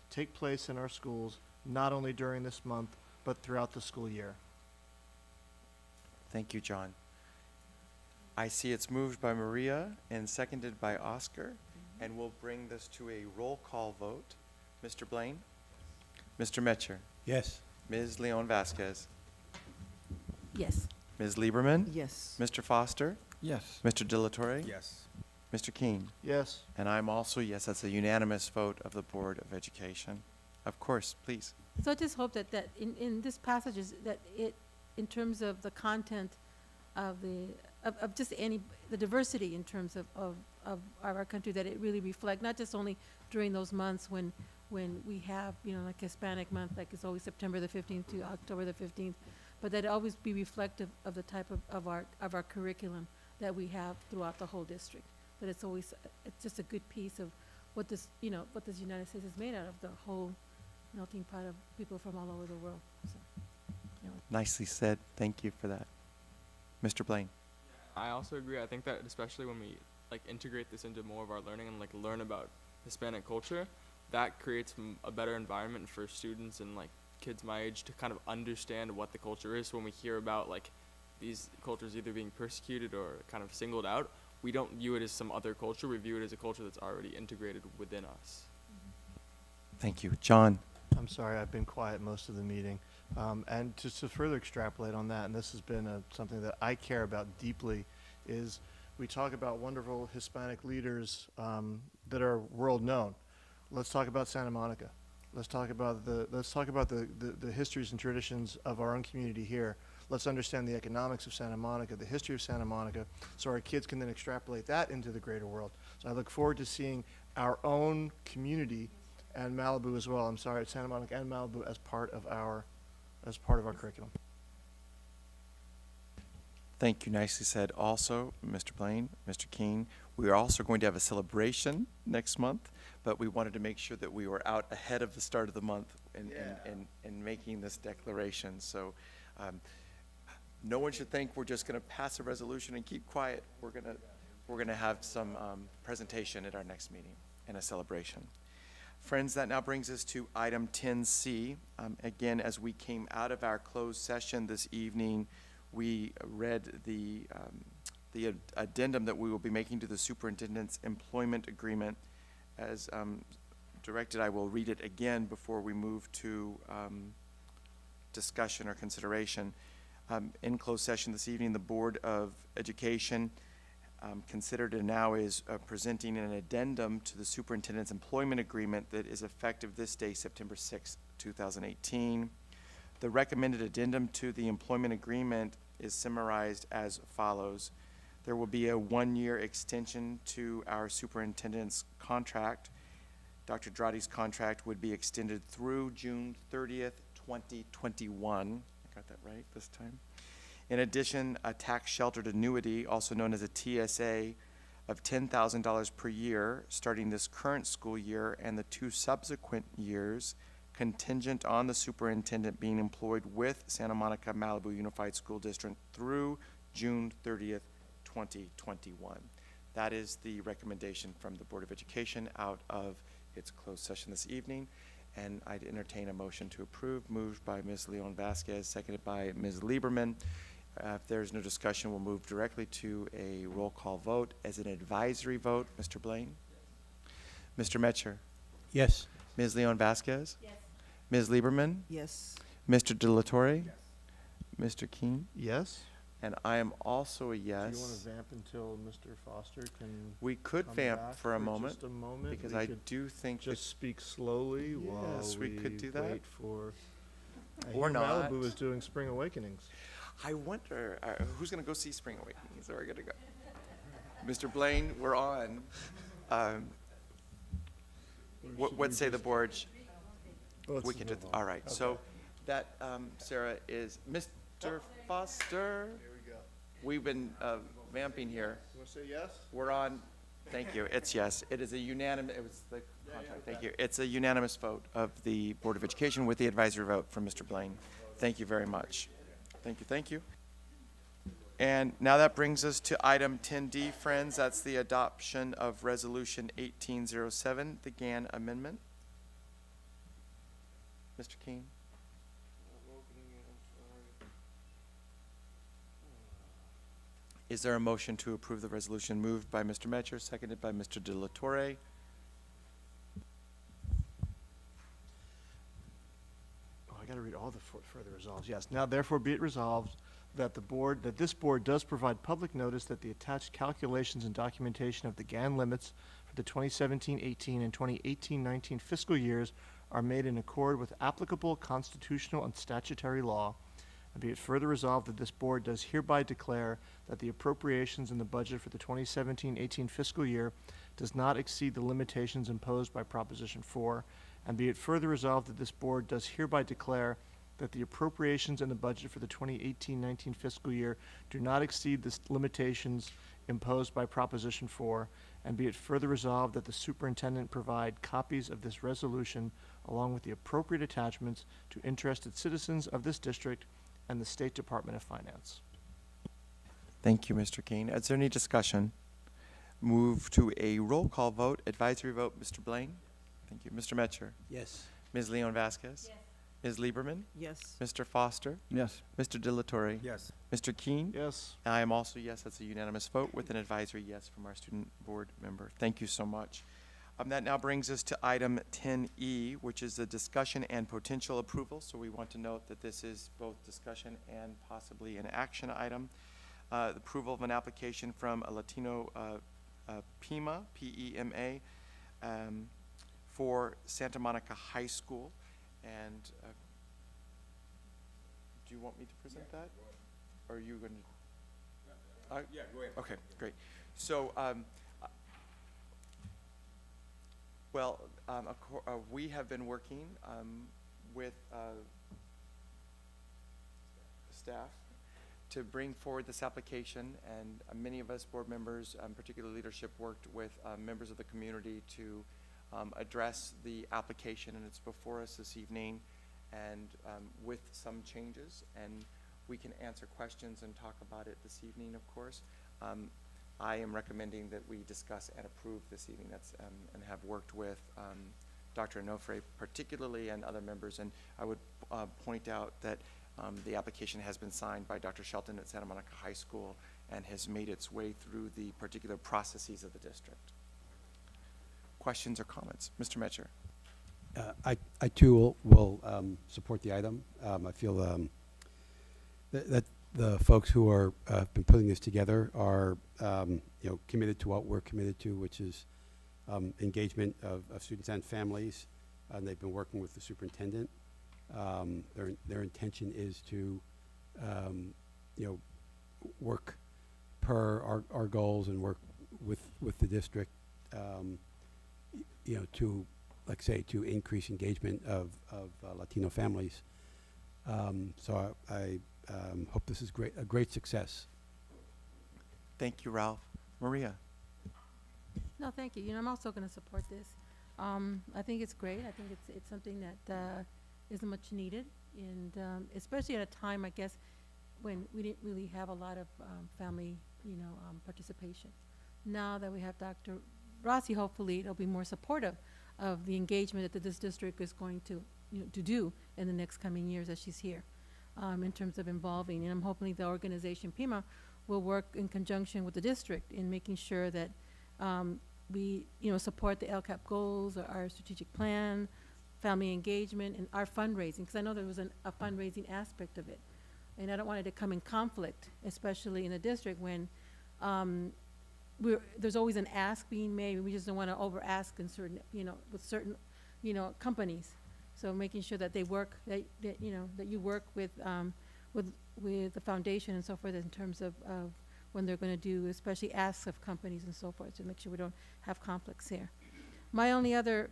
take place in our schools not only during this month, but throughout the school year. Thank you, John. I see it's moved by Maria and seconded by Oscar, and we'll bring this to a roll call vote. Mr. Blaine? Mr. Metcher? Yes. Ms. Leon Vasquez? Yes. Ms. Lieberman? Yes. Mr. Foster? Yes. Mr. De La Torre? Yes. Mr. King? Yes. And I'm also yes. That's a unanimous vote of the Board of Education. Of course, please. So I just hope that in this passage is that it, in terms of the content of of just the diversity in terms of our country, that it really reflect, not just only during those months when we have, like Hispanic month, like it's always September the 15th to October the 15th, but that it always be reflective of the type of our curriculum that we have throughout the whole district. That it's always, it's just a good piece of what this United States is made out of, the whole melting pot of people from all over the world. So, Nicely said. Thank you for that. Mr. Blaine? I also agree. I think that especially when we integrate this into more of our learning and learn about Hispanic culture, that creates a better environment for students and kids my age to kind of understand what the culture is. So when we hear about these cultures either being persecuted or kind of singled out, we don't view it as some other culture. We view it as a culture that's already integrated within us. Thank you. John? I'm sorry, I've been quiet most of the meeting. And just to further extrapolate on that, and this has been something that I care about deeply, is we talk about wonderful Hispanic leaders that are world known. Let's talk about Santa Monica. Let's talk about the histories and traditions of our own community here. Let's understand the economics of Santa Monica, the history of Santa Monica, so our kids can then extrapolate that into the greater world. So I look forward to seeing our own community and Malibu as well. I'm sorry, Santa Monica and Malibu as part of our curriculum. Thank you. Nicely said. Also, Mr. Blaine, Mr. King, we are also going to have a celebration next month, but we wanted to make sure that we were out ahead of the start of the month in making this declaration. So no one should think we're just going to pass a resolution and keep quiet. We're going to have some presentation at our next meeting and a celebration. Friends, that now brings us to item 10C. Again, as we came out of our closed session this evening, we read the addendum that we will be making to the superintendent's employment agreement. As directed, I will read it again before we move to discussion or consideration. In closed session this evening, the Board of Education considered and now is presenting an addendum to the superintendent's employment agreement that is effective this day, September 6, 2018. The recommended addendum to the employment agreement is summarized as follows. There will be a one-year extension to our superintendent's contract. Dr. Dradi's contract would be extended through June 30th, 2021. I got that right this time. In addition, a tax-sheltered annuity, also known as a TSA, of $10,000 per year, starting this current school year and the 2 subsequent years, contingent on the superintendent being employed with Santa Monica Malibu Unified School District through June 30th, 2021. That is the recommendation from the Board of Education out of its closed session this evening. And I'd entertain a motion to approve, moved by Ms. Leon Vasquez, seconded by Ms. Lieberman. If there's no discussion, we'll move directly to a roll call vote. As an advisory vote, Mr. Blaine? Yes. Mr. Metcher? Yes. Ms. Leon Vasquez? Yes. Ms. Lieberman? Yes. Mr. De La Torre? Yes. Mr. Keene? Yes. And I am also a yes. Do you want to vamp until Mr. Foster can We could come vamp back for a moment, just a moment? because We I could do think just speak slowly while Yes, we could do that. wait for. I Or hear not. Malibu is doing Spring Awakenings. I wonder, who's going to go see Spring Awakenings? Are we going to go? Mr. Blaine, we're on. What say the board? We can do, all right. So that, Sarah, is Mr. Foster. Here we go. We've been vamping here. You want to say yes? We're on. Thank you. It's yes. It is a unanimous, it was the contract. Thank you. It's a unanimous vote of the Board of Education with the advisory vote from Mr. Blaine. Thank you very much. Thank you, thank you. And now that brings us to item 10D, friends. That's the adoption of Resolution 1807, the GAN amendment. Mr. Keene? Is there a motion to approve the resolution moved by Mr. Metcher, seconded by Mr. De La Torre? Oh, I got to read all the further resolves. Yes. Now, therefore, be it resolved that this board does provide public notice that the attached calculations and documentation of the GAN limits for the 2017-18 and 2018-19 fiscal years are made in accord with applicable constitutional and statutory law. And be it further resolved that this board does hereby declare that the appropriations in the budget for the 2017-18 fiscal year does not exceed the limitations imposed by Proposition 4. And be it further resolved that this board does hereby declare that the appropriations in the budget for the 2018-19 fiscal year do not exceed the limitations imposed by Proposition 4. And be it further resolved that the superintendent provide copies of this resolution along with the appropriate attachments to interested citizens of this district and the State Department of Finance. Thank you, Mr. Keene. Is there any discussion? Move to a roll call vote, advisory vote. Mr. Blaine? Thank you. Mr. Metcher? Yes. Ms. Leon Vasquez? Yes. Ms. Lieberman? Yes. Mr. Foster? Yes. Mr. De La Torre? Yes. Mr. Keene? Yes. I am also yes. That's a unanimous vote with an advisory yes from our student board member. Thank you so much. That now brings us to item 10E, which is the discussion and potential approval. So we want to note that this is both discussion and possibly an action item. The approval of an application from a Latino PEMA, P-E-M-A, for Santa Monica High School. And do you want me to present that? Or are you going to? Yeah, go ahead. Okay, great. So, we have been working with staff to bring forward this application, and many of us board members, particular leadership, worked with members of the community to address the application, and it's before us this evening, and with some changes, and we can answer questions and talk about it this evening, of course. I am recommending that we discuss and approve this evening. That's and have worked with Dr. Onofre particularly and other members. And I would point out that the application has been signed by Dr. Shelton at Santa Monica High School and has made its way through the particular processes of the district. Questions or comments? Mr. Metcher. I too will support the item. I feel that the folks who are been putting this together are committed to what we're committed to, which is engagement of students and families. And they've been working with the superintendent Their intention is to, you know, work per our goals and work with the district, you know, to, like say, to increase engagement of Latino families. So I hope this is a great success. Thank you, Ralph. Maria? No, thank you. You know, I'm also going to support this. I think it's great. I think it's something that is much needed, and especially at a time, I guess, when we didn't really have a lot of family, you know, participation. Now that we have Dr. Rossi, hopefully it'll be more supportive of the engagement that this district is going to, you know, to do in the next coming years as she's here, in terms of involving. And I'm hoping the organization PIMA will work in conjunction with the district in making sure that we, you know, support the LCAP goals, or our strategic plan, family engagement, and our fundraising, because I know there was a fundraising aspect of it. And I don't want it to come in conflict, especially in the district when there's always an ask being made, and we just don't want to over ask in certain, you know, with certain, you know, companies. So making sure that they work, that you know, that you work with the foundation and so forth in terms of when they're going to do, especially asks of companies and so forth, to make sure we don't have conflicts here. My only other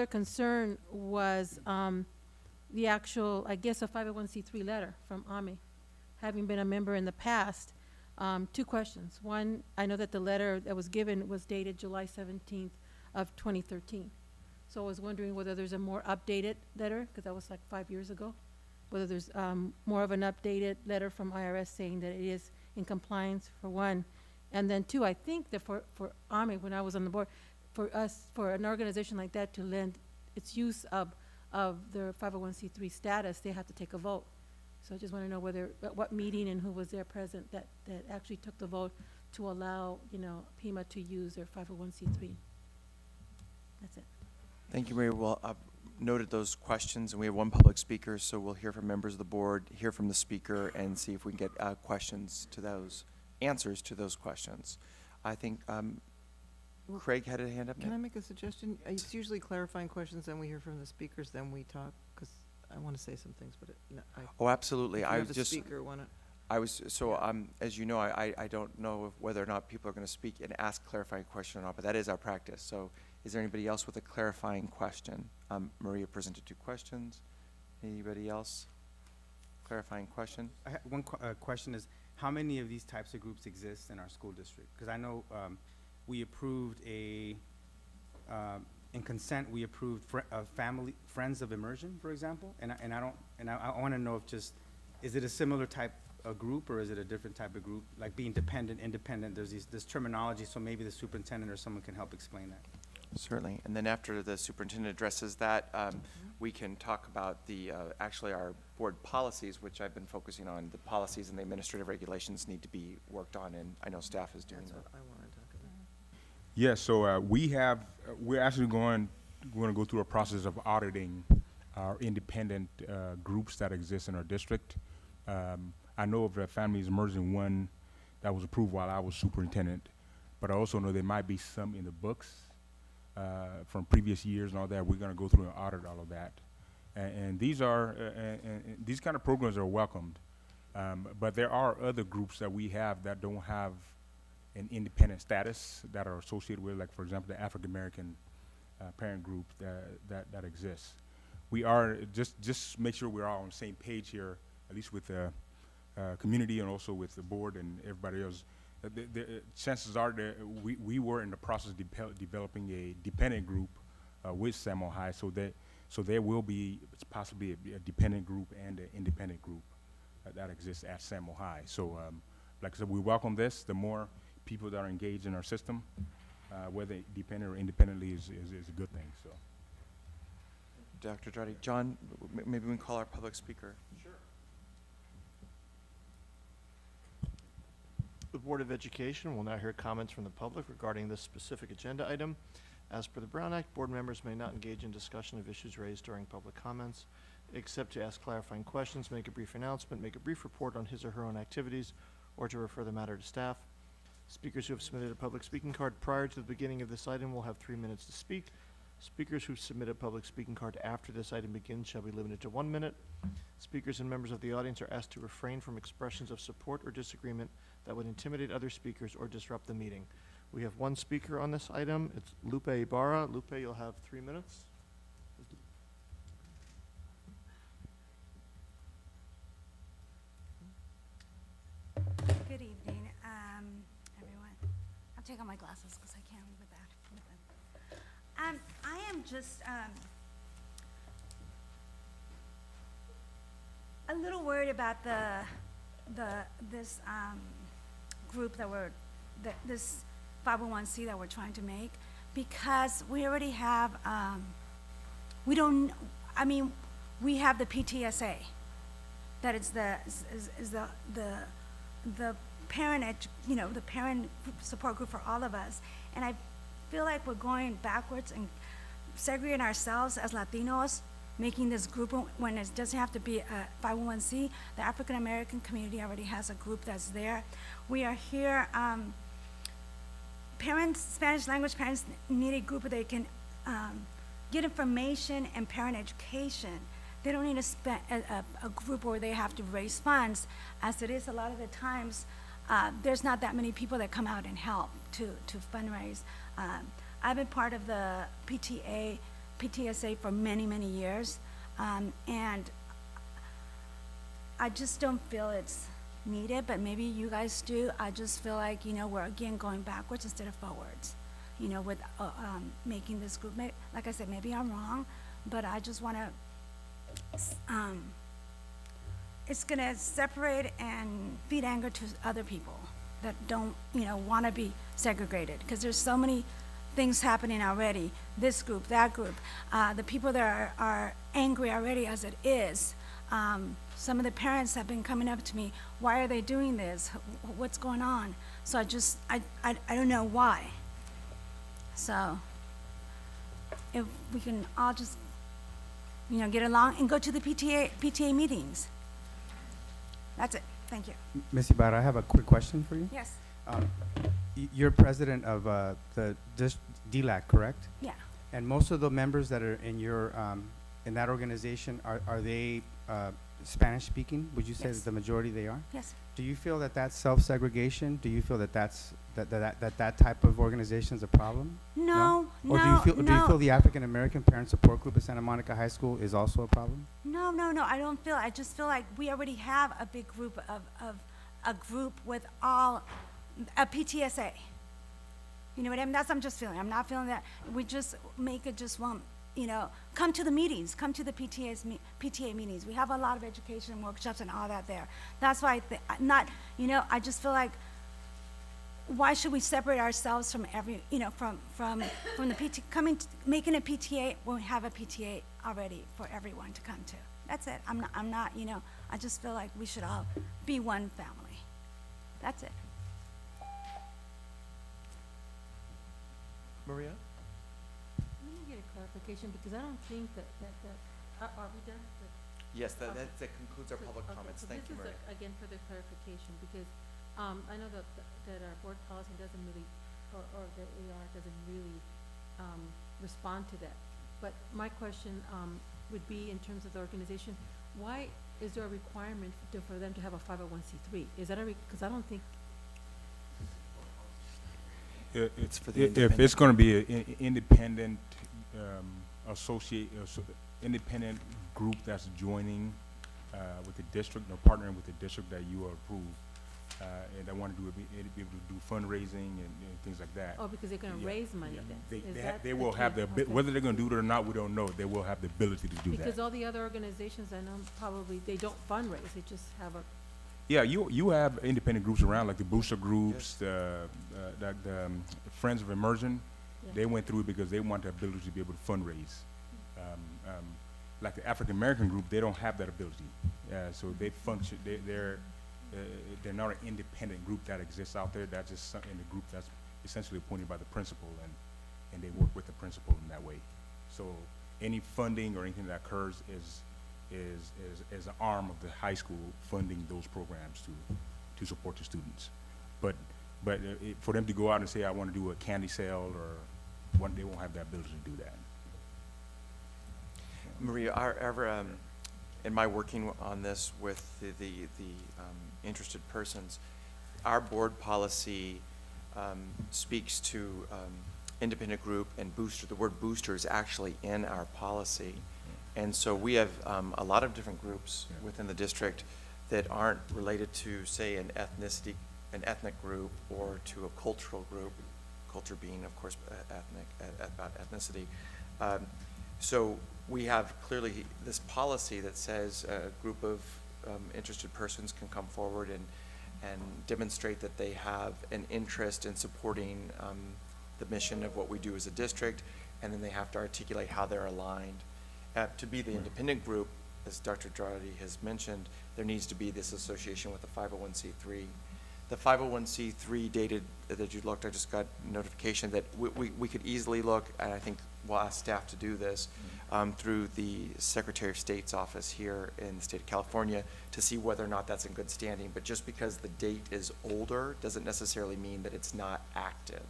concern was the actual, I guess, a 501c3 letter from AMI. Having been a member in the past, 2 questions. One, I know that the letter that was given was dated July 17th of 2013. So I was wondering whether there's a more updated letter, because that was like 5 years ago, whether there's more of an updated letter from IRS saying that it is in compliance, for one. And then 2, I think that for AMI, when I was on the board, for an organization like that to lend its use of their 501c3 status, they have to take a vote. So I just want to know whether, at what meeting and who was there present that actually took the vote to allow, you know, PIMA to use their 501c3. That's it. Thank you, Maria. Well, I've noted those questions, and we have one public speaker, so we'll hear from members of the board, hear from the speaker, and see if we can get questions to those, answers to those questions. I think Craig had a hand up. Can I make a suggestion? It's usually clarifying questions, then we hear from the speakers, then we talk, because I want to say some things, but Oh, absolutely. if you I have the just, speaker want to. I was, so as you know, I don't know whether or not people are going to speak and ask clarifying question or not, but that is our practice. So is there anybody else with a clarifying question? Maria presented 2 questions. Anybody else? Clarifying question? I have one question is, how many of these types of groups exist in our school district? Because I know we approved in consent, we approved Friends of Immersion, for example, and I want to know if just, is it a similar type of group, or is it a different type of group, like being dependent, independent? There's this terminology, so maybe the superintendent or someone can help explain that. Certainly. And then after the superintendent addresses that, we can talk about the, actually our board policies, which I've been focusing on. The policies and the administrative regulations need to be worked on, and I know staff is doing that. That's what I want to talk about. Yes, so we're actually going to go through a process of auditing our independent groups that exist in our district. I know of the Families Emerging one that was approved while I was superintendent, but I also know there might be some in the books from previous years and all that. We're going to go through and audit all of that. And these are, and these kind of programs are welcomed. But there are other groups that we have that don't have an independent status that are associated with, like, for example, the African American parent group that exists. We are, just make sure we're all on the same page here, at least with the community and also with the board and everybody else. The chances are that we were in the process of developing a dependent group with Samuel High, so there will be possibly a dependent group and an independent group that exists at Samuel High. So, like I said, we welcome this. The more people that are engaged in our system, whether dependent or independently, is a good thing. So, Dr. Drati, John, maybe we can call our public speaker. Sure. The Board of Education will now hear comments from the public regarding this specific agenda item. As per the Brown Act, board members may not engage in discussion of issues raised during public comments, except to ask clarifying questions, make a brief announcement, make a brief report on his or her own activities, or to refer the matter to staff. Speakers who have submitted a public speaking card prior to the beginning of this item will have 3 minutes to speak. Speakers who submit a public speaking card after this item begins shall be limited to 1 minute. Speakers and members of the audience are asked to refrain from expressions of support or disagreement that would intimidate other speakers or disrupt the meeting. We have one speaker on this item. It's Lupe Ibarra. Lupe, you'll have 3 minutes. Good evening, everyone. I'll take off my glasses because I can't read with that. I am just a little worried about this group this 501c that we're trying to make, because we already have we have the PTSA, that is the parent the parent support group for all of us, and I feel like we're going backwards and segregating ourselves as Latinos, making this group when it doesn't have to be a 501c. The African American community already has a group that's there. We are here. Parents, Spanish language parents need a group where they can get information and parent education. They don't need a group where they have to raise funds. As it is, a lot of the times, there's not that many people that come out and help to fundraise. I've been part of the PTSA for many, many years, and I just don't feel it's needed, but maybe you guys do. I just feel like, we're again going backwards instead of forwards, with making this group. Like I said, maybe I'm wrong, but I just want to, it's going to separate and feed anger to other people that don't, want to be segregated, because there's so many things happening already, this group, that group, the people that are angry already as it is. Some of the parents have been coming up to me, why are they doing this? What's going on? So I don't know why. So if we can all just, get along and go to the PTA meetings. That's it. Thank you. Ms. Ibarra, I have a quick question for you. Yes. You're president of the DLAC, correct? Yeah. And most of the members that are in your in that organization, are they Spanish speaking? Would you say Yes. that the majority they are? Yes. Do you feel that that's self-segregation? Do you feel that that type of organization is a problem? No, Or do you feel the African American Parent Support Group at Santa Monica High School is also a problem? No, I don't feel, I just feel like we already have a big group of a group with all, a PTSA. You know what I mean? That's what I'm just feeling. I'm not feeling that. We just make it just one, come to the meetings, come to the PTA meetings. We have a lot of education workshops and all that there. That's why I just feel like, why should we separate ourselves from from the PT, making a PTA when we have a PTA already for everyone to come to. That's it. I'm not, I just feel like we should all be one family. That's it. Maria? Let me get a clarification, because I don't think that are we done? Yes, that concludes our public comments. So Thank you, Maria. this is, again, for the clarification, because I know that our board policy doesn't really, or the AR doesn't really respond to that. But my question would be, in terms of the organization, why is there a requirement for them to have a 501c3? Is that because I don't think. It's for the if it's going to be an independent independent group that's joining with the district, or partnering with the district that you approve, and they want to be able to do fundraising and things like that. Oh, because they're going to raise money then. They will have the whether they're going to do it or not, we don't know. They will have the ability to do that. Because all the other organizations I know probably they don't fundraise. They just have a. Yeah, you have independent groups around, like the booster groups, the Friends of Immersion. Yeah. They went through it because they want the ability to be able to fundraise. Like the African American group, they don't have that ability. So they function. They're not an independent group that exists out there. That's just in the group that's essentially appointed by the principal, and they work with the principal in that way. So any funding or anything that occurs is an arm of the high school funding those programs to support the students. But for them to go out and say, I want to do a candy sale, or they won't have the ability to do that. Maria, in my working on this with the interested persons, our board policy speaks to independent group and booster. The word booster is actually in our policy. And so we have a lot of different groups within the district that aren't related to, say, an ethnic group or to a cultural group, culture being, of course, about ethnicity. So we have clearly this policy that says a group of interested persons can come forward and demonstrate that they have an interest in supporting the mission of what we do as a district, and then they have to articulate how they're aligned. To be the independent group, as Dr. Dradi has mentioned, there needs to be this association with the 501c3. The 501c3 dated that you looked, I just got notification that we could easily look, and I think we'll ask staff to do this, through the Secretary of State's office here in the state of California to see whether or not that's in good standing. But just because the date is older doesn't necessarily mean that it's not active.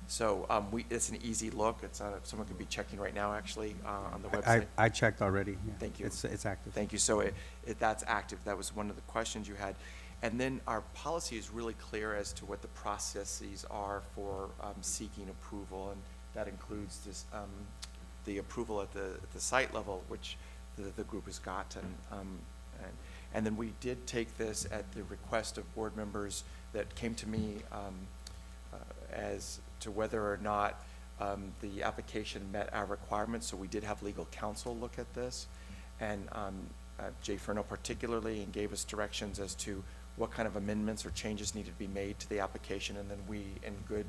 So it's an easy look. It's someone could be checking right now, actually, on the website. I checked already. Yeah. Thank you. It's active. Thank you. So that's active. That was one of the questions you had. And then our policy is really clear as to what the processes are for seeking approval, and that includes this, the approval at the site level, which the group has gotten. And then we did take this at the request of board members that came to me as to whether or not the application met our requirements. So we did have legal counsel look at this, and Jay Furno particularly, and gave us directions as to what kind of amendments or changes needed to be made to the application. And then we, in good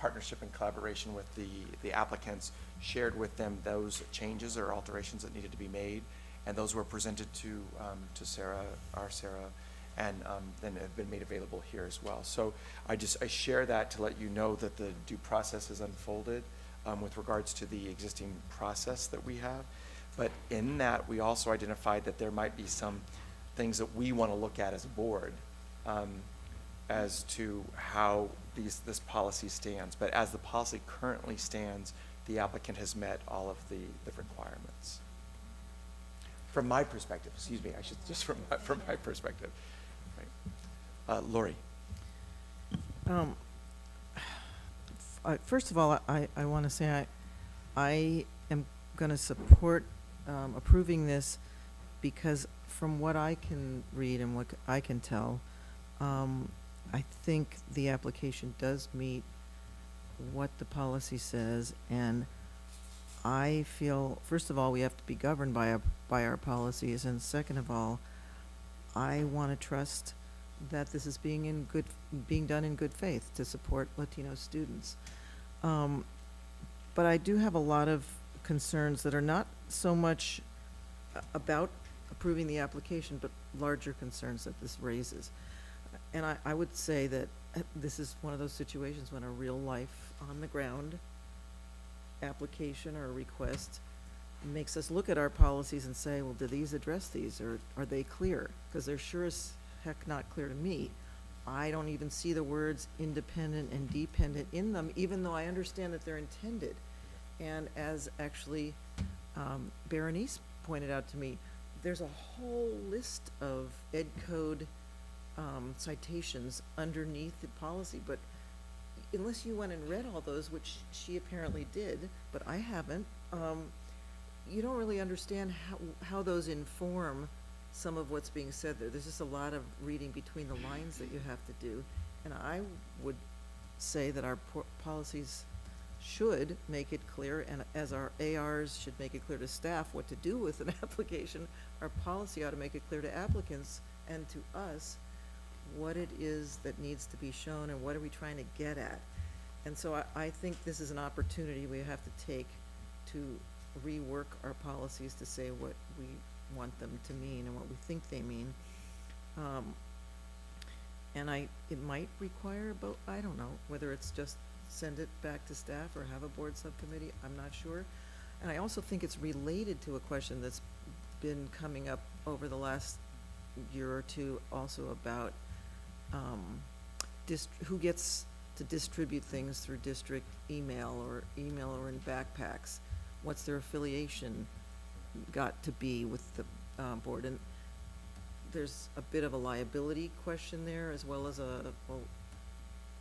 partnership and collaboration with the applicants, shared with them those changes or alterations that needed to be made, and those were presented to Sarah, and then have been made available here as well. So I share that to let you know that the due process has unfolded with regards to the existing process that we have. But in that, we also identified that there might be some things that we want to look at as a board as to how this policy stands. But as the policy currently stands, the applicant has met all of the requirements. From my perspective, excuse me, I should just from my perspective. Right. Lori. First of all, I want to say I am going to support approving this because from what I can read and what I can tell, I think the application does meet what the policy says, and I feel, first of all, we have to be governed by our policies, and second of all, I want to trust that this is being done in good faith to support Latino students. But I do have a lot of concerns that are not so much about approving the application, but larger concerns that this raises. And I would say that this is one of those situations when a real life on the ground application or request makes us look at our policies and say, well, do these address these, or are they clear? Because they're sure as heck not clear to me. I don't even see the words independent and dependent in them, even though I understand that they're intended. And as actually Berenice pointed out to me, there's a whole list of ed code citations underneath the policy, but unless you went and read all those, which she apparently did, but I haven't, you don't really understand how those inform some of what's being said there. There's just a lot of reading between the lines that you have to do. And I would say that our policies should make it clear, and as our ARs should make it clear to staff what to do with an application, our policy ought to make it clear to applicants and to us what it is that needs to be shown and what are we trying to get at. And so I think this is an opportunity we have to take to rework our policies to say what we want them to mean and what we think they mean. And it might require a vote. I don't know whether it's just send it back to staff or have a board subcommittee. I'm not sure. And I also think it's related to a question that's been coming up over the last year or two also about who gets to distribute things through district email or in backpacks. What's their affiliation? got to be with the board. And there's a bit of a liability question there, as well as well,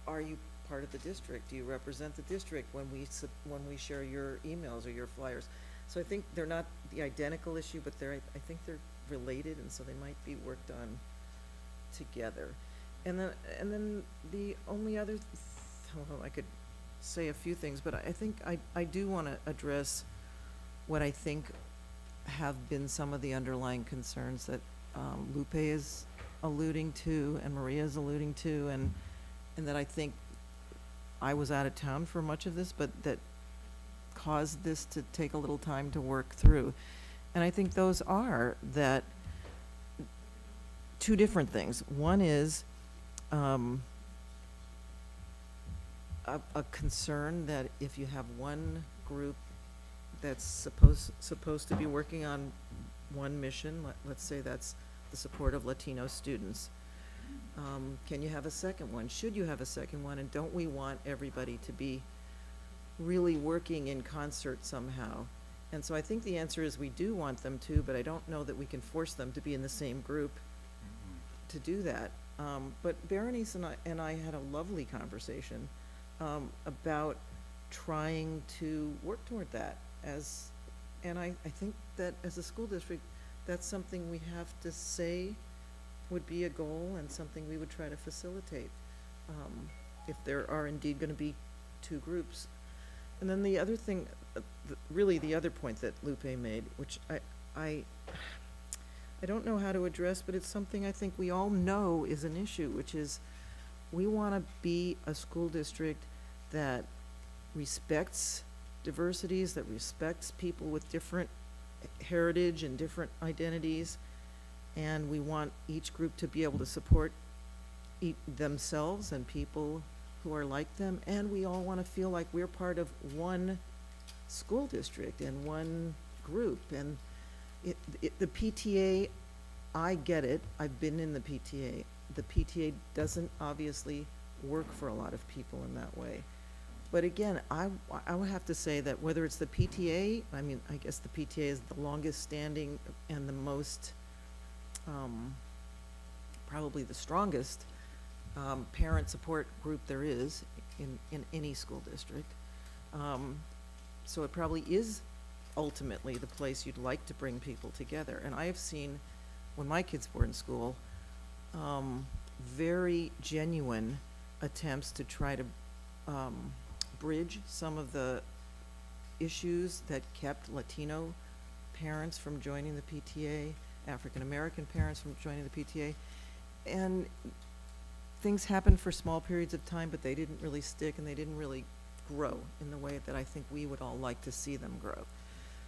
are you part of the district? Do you represent the district when we share your emails or your flyers? So I think they're not the identical issue, but I think they're related, and so they might be worked on together. And then the only other, well, I could say a few things, but I think I do want to address what I think have been some of the underlying concerns that Lupe is alluding to and Maria is alluding to, and that I think I was out of town for much of this, but that caused this to take a little time to work through. And I think those are that two different things. One is a concern that if you have one group that's supposed to be working on one mission, let's say that's the support of Latino students, can you have a second one? Should you have a second one? And don't we want everybody to be really working in concert somehow? And so I think the answer is we do want them to, but I don't know that we can force them to be in the same group to do that. But Berenice and I had a lovely conversation about trying to work toward that and I think that as a school district, that's something we have to say would be a goal and something we would try to facilitate if there are indeed going to be two groups. And then the other thing, really the other point that Lupe made, which I don't know how to address, but it's something I think we all know is an issue, which is we want to be a school district that respects diversities, that respects people with different heritage and different identities, and we want each group to be able to support themselves and people who are like them, and we all want to feel like we're part of one school district and one group. And the PTA, I get it, I've been in the PTA. The PTA doesn't obviously work for a lot of people in that way. But again, I would have to say that whether it's the PTA, I mean, I guess the PTA is the longest standing and the most, probably the strongest parent support group there is in any school district. So it probably is ultimately the place you'd like to bring people together. And I have seen, when my kids were in school, very genuine attempts to try to bridge some of the issues that kept Latino parents from joining the PTA, African American parents from joining the PTA. And things happened for small periods of time, but they didn't really stick and they didn't really grow in the way that I think we would all like to see them grow.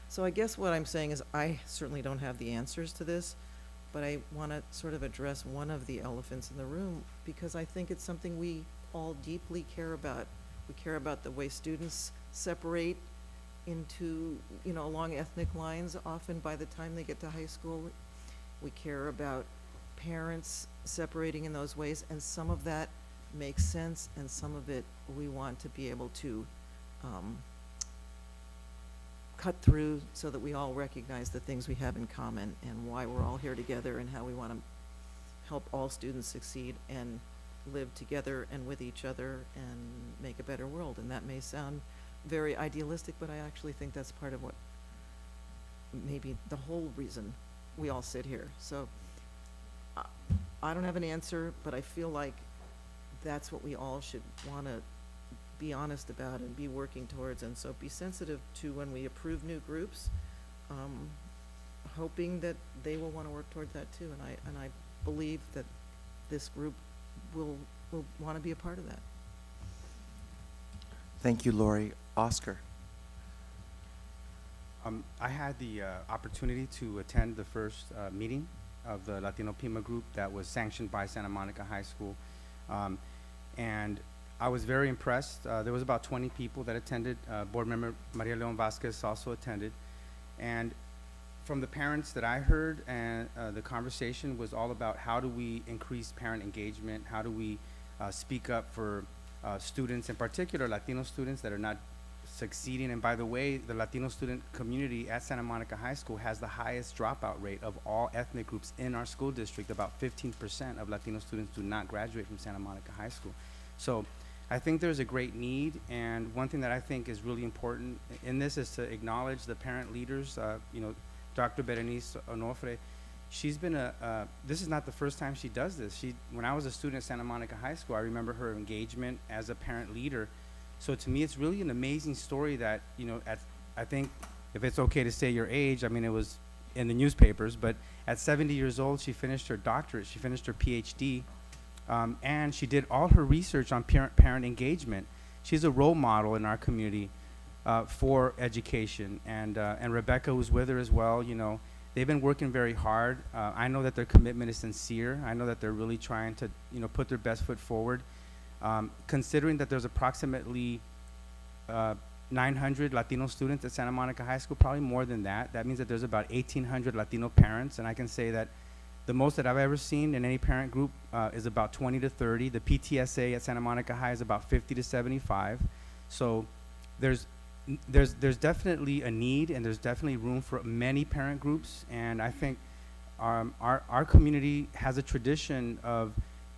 So I guess what I'm saying is I certainly don't have the answers to this, but I want to sort of address one of the elephants in the room because I think it's something we all deeply care about. We care about the way students separate into, you know, along ethnic lines often by the time they get to high school. We care about parents separating in those ways, and some of that makes sense, and some of it we want to be able to cut through so that we all recognize the things we have in common and why we're all here together and how we want to help all students succeed and live together and with each other and make a better world. And that may sound very idealistic, but I actually think that's part of what maybe the whole reason we all sit here. So I don't have an answer, but I feel like that's what we all should want to be honest about and be working towards. And so be sensitive to when we approve new groups, hoping that they will want to work toward that too. And I believe that this group will want to be a part of that. Thank you, Lori. Oscar. I had the opportunity to attend the first meeting of the Latino Pima group that was sanctioned by Santa Monica High School. And I was very impressed. There was about 20 people that attended. Board member Maria Leon Vasquez also attended. And from the parents that I heard, and the conversation was all about how do we increase parent engagement, how do we speak up for students, in particular Latino students that are not succeeding. And by the way, the Latino student community at Santa Monica High School has the highest dropout rate of all ethnic groups in our school district. About 15% of Latino students do not graduate from Santa Monica High School. So I think there's a great need, and one thing that I think is really important in this is to acknowledge the parent leaders. You know, Dr. Berenice Onofre, she's been this is not the first time she does this. When I was a student at Santa Monica High School, I remember her engagement as a parent leader. So to me, it's really an amazing story that, you know, I think, if it's okay to say your age, I mean, it was in the newspapers, but at 70 years old, she finished her doctorate, she finished her PhD, and she did all her research on parent engagement. She's a role model in our community for education, and Rebecca, who's with her as well, you know, they've been working very hard. I know that their commitment is sincere. I know that they're really trying to, you know, put their best foot forward. Considering that there's approximately 900 Latino students at Santa Monica High School, probably more than that. That means that there's about 1,800 Latino parents, and I can say that the most that I've ever seen in any parent group is about 20 to 30. The PTSA at Santa Monica High is about 50 to 75. So there's definitely a need, and there's definitely room for many parent groups, and I think our community has a tradition of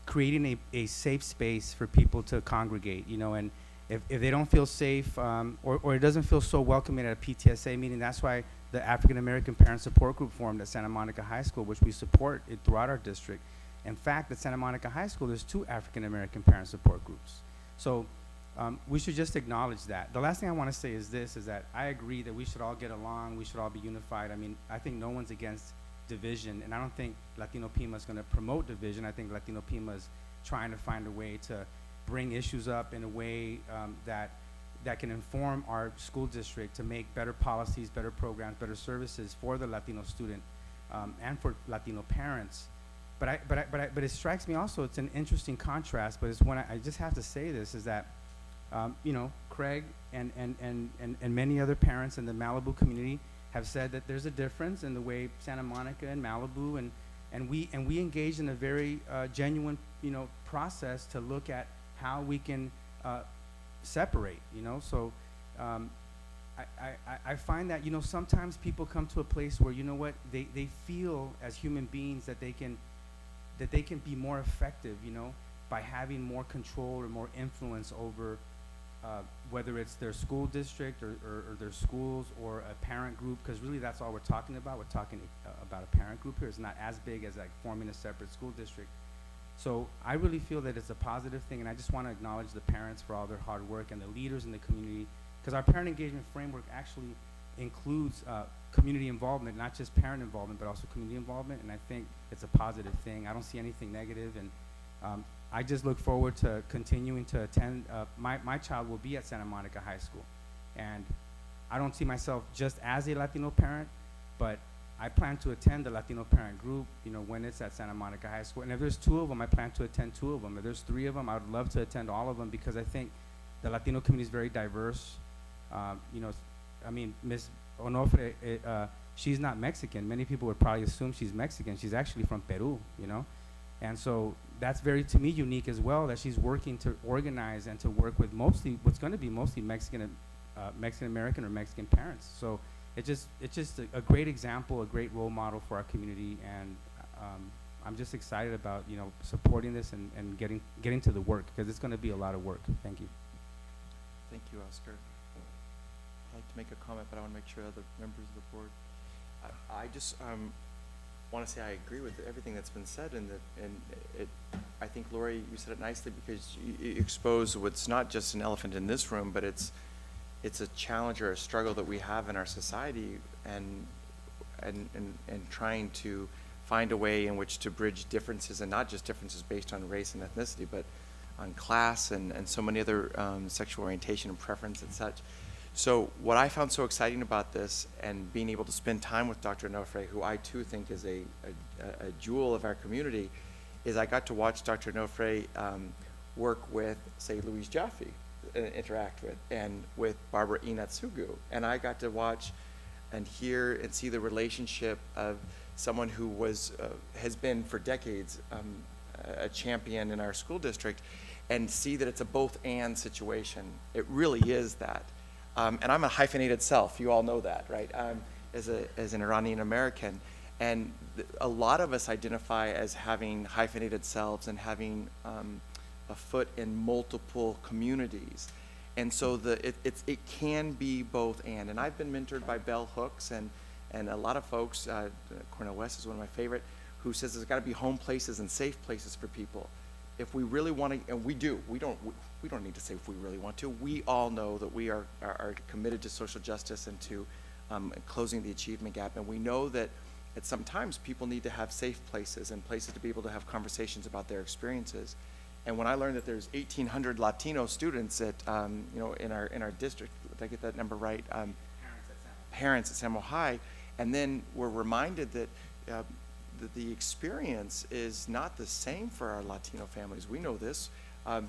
creating a safe space for people to congregate, you know, and if they don't feel safe or it doesn't feel so welcoming at a PTSA meeting, that's why the African American Parent Support Group formed at Santa Monica High School, which we support it throughout our district. In fact, at Santa Monica High School, there's 2 African American Parent Support Groups. So we should just acknowledge that. The last thing I want to say is this, is that I agree that we should all get along, we should all be unified. I mean, I think no one's against division, and I don't think Latino Pima is going to promote division. I think Latino Pima is trying to find a way to bring issues up in a way that can inform our school district to make better policies, better programs, better services for the Latino student and for Latino parents. But it strikes me also, it's an interesting contrast, but it's one I just have to say this, is that you know, Craig and many other parents in the Malibu community have said that there's a difference in the way Santa Monica and Malibu and we engage in a very genuine, you know, process to look at how we can separate, you know. So I find that, you know, sometimes people come to a place where, you know what, they feel as human beings that they can be more effective, you know, by having more control or more influence over whether it's their school district or their schools or a parent group, because really that's all we're talking about. We're talking about a parent group here. It's not as big as like forming a separate school district. So I really feel that it's a positive thing, and I just want to acknowledge the parents for all their hard work and the leaders in the community, because our parent engagement framework actually includes community involvement, not just parent involvement, but also community involvement, and I think it's a positive thing. I don't see anything negative, and I just look forward to continuing to attend. My child will be at Santa Monica High School, and I don't see myself just as a Latino parent, but I plan to attend the Latino parent group, you know, when it's at Santa Monica High School. And if there's 2 of them, I plan to attend 2 of them. If there's 3 of them, I would love to attend all of them, because I think the Latino community is very diverse. You know, I mean, Ms. Onofre, she's not Mexican. Many people would probably assume she's Mexican. She's actually from Peru, you know. And so that's very, to me, unique as well, that she's working to organize and to work with what's going to be mostly Mexican American or Mexican parents. So it's just a great example, a great role model for our community, and I'm just excited about, you know, supporting this and getting to the work, because it's going to be a lot of work. Thank you. Thank you, Oscar. I'd like to make a comment, but I want to make sure other members of the board. I just want to say I agree with everything that's been said, and I think, Lori, you said it nicely, because you expose what's not just an elephant in this room, but it's a challenge or a struggle that we have in our society, and trying to find a way in which to bridge differences, and not just differences based on race and ethnicity, but on class and so many other sexual orientation and preference and such. So what I found so exciting about this, and being able to spend time with Dr. Onofre, who I too think is a jewel of our community, is I got to watch Dr. Onofre work with, say, Louise Jaffe, interact with, and with Barbara Inatsugu. And I got to watch and hear and see the relationship of someone who has been for decades a champion in our school district, and see that it's a both and situation. It really is that. And I'm a hyphenated self. You all know that, right? As an Iranian American. And a lot of us identify as having hyphenated selves and having a foot in multiple communities. And so it can be both and. And I've been mentored by Bell Hooks and a lot of folks, Cornel West is one of my favorite, who says there's got to be home places and safe places for people. If we really want to, and we do, we don't need to say if we really want to. We all know that we are committed to social justice and to closing the achievement gap. And we know that sometimes people need to have safe places and places to be able to have conversations about their experiences. And when I learned that there's 1,800 Latino students at, in our district, did I get that number right? Parents at Samuel High, and then we're reminded that the experience is not the same for our Latino families. We know this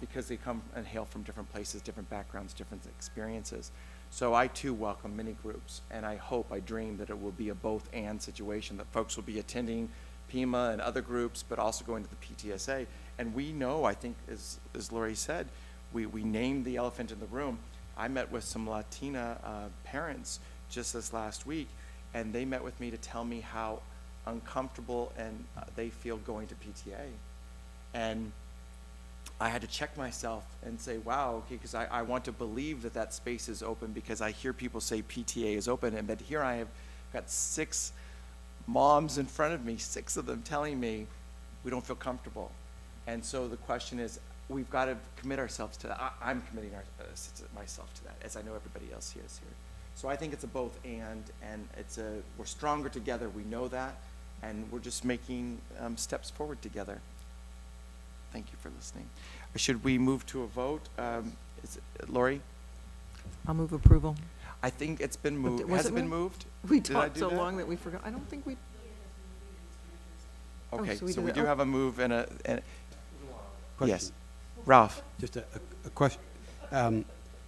because they come and hail from different places, different backgrounds, different experiences. So I too welcome many groups, and I hope, I dream that it will be a both-and situation, that folks will be attending PIMA and other groups, but also going to the PTSA. And we know, I think, as Lori said, we named the elephant in the room. I met with some Latina parents just this last week, and they met with me to tell me how uncomfortable and they feel going to PTA. And I had to check myself and say, wow, okay, because I want to believe that that space is open, because I hear people say PTA is open, but here I have got 6 moms in front of me, 6 of them telling me we don't feel comfortable. And so the question is, we've got to commit ourselves to that. I'm committing myself to that, as I know everybody else here is here. So I think it's a both and we're stronger together, we know that, and we're just making steps forward together. Thank you for listening. Should we move to a vote? Is it, Lori? I'll move approval. I think it's been But moved. was Has it it been moved? moved? We Did I talked do so that? long that we forgot. I don't think we. Okay, so we so did we it. do Oh. have a move and a, Question. yes. Ralph? Just a question. The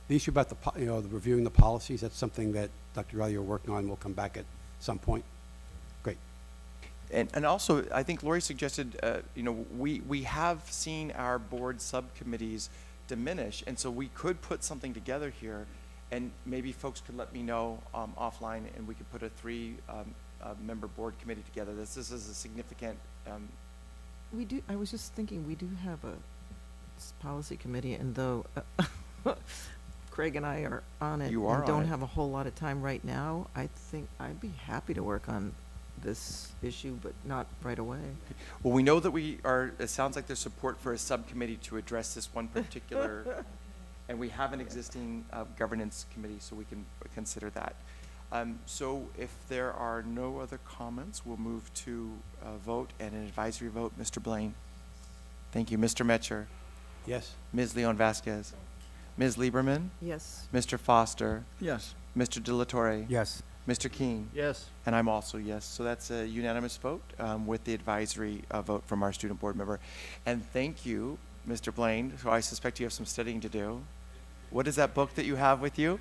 issue about the reviewing the policies, that's something that Dr. Riley, you're working on, will come back at some point. Great. And also, I think Lori suggested, we have seen our board subcommittees diminish, and so we could put something together here, and maybe folks could let me know offline, and we could put a 3-member board committee together. This is a significant. We do. I was just thinking, we do have a policy committee, and though Craig and I are on it You are and on don't it. have a whole lot of time right now, I think I'd be happy to work on this issue, but not right away. Well, we know that it sounds like there's support for a subcommittee to address this one particular, and we have an existing governance committee, so we can consider that. So if there are no other comments, we'll move to a vote and an advisory vote. Mr. Blaine? Thank you. Mr. Metcher? Yes. Ms. Leon Vasquez? Ms. Lieberman? Yes. Mr. Foster? Yes. Mr. De La Torre? Yes. Mr. King? Yes. And I'm also yes. So that's a unanimous vote with the advisory vote from our student board member. And thank you, Mr. Blaine. So I suspect you have some studying to do. What is that book that you have with you?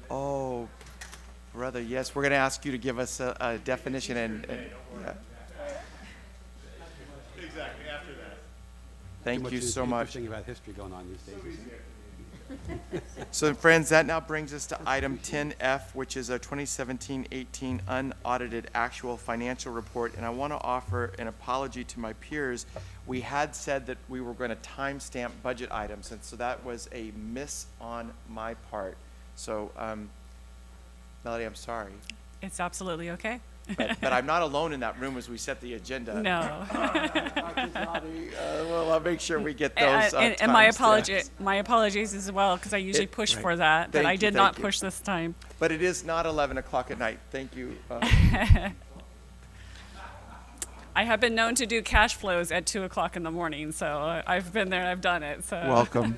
Oh, brother, yes. We're going to ask you to give us a definition and yeah. Exactly, after that. Thank you so much. Interesting about history going on these days. Isn't it? So friends, that now brings us to item 10F, which is our 2017-18 unaudited actual financial report. And I want to offer an apology to my peers. We had said that we were going to timestamp budget items, and so that was a miss on my part. So, Melody, I'm sorry. It's absolutely okay. But I'm not alone in that room as we set the agenda. No. Well, I'll make sure we get those. And my apologies as well, because I usually push right. for that, but Thank I you, did thank not you. push this time. But it is not 11 o'clock at night. Thank you. I have been known to do cash flows at 2 o'clock in the morning, so I've been there and I've done it. So Welcome.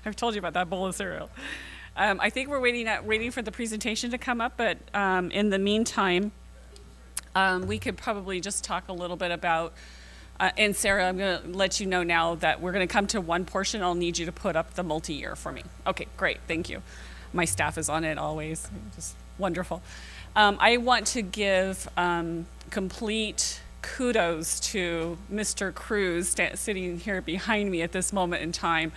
I've told you about that bowl of cereal. I think we're waiting for the presentation to come up, but in the meantime, we could probably just talk a little bit about, and Sarah, I'm going to let you know now that we're going to come to one portion. I'll need you to put up the multi-year for me. Okay, great, thank you. My staff is on it always, just wonderful. I want to give complete kudos to Mr. Cruz sitting here behind me at this moment in time.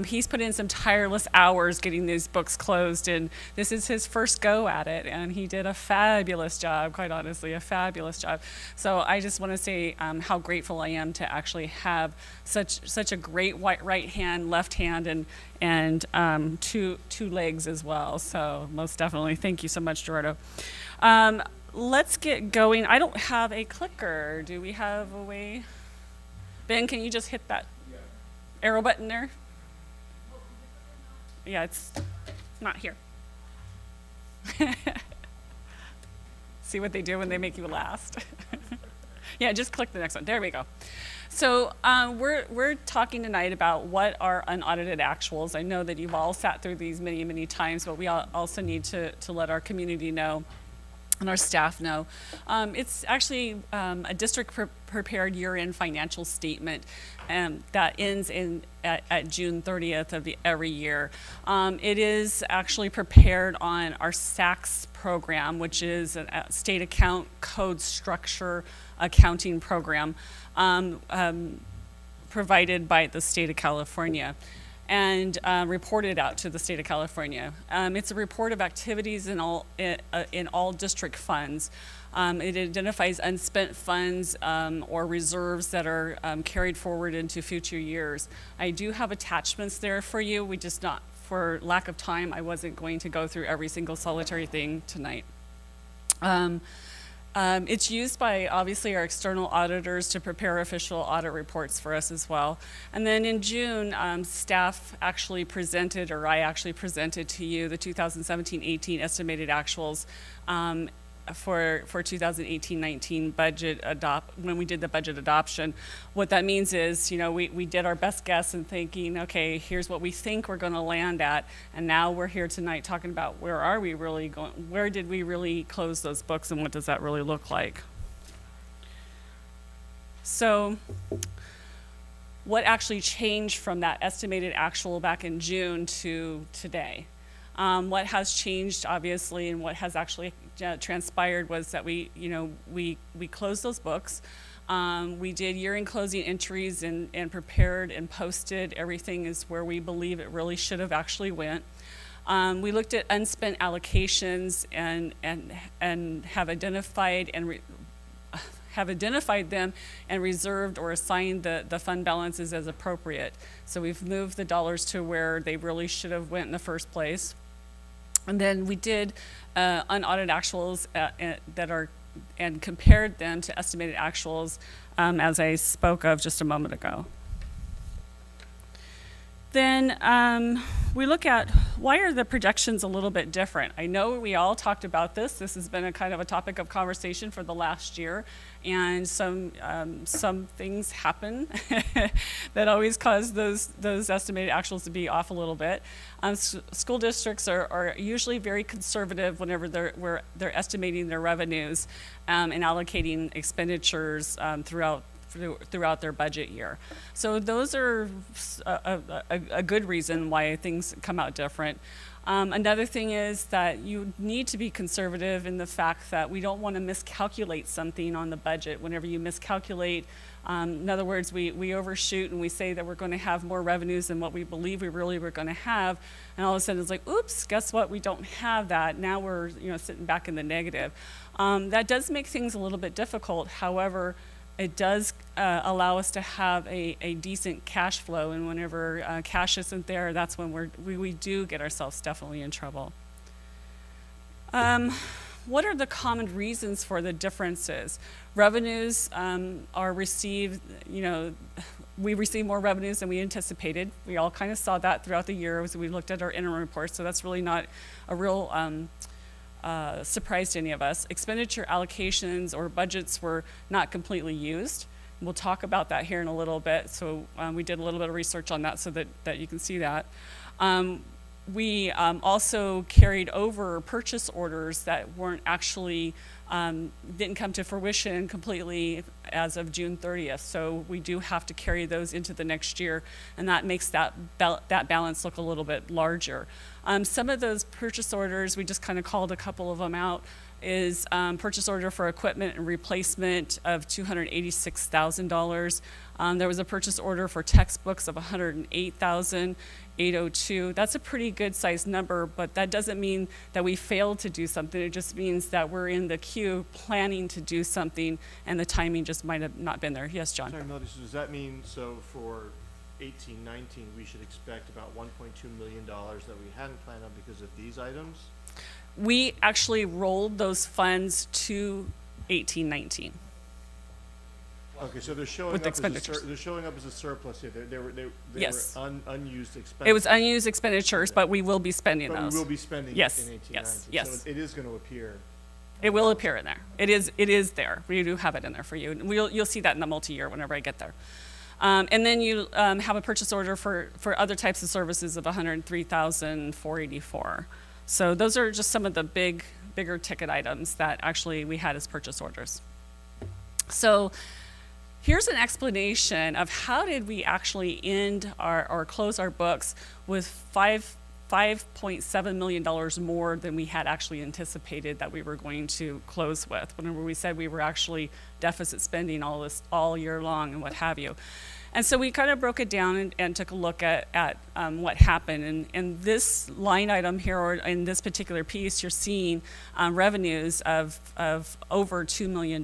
He's put in some tireless hours getting these books closed, and this is his first go at it, and he did a fabulous job, quite honestly, a fabulous job. So I just want to say how grateful I am to actually have such a great right hand, left hand, and two legs as well. So most definitely, thank you so much, Gerardo. Let's get going. I don't have a clicker. Do we have a way? Ben, can you just hit that arrow button there? Yeah, it's not here. See what they do when they make you last. Yeah, just click the next one. There we go. So we're talking tonight about what are unaudited actuals. I know that you've all sat through these many, many times, but we also need to let our community know and our staff know. It's actually a district prepared year-end financial statement that ends at June 30th of every year. It is actually prepared on our SACS program, which is a state account code structure accounting program provided by the state of California, and reported out to the state of California. It's a report of activities in all district funds. It identifies unspent funds or reserves that are carried forward into future years. I do have attachments there for you. We just not, for lack of time, I wasn't going to go through every single solitary thing tonight. It's used by, obviously, our external auditors to prepare official audit reports for us as well. And then in June, staff actually presented, or I actually presented to you, the 2017-18 estimated actuals for 2018-19 budget when we did the budget adoption. What that means is, you know, we did our best guess in thinking, okay, here's what we think we're going to land at, and now we're here tonight talking about where are we really going, where did we really close those books, and what does that really look like? So what actually changed from that estimated actual back in June to today? What has changed, obviously, and what has actually transpired was that we closed those books. We did year-end closing entries and prepared and posted everything is where we believe it really should have actually went. We looked at unspent allocations and have identified them and reserved or assigned the fund balances as appropriate. So we've moved the dollars to where they really should have went in the first place. And then we did unaudited actuals and compared them to estimated actuals, as I spoke of just a moment ago. Then we look at why are the projections a little bit different. I know we all talked about this. This has been a kind of a topic of conversation for the last year, and some things happen that always cause those estimated actuals to be off a little bit. School districts are usually very conservative whenever they're estimating their revenues and allocating expenditures throughout their budget year. So those are a good reason why things come out different. Another thing is that you need to be conservative in the fact that we don't want to miscalculate something on the budget. Whenever you miscalculate, in other words, we overshoot and we say that we're going to have more revenues than what we believe we really were going to have, and all of a sudden it's like, oops, guess what? We don't have that. Now we're sitting back in the negative. That does make things a little bit difficult. However, it does allow us to have a decent cash flow, and whenever cash isn't there, that's when we do get ourselves definitely in trouble. What are the common reasons for the differences? Revenues are received, we receive more revenues than we anticipated. We all kind of saw that throughout the year as we looked at our interim reports, so that's really not a real surprise to any of us. Expenditure allocations or budgets were not completely used. We'll talk about that here in a little bit. So we did a little bit of research on that so that you can see that. We also carried over purchase orders that weren't actually, didn't come to fruition completely as of June 30th. So we do have to carry those into the next year, and that makes that balance look a little bit larger. Some of those purchase orders, we just kind of called a couple of them out, is purchase order for equipment and replacement of $286,000. There was a purchase order for textbooks of $108,802. That's a pretty good sized number, but that doesn't mean that we failed to do something. It just means that we're in the queue planning to do something, and the timing just might have not been there. Yes, John? Sorry, Melody, so does that mean, so for 18-19, we should expect about $1.2 million that we hadn't planned on because of these items? We actually rolled those funds to 18-19. Okay, so they're showing With up as a expenditures. they're showing up as a surplus here. They were Yes. unused expenditures. It was unused expenditures, but we will be spending But those. we will be spending Yes, it in 18-19. yes, yes. So it is going to appear. It will appear in there. It is there. We do have it in there for you. And you'll see that in the multi-year whenever I get there. And then you have a purchase order for other types of services of $103,484. So those are just some of the bigger ticket items that actually we had as purchase orders. So here's an explanation of how did we actually end or close our books with $5.7 million more than we had actually anticipated that we were going to close with, whenever we said we were actually deficit spending all year long and what have you. And so we kind of broke it down and took a look at what happened. And this line item here, or in this particular piece, you're seeing revenues of over $2 million.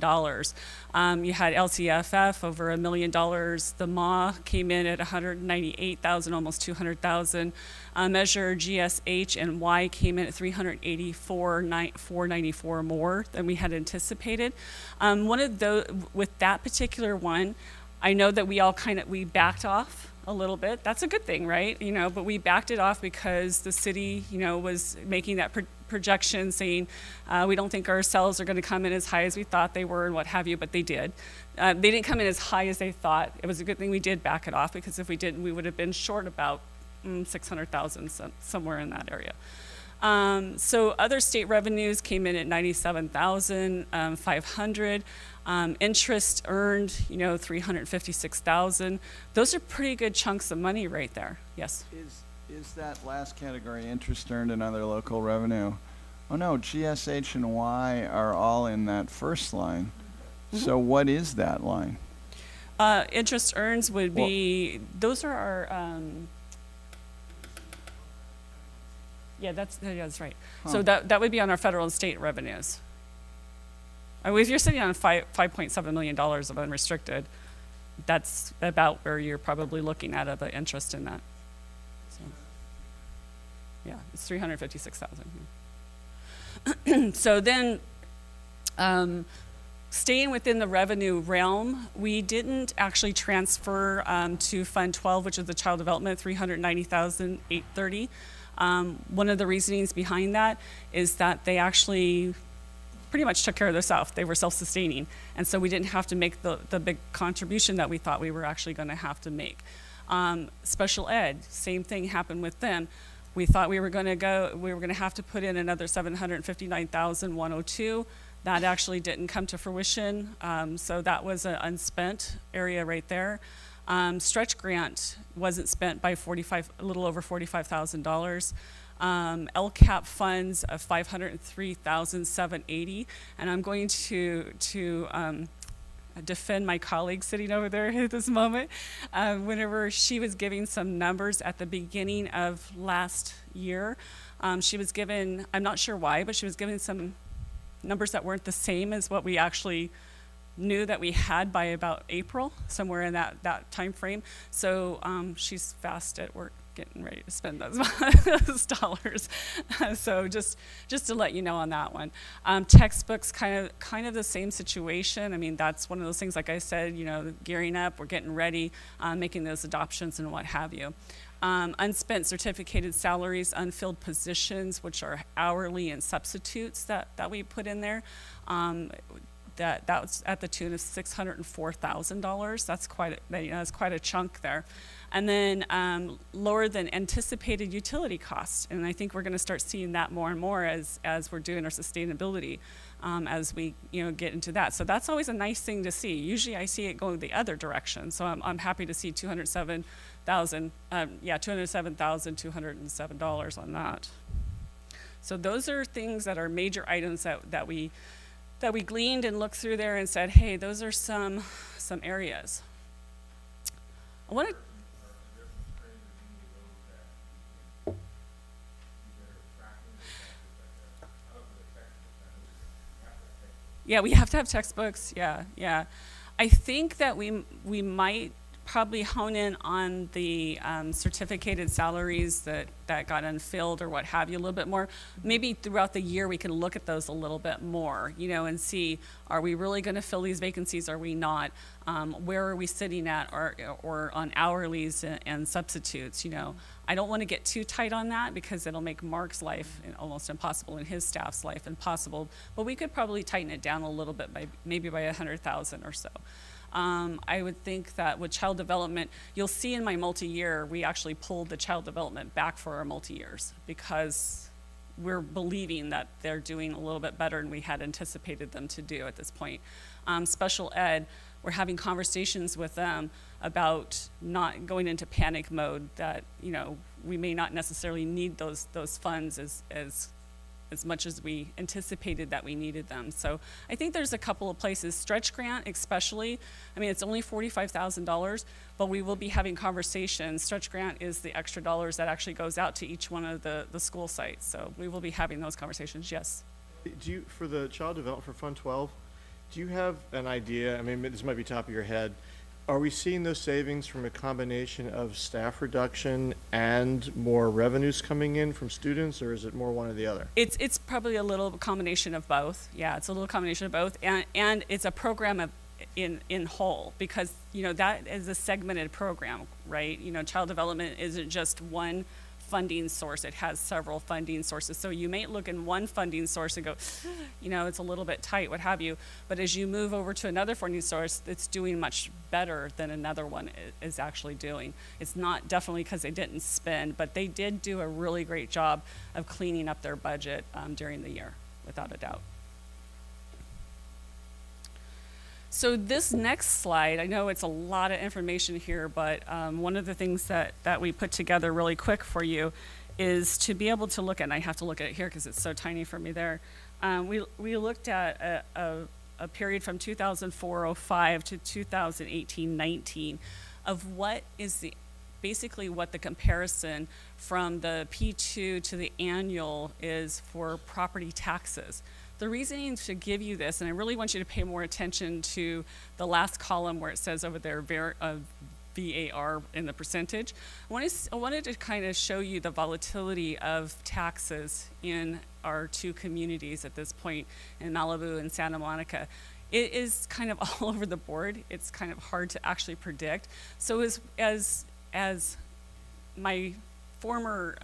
You had LCFF over $1 million. The MAW came in at $198,000, almost $200,000. Measure GSH and Y came in at $384,494 more than we had anticipated. One of those, with that particular one, I know that we all we backed off a little bit. That's a good thing, right? But we backed it off because the city, was making that projection saying, we don't think our sales are going to come in as high as we thought they were and what have you, but they did. They didn't come in as high as they thought. It was a good thing we did back it off, because if we didn't, we would have been short about 600,000, somewhere in that area. So other state revenues came in at 97,500. Interest earned, $356,000. Those are pretty good chunks of money right there. Yes. Is that last category, interest earned and other local revenue? Oh no, GSH and Y are all in that first line. Mm-hmm. So what is that line? Interest earns would be, those are our, that's right. Huh. So that would be on our federal and state revenues. If you're sitting on $5.7 million of unrestricted, that's about where you're probably looking at of interest in that. So, yeah, it's $356,000. So then, staying within the revenue realm, we didn't actually transfer to Fund 12, which is the Child Development, $390,830. One of the reasonings behind that is that they actually pretty much took care of themselves. They were self-sustaining. And so we didn't have to make the big contribution that we thought we were actually going to have to make. Special ed, same thing happened with them. We thought we were going to have to put in another $759,102. That actually didn't come to fruition. So that was an unspent area right there. Stretch grant wasn't spent by a little over $45,000. LCAP funds of $503,780, and I'm going to defend my colleague sitting over there at this moment. Whenever she was giving some numbers at the beginning of last year, she was given, I'm not sure why, but she was giving some numbers that weren't the same as what we actually knew that we had by about April, somewhere in that time frame. So she's fast at work getting ready to spend those dollars. So just to let you know on that one. Textbooks, kind of the same situation. I mean, that's one of those things, like I said, gearing up, we're getting ready, making those adoptions and what have you. Unspent certificated salaries, unfilled positions, which are hourly and substitutes that we put in there. That was at the tune of $604,000. That's quite a chunk there. And then lower than anticipated utility costs. And I think we're going to start seeing that more and more as we're doing our sustainability, as we get into that. So that's always a nice thing to see. Usually I see it going the other direction. So I'm happy to see $207,207 on that. So those are things that are major items that we gleaned and looked through there and said, hey, those are some areas. I want to. Yeah, we have to have textbooks. Yeah, yeah. I think that we might probably hone in on the certificated salaries that got unfilled or what have you a little bit more. Maybe throughout the year we can look at those a little bit more, you know, and see, are we really going to fill these vacancies? Are we not? Where are we sitting at, or on hourlies and substitutes? You know, I don't want to get too tight on that because it'll make Mark's life almost impossible and his staff's life impossible. But we could probably tighten it down a little bit by maybe by 100,000 or so. I would think that with child development, you'll see in my multi-year, we actually pulled the child development back for our multi-years because we're believing that they're doing a little bit better than we had anticipated them to do at this point. Special ed, we're having conversations with them about not going into panic mode, that, you know, we may not necessarily need those funds as much as we anticipated that we needed them. So I think there's a couple of places. Stretch grant especially, I mean, it's only $45,000, but we will be having conversations. Stretch grant is the extra dollars that actually goes out to each one of the school sites. So we will be having those conversations, yes. Do you, for the child development for Fund 12, do you have an idea, I mean, this might be top of your head, are we seeing those savings from a combination of staff reduction and more revenues coming in from students, or is it more one or the other? It's probably a little combination of both. Yeah, it's a little combination of both, and it's a program of in whole, because, you know, that is a segmented program, right? You know, child development isn't just one funding source, it has several funding sources. So you may look in one funding source and go, you know, it's a little bit tight, what have you. But as you move over to another funding source, it's doing much better than another one is actually doing. It's not definitely because they didn't spend, but they did do a really great job of cleaning up their budget during the year, without a doubt. So this next slide, I know it's a lot of information here, but one of the things that we put together really quick for you is to be able to look at, and I have to look at it here because it's so tiny for me there. We looked at a period from 2004-05 to 2018-19 of what is basically what the comparison from the P2 to the annual is for property taxes. The reasoning to give you this, and I really want you to pay more attention to the last column where it says over there VAR in the percentage. I wanted to kind of show you the volatility of taxes in our two communities at this point, in Malibu and Santa Monica. It is kind of all over the board. It's kind of hard to actually predict. So as my former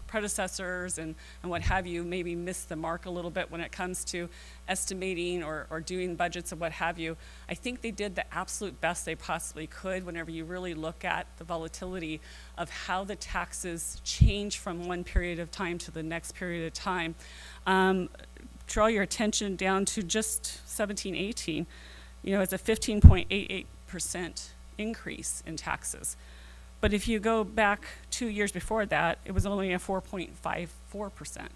predecessors and what have you maybe missed the mark a little bit when it comes to estimating or doing budgets and what have you, I think they did the absolute best they possibly could whenever you really look at the volatility of how the taxes change from one period of time to the next period of time. Draw your attention down to just 17-18. You know, it's a 15.88% increase in taxes. But if you go back 2 years before that, it was only a 4.54%.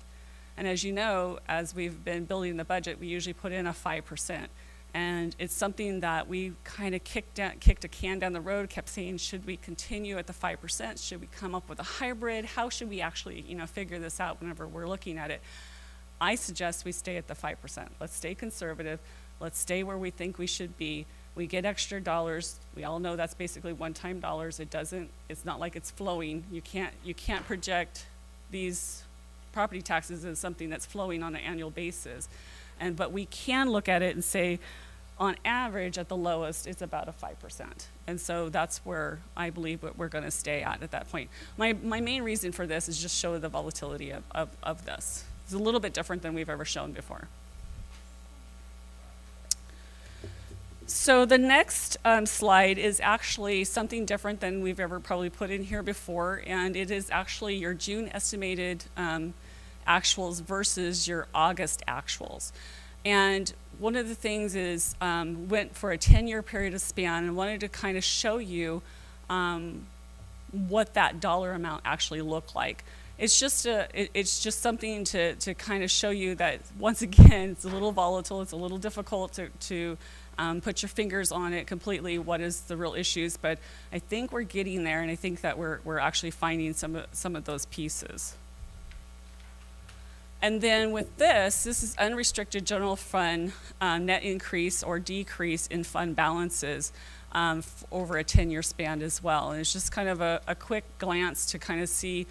And as you know, as we've been building the budget, we usually put in a 5%. And it's something that we kind of kicked a can down the road, kept saying, should we continue at the 5%? Should we come up with a hybrid? How should we actually, you know, figure this out whenever we're looking at it? I suggest we stay at the 5%. Let's stay conservative. Let's stay where we think we should be. We get extra dollars. We all know that's basically one-time dollars. It's not like it's flowing. You can't project these property taxes as something that's flowing on an annual basis. But we can look at it and say, on average, at the lowest, it's about a 5%. And so that's where I believe what we're gonna stay at that point. My main reason for this is just show the volatility of this. It's a little bit different than we've ever shown before. So the next slide is actually something different than we've ever probably put in here before, and it is actually your June estimated actuals versus your August actuals. And one of the things is went for a 10-year period of span and wanted to kind of show you what that dollar amount actually looked like. it's just something to kind of show you that, once again, it's a little volatile, it's a little difficult to put your fingers on it completely, what is the real issues, but I think we're getting there, and I think that we're actually finding some of those pieces. And then with this is unrestricted general fund net increase or decrease in fund balances over a 10-year span as well. And it's just kind of a quick glance to kind of see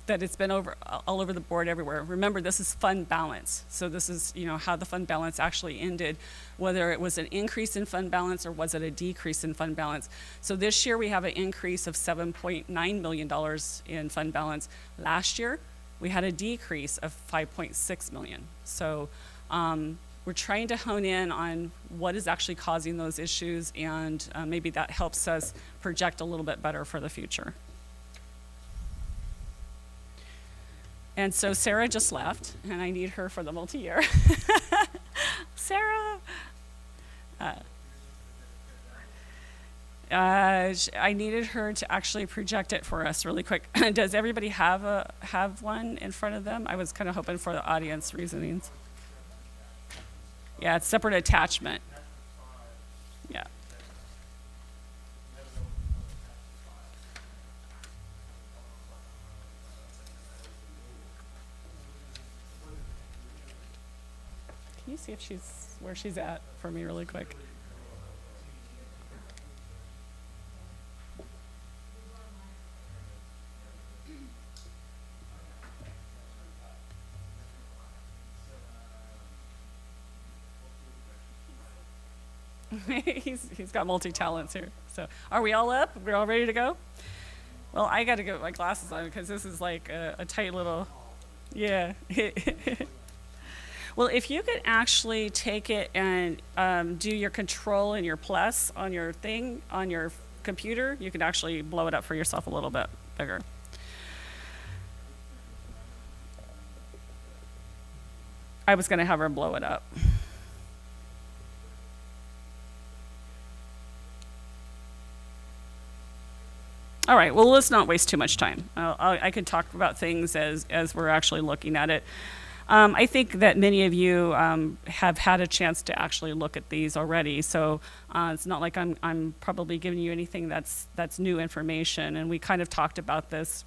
that it's been all over the board everywhere. Remember, this is fund balance. So this is, how the fund balance actually ended, whether it was an increase in fund balance or was it a decrease in fund balance. So this year we have an increase of $7.9 million in fund balance. Last year, we had a decrease of $5.6 million. So we're trying to hone in on what is actually causing those issues, and maybe that helps us project a little bit better for the future. And so Sarah just left, and I need her for the multi-year. Sarah! I needed her to actually project it for us really quick. Does everybody have one in front of them? I was kind of hoping for the audience reasonings. Yeah, it's separate attachment. Yeah. Can you see if where she's at for me really quick? He's got multi-talents here. So are we all up? We're all ready to go? Well, I got to get my glasses on because this is like a tight little, yeah. Well, if you could actually take it and do your control and your plus on your thing, on your computer, you could actually blow it up for yourself a little bit bigger. I was going to have her blow it up. All right, well, let's not waste too much time. I could talk about things as we're actually looking at it. I think that many of you have had a chance to actually look at these already, so it's not like I'm probably giving you anything that's new information, and we kind of talked about this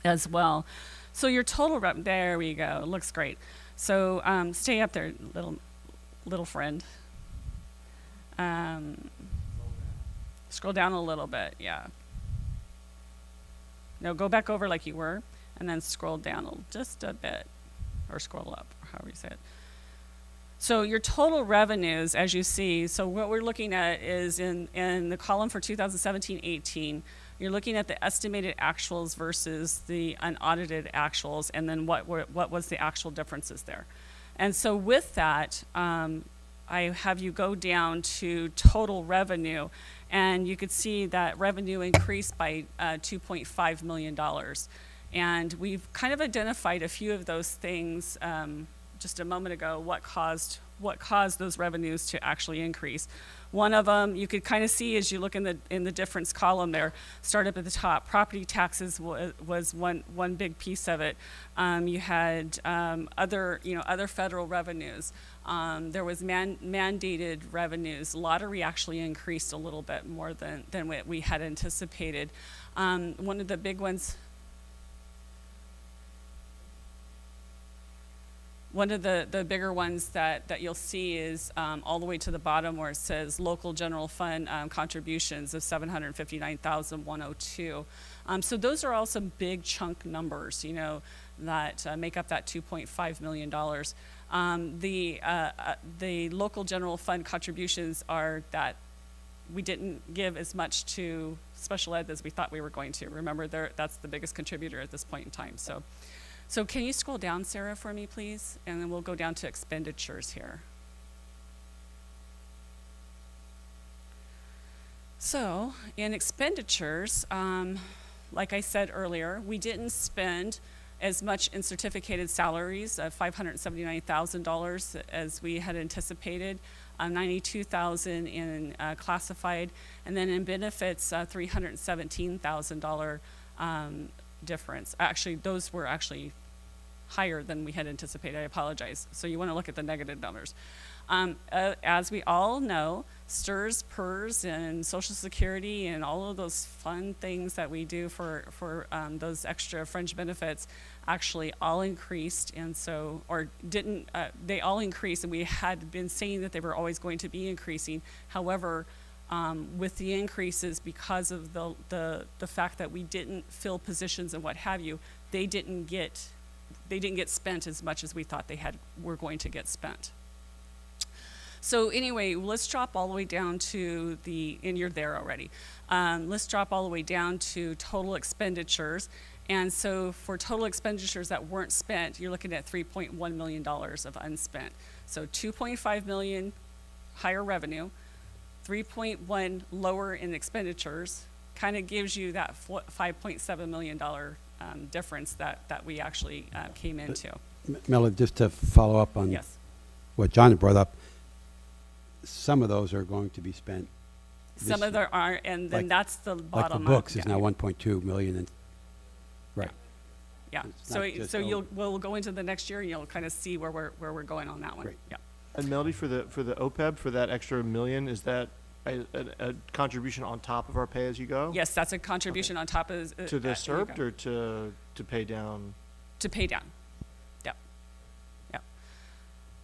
as well. So your total there we go, it looks great. So stay up there, little friend. Scroll down a little bit, yeah. No, go back over like you were, and then scroll down just a bit, or scroll up, or however you say it. So your total revenues, as you see, so what we're looking at is in the column for 2017-18, you're looking at the estimated actuals versus the unaudited actuals, and then what was the actual differences there. And so with that, I have you go down to total revenue, and you could see that revenue increased by $2.5 million. And we've kind of identified a few of those things just a moment ago, what caused those revenues to actually increase. One of them you could kind of see as you look in the difference column there, start up at the top. Property taxes was one big piece of it. You had other federal revenues. There was mandated revenues. Lottery actually increased a little bit more than what we had anticipated. One of the big ones. One of the bigger ones that you'll see is all the way to the bottom where it says local general fund contributions of $759,102. So those are all some big chunk numbers, that make up that $2.5 million. The local general fund contributions are that we didn't give as much to special ed as we thought we were going to. Remember, that's the biggest contributor at this point in time. So can you scroll down, Sarah, for me, please? And then we'll go down to expenditures here. So in expenditures, like I said earlier, we didn't spend as much in certificated salaries, $579,000 as we had anticipated, $92,000 in classified, and then in benefits, $317,000 difference. Actually, those were actually higher than we had anticipated. I apologize. So you want to look at the negative numbers. As we all know, STRS, PERS, and Social Security, and all of those fun things that we do for those extra fringe benefits actually all increased, and so, or didn't, they all increased, and we had been saying that they were always going to be increasing. However, with the increases, because of the fact that we didn't fill positions and what have you, they didn't get spent as much as we thought were going to get spent. So anyway, let's drop all the way down to and you're there already. Let's drop all the way down to total expenditures. And so for total expenditures that weren't spent, you're looking at $3.1 million of unspent. So 2.5 million higher revenue, 3.1 lower in expenditures, kind of gives you that $5.7 million difference that we actually came into. Melody, just to follow up on what John had brought up, some of those are going to be spent. Some of them are, and then that's the bottom line. Like the books is now 1.2 million. And, right. Yeah. So we'll go into the next year, and you'll kind of see where we're going on that one. Great. Yeah. And Melody, for the OPEB, for that extra $1 million, is that a contribution on top of our pay-as-you-go? Yes, that's a contribution on top of to the CERP or to pay down? To pay down. Yep. Yep.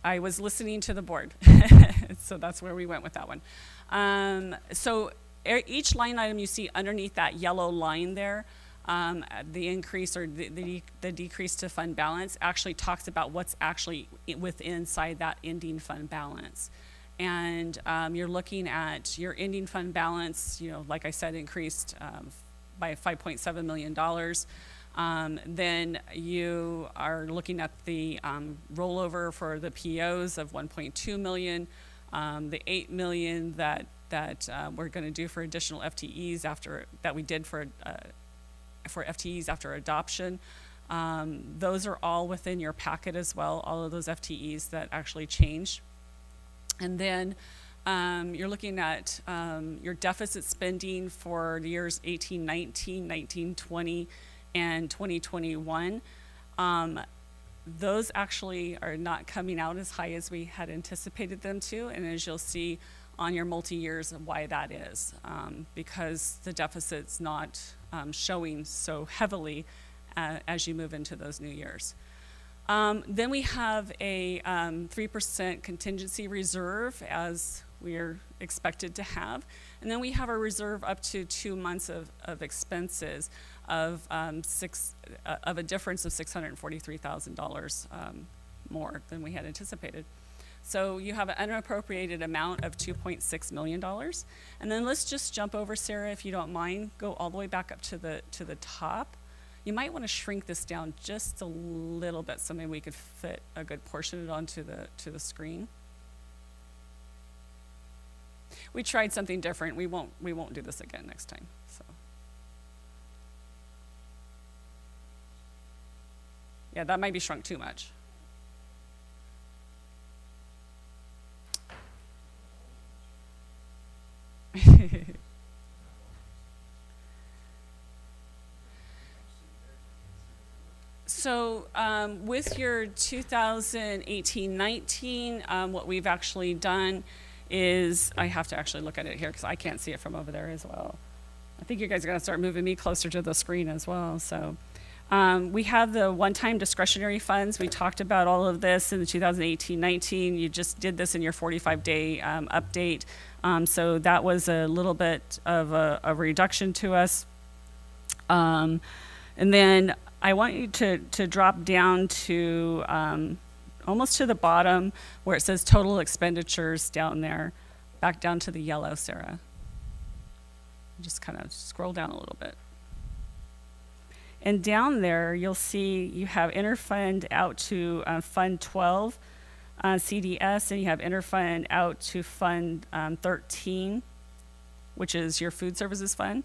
I was listening to the board, so that's where we went with that one. So each line item you see underneath that yellow line there, the increase or the decrease to fund balance actually talks about what's actually inside that ending fund balance. And you're looking at your ending fund balance, like I said, increased by $5.7 million. Then you are looking at the rollover for the POs of 1.2 million, the 8 million that we're going to do for additional FTEs that we did for FTEs after adoption. Those are all within your packet as well, all of those FTEs that actually changed. And then you're looking at your deficit spending for the years 18-19, 19-20, and 2021. Those actually are not coming out as high as we had anticipated them to, and as you'll see on your multi-years why that is, because the deficit's not showing so heavily as you move into those new years. Then we have a 3% contingency reserve, as we're expected to have. And then we have a reserve up to 2 months of expenses of a difference of $643,000 more than we had anticipated. So you have an unappropriated amount of $2.6 million. And then let's just jump over, Sarah, if you don't mind, go all the way back up to the top. You might want to shrink this down just a little bit so maybe we could fit a good portion of it onto the screen. We tried something different. We won't do this again next time. So yeah, that might be shrunk too much. So with your 2018-19, what we've actually done is, I have to actually look at it here because I can't see it from over there as well. I think you guys are going to start moving me closer to the screen as well. So we have the one-time discretionary funds. We talked about all of this in the 2018-19. You just did this in your 45-day update. So that was a little bit of a reduction to us. And then I want you to drop down to almost to the bottom where it says total expenditures down there, back down to the yellow, Sarah. Just kind of scroll down a little bit. And down there, you'll see you have interfund out to Fund 12, CDS, and you have interfund out to Fund 13, which is your food services fund.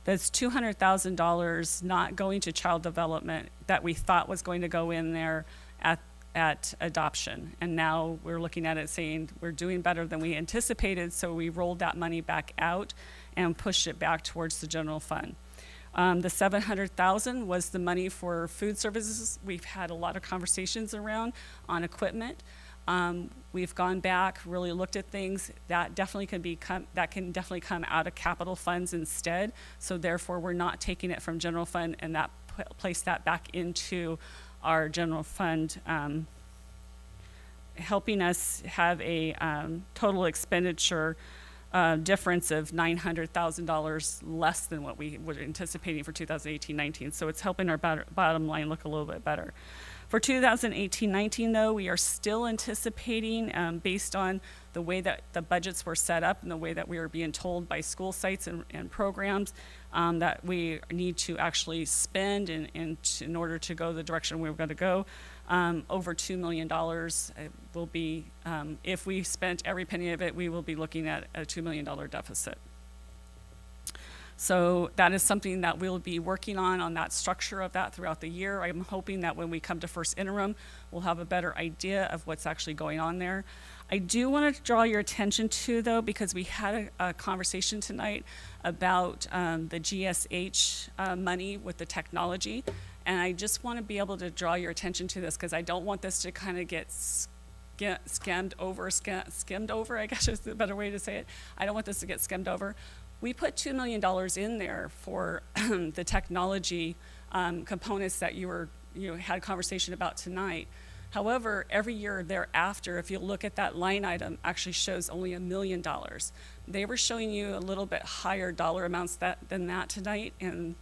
That's $200,000 not going to child development that we thought was going to go in there at adoption. And now we're looking at it saying we're doing better than we anticipated, so we rolled that money back out and pushed it back towards the general fund. The 700,000 was the money for food services. We've had a lot of conversations around on equipment. We've gone back, really looked at things that definitely can definitely come out of capital funds instead. So therefore, we're not taking it from general fund and place that back into our general fund, helping us have a total expenditure difference of $900,000 less than what we were anticipating for 2018-19. So it's helping our bottom line look a little bit better. For 2018-19, though, we are still anticipating, based on the way that the budgets were set up and the way that we are being told by school sites and programs, that we need to actually spend in order to go the direction we're going to go. Over $2 million will be, if we spent every penny of it, we will be looking at a $2 million deficit. So that is something that we'll be working on that structure of that throughout the year. I'm hoping that when we come to first interim, we'll have a better idea of what's actually going on there. I do want to draw your attention to, though, because we had a conversation tonight about the GSH money with the technology. And I just want to be able to draw your attention to this because I don't want this to kind of get skimmed over, I guess is the better way to say it. I don't want this to get skimmed over. We put $2 million in there for the technology components that you had a conversation about tonight. However, every year thereafter, if you look at that line item, actually shows only $1 million. They were showing you a little bit higher dollar amounts than that tonight, and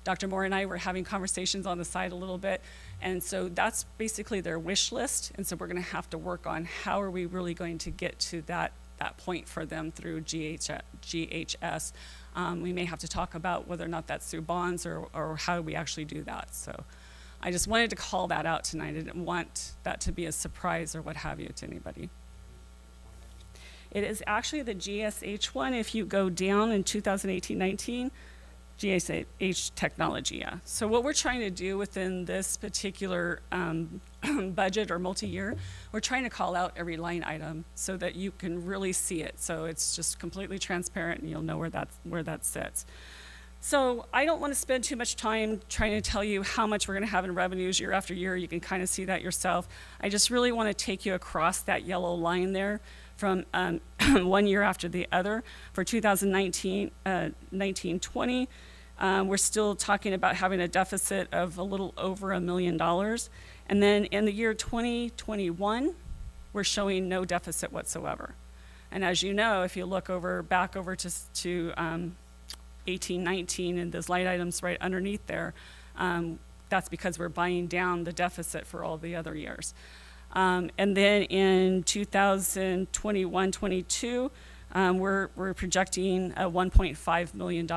Dr. Moore and I were having conversations on the side a little bit, and so that's basically their wish list, and so we're going to have to work on how are we really going to get to that point for them through GHS. We may have to talk about whether or not that's through bonds or how we actually do that. So I just wanted to call that out tonight. I didn't want that to be a surprise or what have you to anybody. It is actually the GSH one. If you go down in 2018-19, GSH technology, yeah. So what we're trying to do within this particular budget or multi-year, we're trying to call out every line item so that you can really see it. So it's just completely transparent and you'll know where that sits. So I don't want to spend too much time trying to tell you how much we're going to have in revenues year after year. You can kind of see that yourself. I just really want to take you across that yellow line there from one year after the other. For 2019-20, we're still talking about having a deficit of a little over $1 million. And then in the year 2021, we're showing no deficit whatsoever. And as you know, if you look back over to 18-19 and those line items right underneath there, that's because we're buying down the deficit for all the other years. And then in 2021-22, we're projecting a $1.5 million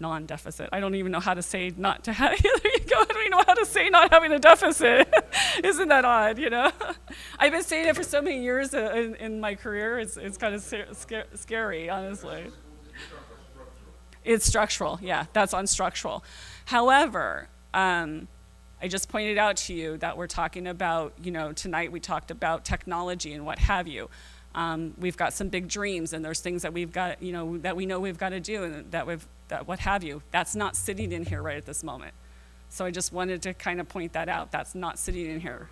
non-deficit. I don't even know how to say not to have, there you go, I don't even know how to say not having a deficit. Isn't that odd, you know? I've been saying it for so many years in my career, it's kind of scary, honestly. It's structural, yeah, that's on structural. However, I just pointed out to you that we're talking about, tonight we talked about technology and what have you. We've got some big dreams and there's things that we've got, that we know we've got to do and that what have you. That's not sitting in here right at this moment. So I just wanted to kind of point that out. That's not sitting in here.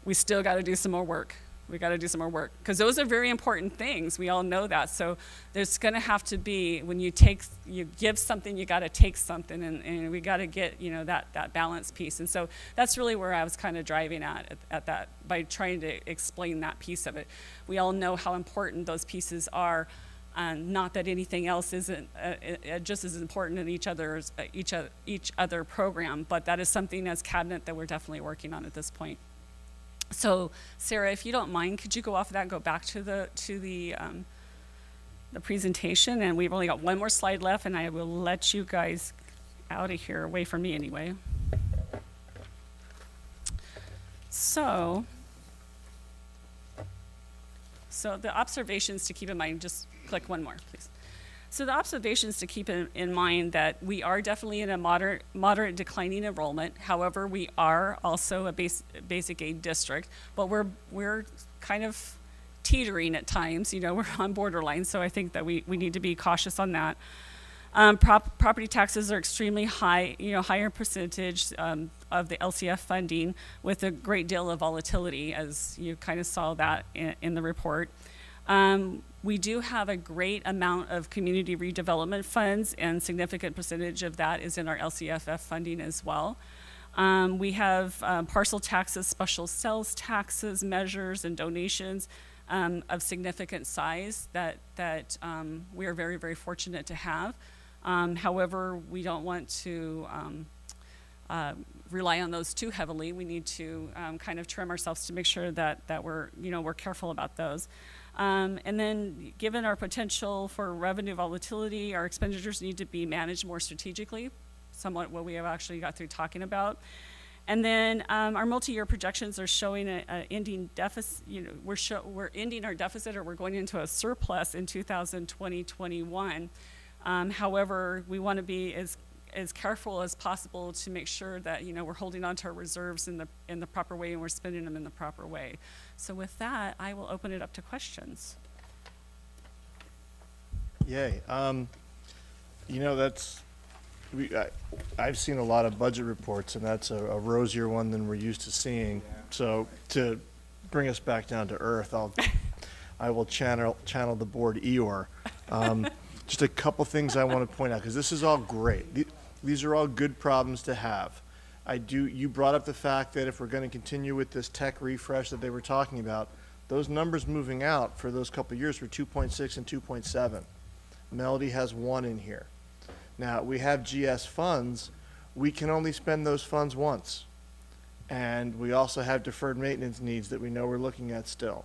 We still got to do some more work. We got to do some more work because those are very important things. We all know that. So there's going to have to be, when you give something, you got to take something, and we got to get that balance piece. And so that's really where I was kind of driving at that by trying to explain that piece of it. We all know how important those pieces are. Not that anything else isn't just as important in each other program, but that is something as cabinet that we're definitely working on at this point. So Sarah, if you don't mind, could you go off of that and go back to the presentation? And we've only got one more slide left, and I will let you guys out of here, away from me anyway. So the observations to keep in mind, just click one more, please. So the observations to keep in mind that we are definitely in a moderate declining enrollment. However, we are also a basic aid district, but we're kind of teetering at times. You know, we're on borderline, so I think that we need to be cautious on that. Property taxes are extremely high, you know, higher percentage of the LCF funding with a great deal of volatility, as you kind of saw that in the report. We do have a great amount of community redevelopment funds, and significant percentage of that is in our LCFF funding as well. We have parcel taxes, special sales taxes, measures, and donations of significant size that we are very, very fortunate to have. However, we don't want to rely on those too heavily. We need to kind of trim ourselves to make sure that we're careful about those. And then, given our potential for revenue volatility, our expenditures need to be managed more strategically, somewhat what we have actually got through talking about. And then our multi-year projections are showing an ending deficit. You know, we're ending our deficit, or we're going into a surplus in 2020-21. However, we want to be as careful as possible to make sure that, you know, we're holding on to our reserves in the proper way, and we're spending them in the proper way. So with that, I will open it up to questions. Yay. You know, I've seen a lot of budget reports, and that's a rosier one than we're used to seeing. Yeah. So to bring us back down to earth, I will channel the board Eeyore. Just a couple things I want to point out, because this is all great. These are all good problems to have. You brought up the fact that if we're going to continue with this tech refresh that they were talking about, those numbers moving out for those couple of years were 2.6 and 2.7. Melody has 1 in here. Now, we have GS funds. We can only spend those funds once. And we also have deferred maintenance needs that we know we're looking at still.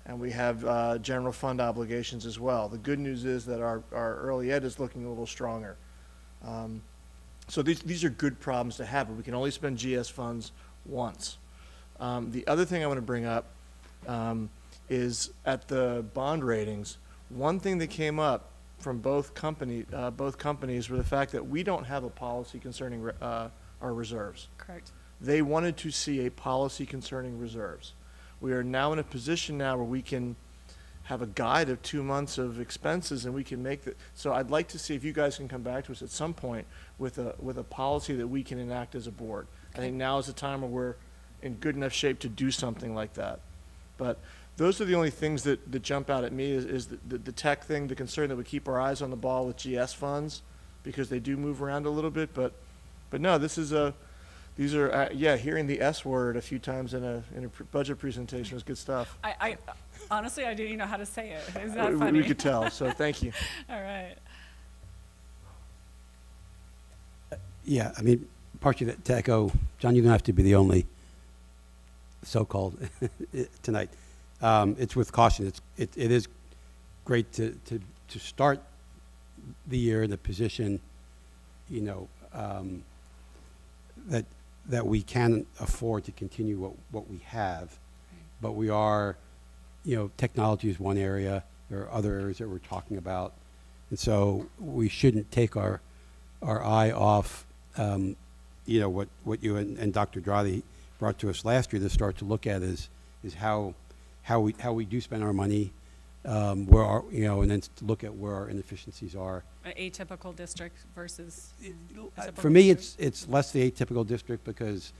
And we have general fund obligations as well. The good news is that our early ed is looking a little stronger. So these are good problems to have, but we can only spend GS funds once. The other thing I want to bring up is at the bond ratings, one thing that came up from both companies were the fact that we don't have a policy concerning our reserves. Correct. They wanted to see a policy concerning reserves. We are now in a position now where we can have a guide of 2 months of expenses, and we can make that. So I'd like to see if you guys can come back to us at some point with a policy that we can enact as a board. Okay. I think now is the time where we're in good enough shape to do something like that. But those are the only things that jump out at me is the tech thing, the concern that we keep our eyes on the ball with GS funds, because they do move around a little bit. But no, these are hearing the S word a few times in a budget presentation is good stuff. I honestly, I didn't even know how to say it. Is that funny? We could tell, so thank you. All right. Yeah, I mean, partially to echo, John, you don't have to be the only so-called tonight. It's with caution. It is great to start the year in the position, you know, that we can afford to continue what we have, but we are, you know, technology is one area. There are other areas that we're talking about, and so we shouldn't take our eye off, you know, what you and Dr. Dradi brought to us last year to start to look at is how we do spend our money, where our, you know, and then to look at where our inefficiencies are. An atypical district versus. For me, it's less the atypical district because,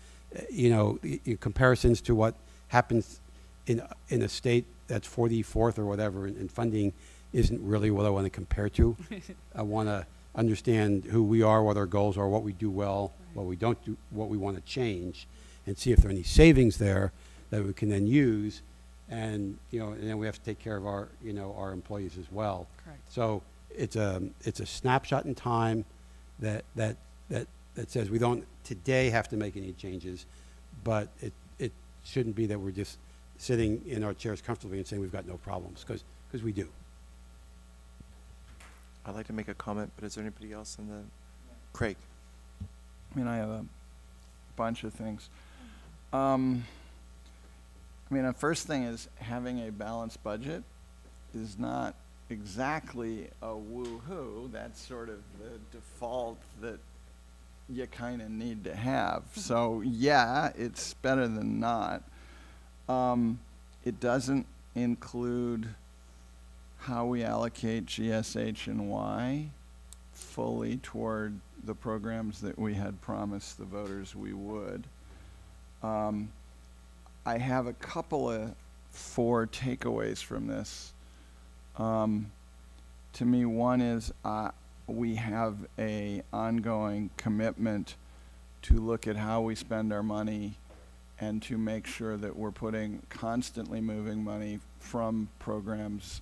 you know, comparisons to what happens in a state that's 44th or whatever in funding isn't really what I want to compare to. I want to understand who we are, what our goals are, what we do well, what we don't do, what we want to change, and see if there are any savings there that we can then use. And, you know, and then we have to take care of our, you know, our employees as well. Correct. So it's a snapshot in time that says we don't today have to make any changes, but it shouldn't be that we're just sitting in our chairs comfortably and saying we've got no problems, because we do. I'd like to make a comment, but is there anybody else in the? Craig. I mean, I have a bunch of things. I mean, the first thing is having a balanced budget is not exactly a woo-hoo. That's sort of the default that you kind of need to have. So yeah, it's better than not. It doesn't include how we allocate GSH and Y fully toward the programs that we had promised the voters we would. I have a couple of 4 takeaways from this. To me, one is we have a ongoing commitment to look at how we spend our money and to make sure that we're constantly moving money from programs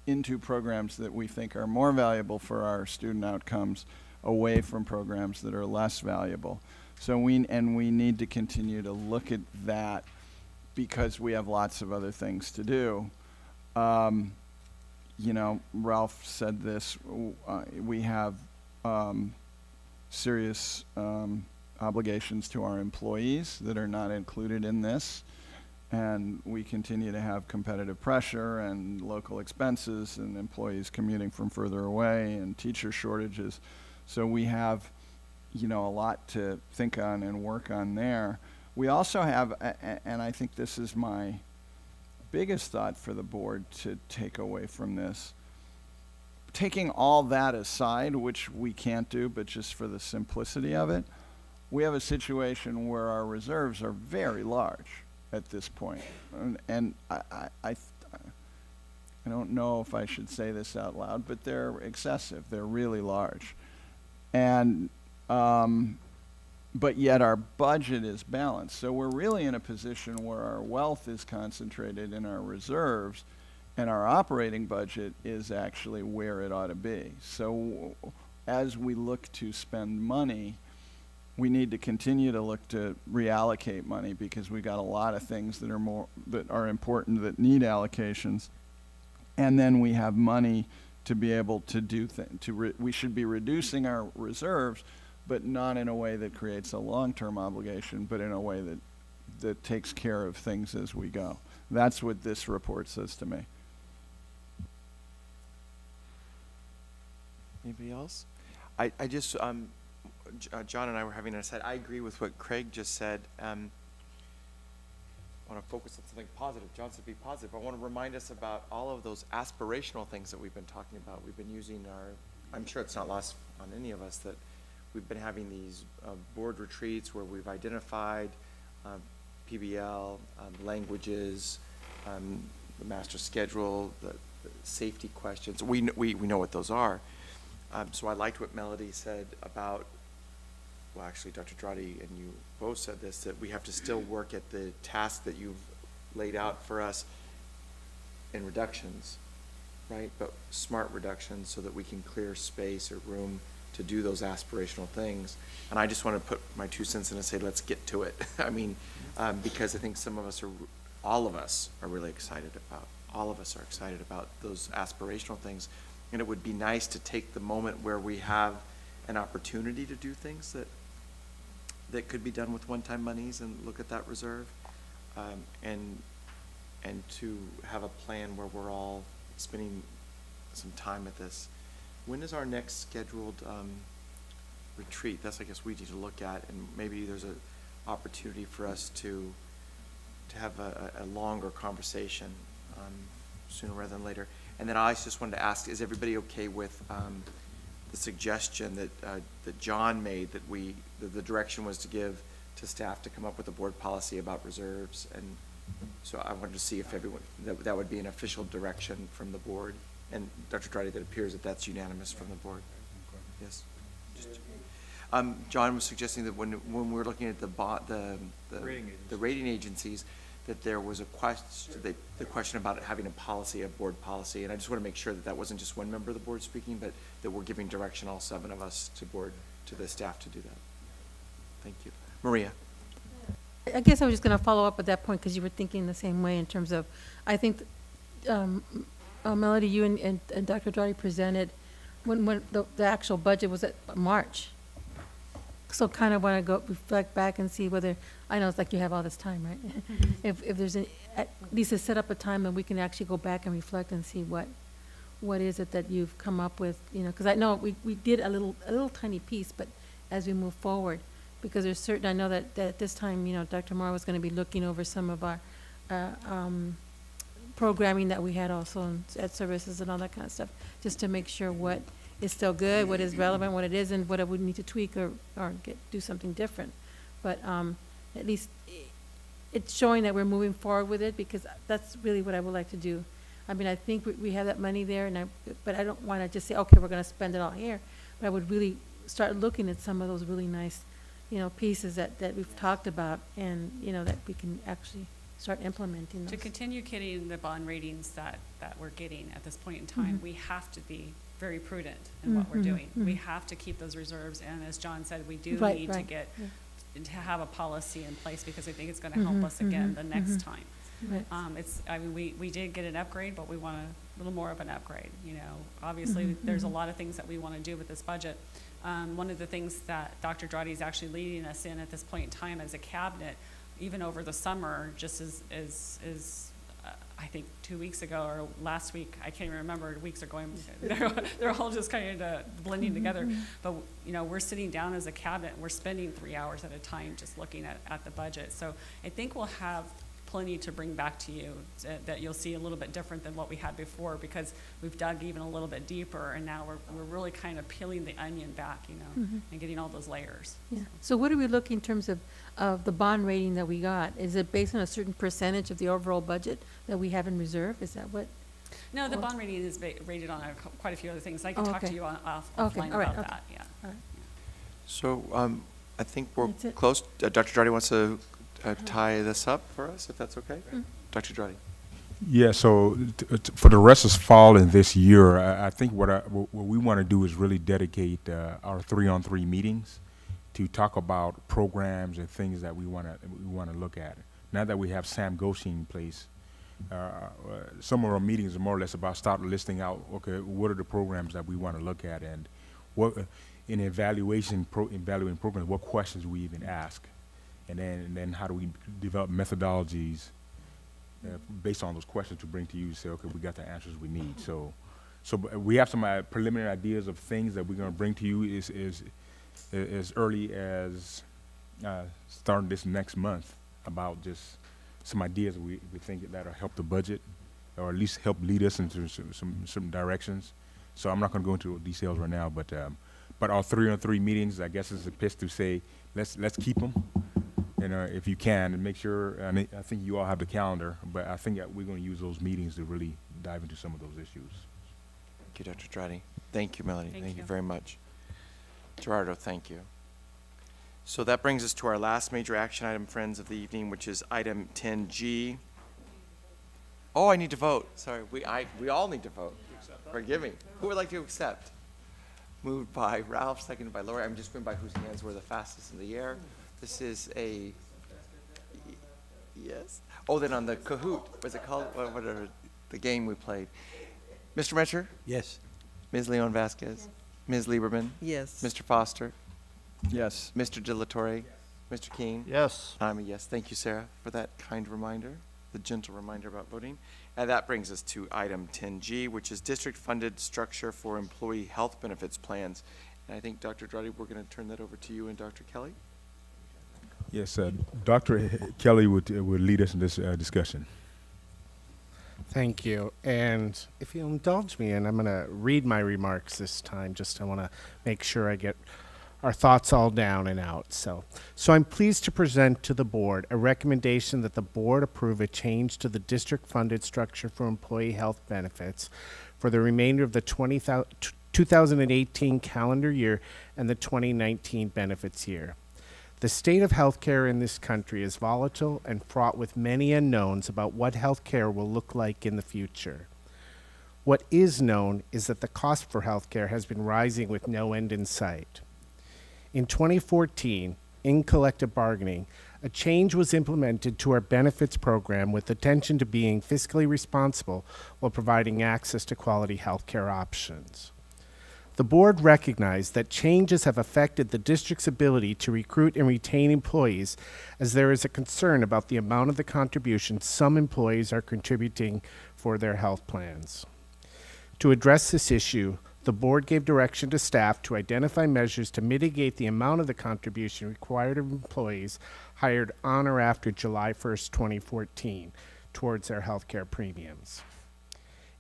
into programs that we think are more valuable for our student outcomes, away from programs that are less valuable. So we need to continue to look at that because we have lots of other things to do. You know, Ralph said this, we have serious obligations to our employees that are not included in this. And we continue to have competitive pressure and local expenses and employees commuting from further away and teacher shortages. So we have, you know, a lot to think on and work on there. We also have, and I think this is my biggest thought for the board to take away from this, taking all that aside, which we can't do, but just for the simplicity of it, we have a situation where our reserves are very large at this point. And I don't know if I should say this out loud, but they're excessive. They're really large. And, but yet our budget is balanced. So we're really in a position where our wealth is concentrated in our reserves and our operating budget is actually where it ought to be. So as we look to spend money, we need to continue to look to reallocate money because we got a lot of things that are important that need allocations, and then we have money to be able to do we should be reducing our reserves, but not in a way that creates a long-term obligation, but in a way that takes care of things as we go. That's what this report says to me. Anybody else? I just John and I were having an aside. I agree with what Craig just said. I want to focus on something positive. John said be positive. I want to remind us about all of those aspirational things that we've been talking about. We've been using I'm sure it's not lost on any of us that we've been having these board retreats where we've identified PBL, languages, the master schedule, the safety questions. We know what those are. So I liked what Melody said about, well, actually, Dr. Drotti and you both said this, that we have to still work at the task that you've laid out for us in reductions, right? But smart reductions so that we can clear space or room to do those aspirational things. And I just want to put my 2 cents in and say, let's get to it. I mean, because I think all of us are really excited about those aspirational things. And it would be nice to take the moment where we have an opportunity to do things that could be done with one-time monies and look at that reserve, and to have a plan where we're all spending some time at this. When is our next scheduled retreat? That's, I guess, we need to look at, and maybe there's an opportunity for us to have a longer conversation sooner rather than later. And then I just wanted to ask, is everybody okay with the suggestion that John made, that the direction was to give to staff to come up with a board policy about reserves? And so I wanted to see if everyone, that would be an official direction from the board. And Dr. Drotti, that appears that that's unanimous from the board. Yes. John was suggesting that when we're looking at the rating agencies, that there was a the question about having a policy, a board policy, and I just want to make sure that that wasn't just one member of the board speaking, but that we're giving direction, all 7 of us, to the staff to do that. Thank you. Maria. I guess I was just going to follow up at that point because you were thinking the same way in terms of, I think, Melody, you and Dr. Drotti presented when the actual budget was at March. So kind of want to go reflect back and see whether, I know it's like you have all this time, right? If there's at least to set up a time that we can actually go back and reflect and see what is it that you've come up with, you know, because I know we did a little tiny piece, but as we move forward, because there's certain, I know that at this time, you know, Dr. Morrow was going to be looking over some of our programming that we had also at services and all that kind of stuff, just to make sure what is still good, what is relevant, what it isn't, what it would need to tweak or do something different. But at least it's showing that we're moving forward with it, because that's really what I would like to do. I mean, I think we have that money there, but I don't want to just say, okay, we're going to spend it all here. But I would really start looking at some of those really nice, pieces that we've talked about, and, that we can actually start implementing those. To continue getting the bond ratings that we're getting at this point in time, we have to be very prudent in what we're doing. We have to keep those reserves, and as John said, we do need to get to have a policy in place, because I think it's going to help us again the next time. Right. I mean, we did get an upgrade, but we want a little more of an upgrade. Obviously, there's a lot of things that we want to do with this budget. One of the things that Dr. Dradi is actually leading us in at this point in time as a cabinet, even over the summer, just as I think 2 weeks ago or last week, I can't even remember, weeks are going, they're all just kind of blending together. But, we're sitting down as a cabinet, and we're spending 3 hours at a time just looking at the budget. So I think we'll have plenty to bring back to you that you'll see a little bit different than what we had before, because we've dug even a little bit deeper, and now we're really kind of peeling the onion back, and getting all those layers. Yeah. So what are we looking in terms of the bond rating that we got? Is it based on a certain percentage of the overall budget that we have in reserve? Is that what? No, the bond rating is rated on quite a few other things. I can talk to you offline All right. about that, yeah. All right. So I think we're That's it. close. Dr. Dradi wants to tie this up for us, if that's okay? Dr. Dradi. Yeah, so for the rest of fall and this year, I think what we want to do is really dedicate our 3-on-3 meetings to talk about programs and things that we want to look at. Now that we have Sam Goshi in place, some of our meetings are more or less about start listing out, okay, what are the programs that we want to look at, and what in evaluating programs, what questions we even ask, and then how do we develop methodologies based on those questions to bring to you, say, okay, we got the answers we need. So we have some preliminary ideas of things that we're going to bring to you as early as starting this next month, about just some ideas we think that'll help the budget, or at least help lead us into some directions. So I'm not going to go into details right now, but our 3-on-3 meetings, I guess, is a pitch to say let's keep them, if you can, and make sure. I mean, I think you all have the calendar, but I think that we're going to use those meetings to really dive into some of those issues. Thank you, Dr. Dradi. Thank you, Melanie. Thank you very much. Gerardo, thank you. So that brings us to our last major action item, friends, of the evening, which is item 10G. Oh, I need to vote. Sorry, we all need to vote. Forgive me. Who would like to accept? Moved by Ralph, seconded by Lori. I'm just going by whose hands were the fastest in the air. This is a, yes. Oh, then on the Kahoot, what's it called? Whatever, the game we played. Mr. Metcher? Yes. Ms. Leon Vasquez? Ms. Lieberman? Yes. Mr. Foster? Yes. Mr. De La Torre? Mr. King? Yes. I'm a yes. Thank you, Sarah, for that kind reminder, the gentle reminder about voting. And that brings us to item 10G, which is district-funded structure for employee health benefits plans. And I think, Dr. Dradi, we're going to turn that over to you and Dr. Kelly. Yes, Dr. Kelly would lead us in this discussion. Thank you. And if you'll indulge me, and I'm going to read my remarks this time, I want to make sure I get our thoughts all down and out. So I'm pleased to present to the board a recommendation that the board approve a change to the district-funded structure for employee health benefits for the remainder of the 2018 calendar year and the 2019 benefits year. The state of healthcare in this country is volatile and fraught with many unknowns about what healthcare will look like in the future. What is known is that the cost for healthcare has been rising with no end in sight. In 2014, in collective bargaining, a change was implemented to our benefits program with attention to being fiscally responsible while providing access to quality healthcare options. The board recognized that changes have affected the district's ability to recruit and retain employees, as there is a concern about the amount of the contributions some employees are contributing for their health plans. To address this issue, the board gave direction to staff to identify measures to mitigate the amount of the contribution required of employees hired on or after July 1st, 2014, towards their healthcare premiums.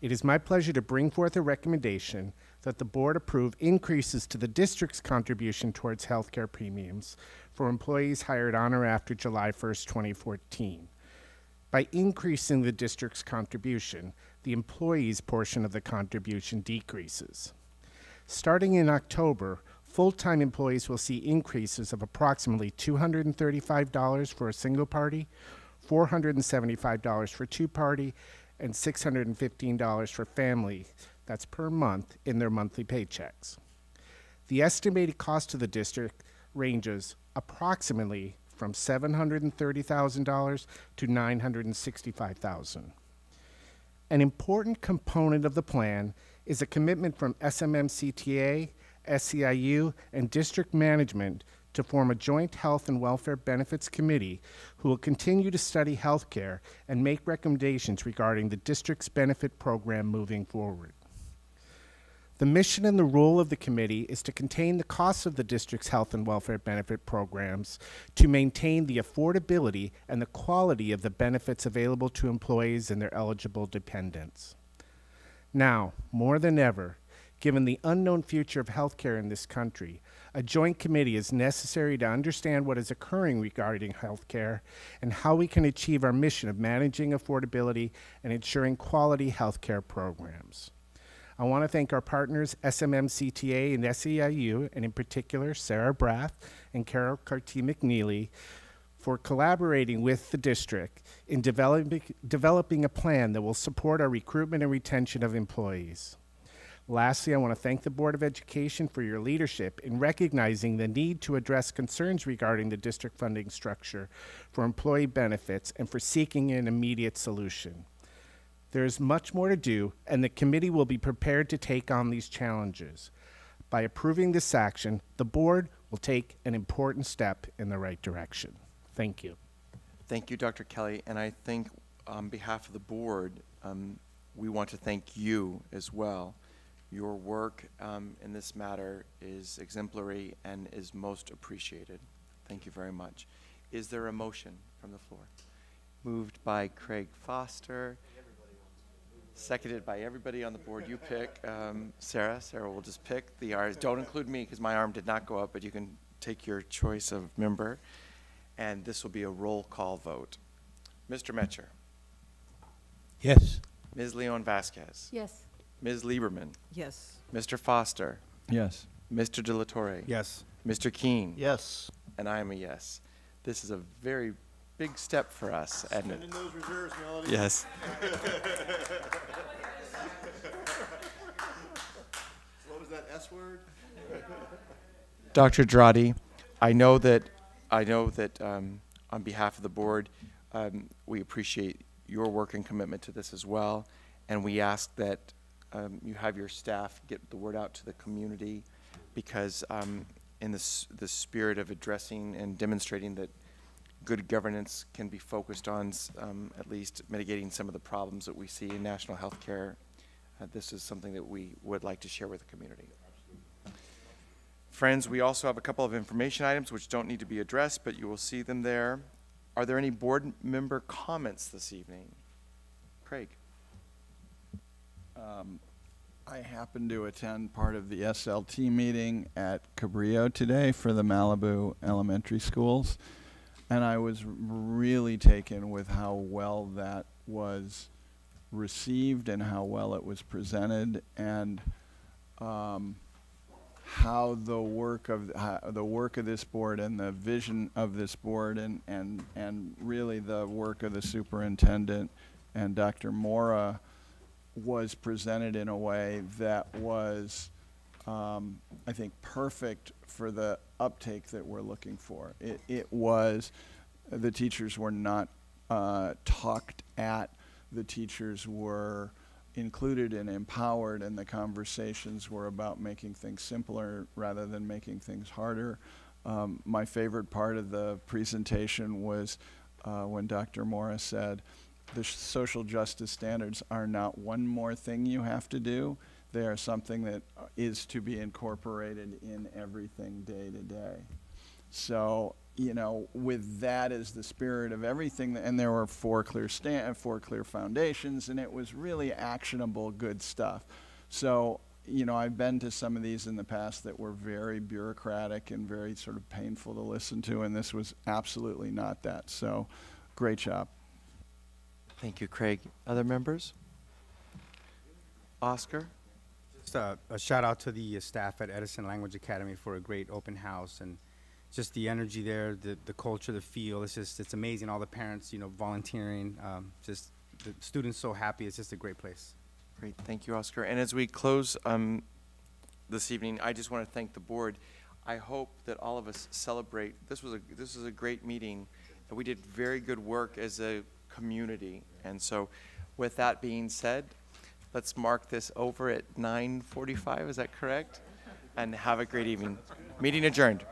It is my pleasure to bring forth a recommendation that the board approve increases to the district's contribution towards healthcare premiums for employees hired on or after July 1st, 2014. By increasing the district's contribution, the employee's portion of the contribution decreases. Starting in October, full-time employees will see increases of approximately $235 for a single party, $475 for two-party, and $615 for family, that's per month, in their monthly paychecks. The estimated cost to the district ranges approximately from $730,000 to $965,000. An important component of the plan is a commitment from SMMCTA, SEIU, and district management to form a joint health and welfare benefits committee who will continue to study health care and make recommendations regarding the district's benefit program moving forward. The mission and the role of the committee is to contain the costs of the district's health and welfare benefit programs to maintain the affordability and the quality of the benefits available to employees and their eligible dependents. Now, more than ever, given the unknown future of healthcare in this country, a joint committee is necessary to understand what is occurring regarding healthcare and how we can achieve our mission of managing affordability and ensuring quality healthcare programs. I want to thank our partners, SMMCTA and SEIU, and in particular, Sarah Brath and Carol Carty McNeely, for collaborating with the district in developing a plan that will support our recruitment and retention of employees. Lastly, I want to thank the Board of Education for your leadership in recognizing the need to address concerns regarding the district funding structure for employee benefits and for seeking an immediate solution. There is much more to do, and the committee will be prepared to take on these challenges. By approving this action, the board will take an important step in the right direction. Thank you. Thank you, Dr. Kelly. And I think on behalf of the board, we want to thank you as well. Your work in this matter is exemplary and is most appreciated. Thank you very much. Is there a motion from the floor? Moved by Craig Foster. Seconded by everybody on the board. You pick. Sarah will just pick the R's. Don't include me because my arm did not go up, but you can take your choice of member. And this will be a roll call vote. Mr. Metcher. Yes. Ms. Leon Vasquez. Yes. Ms. Lieberman. Yes. Mr. Foster. Yes. Mr. De La Torre. Yes. Mr. Keene. Yes. And I am a yes. This is a very big step for us. Spend in those reserves, Melody. Yes. What was that S word? Dr. Drotti, I know that on behalf of the board, we appreciate your work and commitment to this as well, and we ask that you have your staff get the word out to the community, because in the spirit of addressing and demonstrating that good governance can be focused on at least mitigating some of the problems that we see in national health care, this is something that we would like to share with the community. Friends, we also have a couple of information items which don't need to be addressed, but you will see them there. Are there any board member comments this evening? Craig. I happened to attend part of the SLT meeting at Cabrillo today for the Malibu elementary schools, and I was really taken with how well that was received and how well it was presented, and how the work of this board and the vision of this board and really the work of the superintendent and Dr. Mora was presented in a way that was, I think, perfect for the uptake that we're looking for. It was, the teachers were not talked at, the teachers were included and empowered, and the conversations were about making things simpler rather than making things harder. My favorite part of the presentation was when Dr. Morris said, the social justice standards are not one more thing you have to do. They are something that is to be incorporated in everything day to day. So you know, with that as the spirit of everything, and there were four clear foundations, and it was really actionable, good stuff. So, you know, I've been to some of these in the past that were very bureaucratic and very sort of painful to listen to, and this was absolutely not that. So, great job. Thank you, Craig. Other members? Oscar? Just a shout out to the staff at Edison Language Academy for a great open house, and just the energy there, the culture, the feel. It's amazing. All the parents, you know, volunteering, just the students so happy. It's just a great place. Great, thank you, Oscar. And as we close this evening, I just want to thank the board. I hope that all of us celebrate. This was a great meeting, and we did very good work as a community. And so, with that being said, let's mark this over at 9:45. Is that correct? And have a great evening. Meeting adjourned.